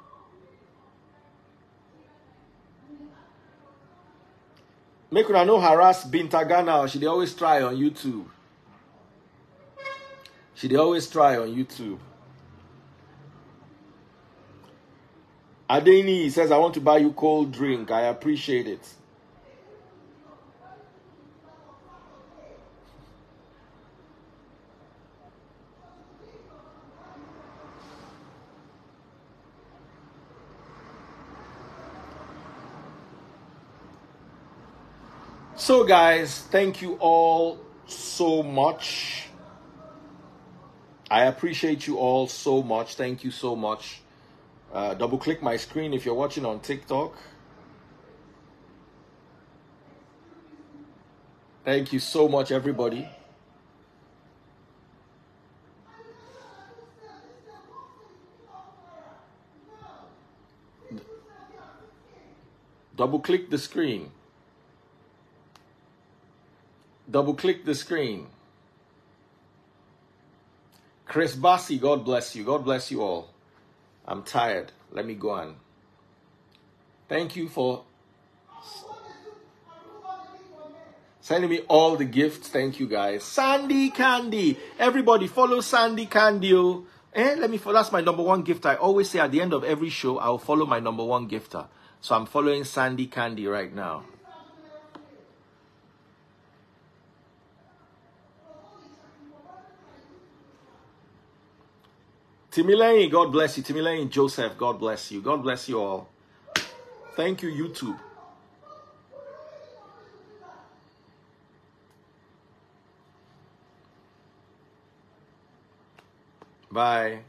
Make una no harass Binta Ghana. She dey always try on YouTube. She dey always try on YouTube. Adeni says, I want to buy you cold drink. I appreciate it. So guys, thank you all so much. I appreciate you all so much. Thank you so much. Double click my screen if you're watching on TikTok. Thank you so much, everybody. Double click the screen. Double click the screen. Chris Bassi, God bless you. God bless you all. I'm tired. Let me go on. Thank you for sending me all the gifts. Thank you, guys. Sandy Candy. Everybody follow Sandy Candy. Let me follow. That's my #1 gift. I always say at the end of every show, I'll follow my #1 gifter. So I'm following Sandy Candy right now. Timilein, God bless you. Timilein Joseph, God bless you. God bless you all. Thank you, YouTube. Bye.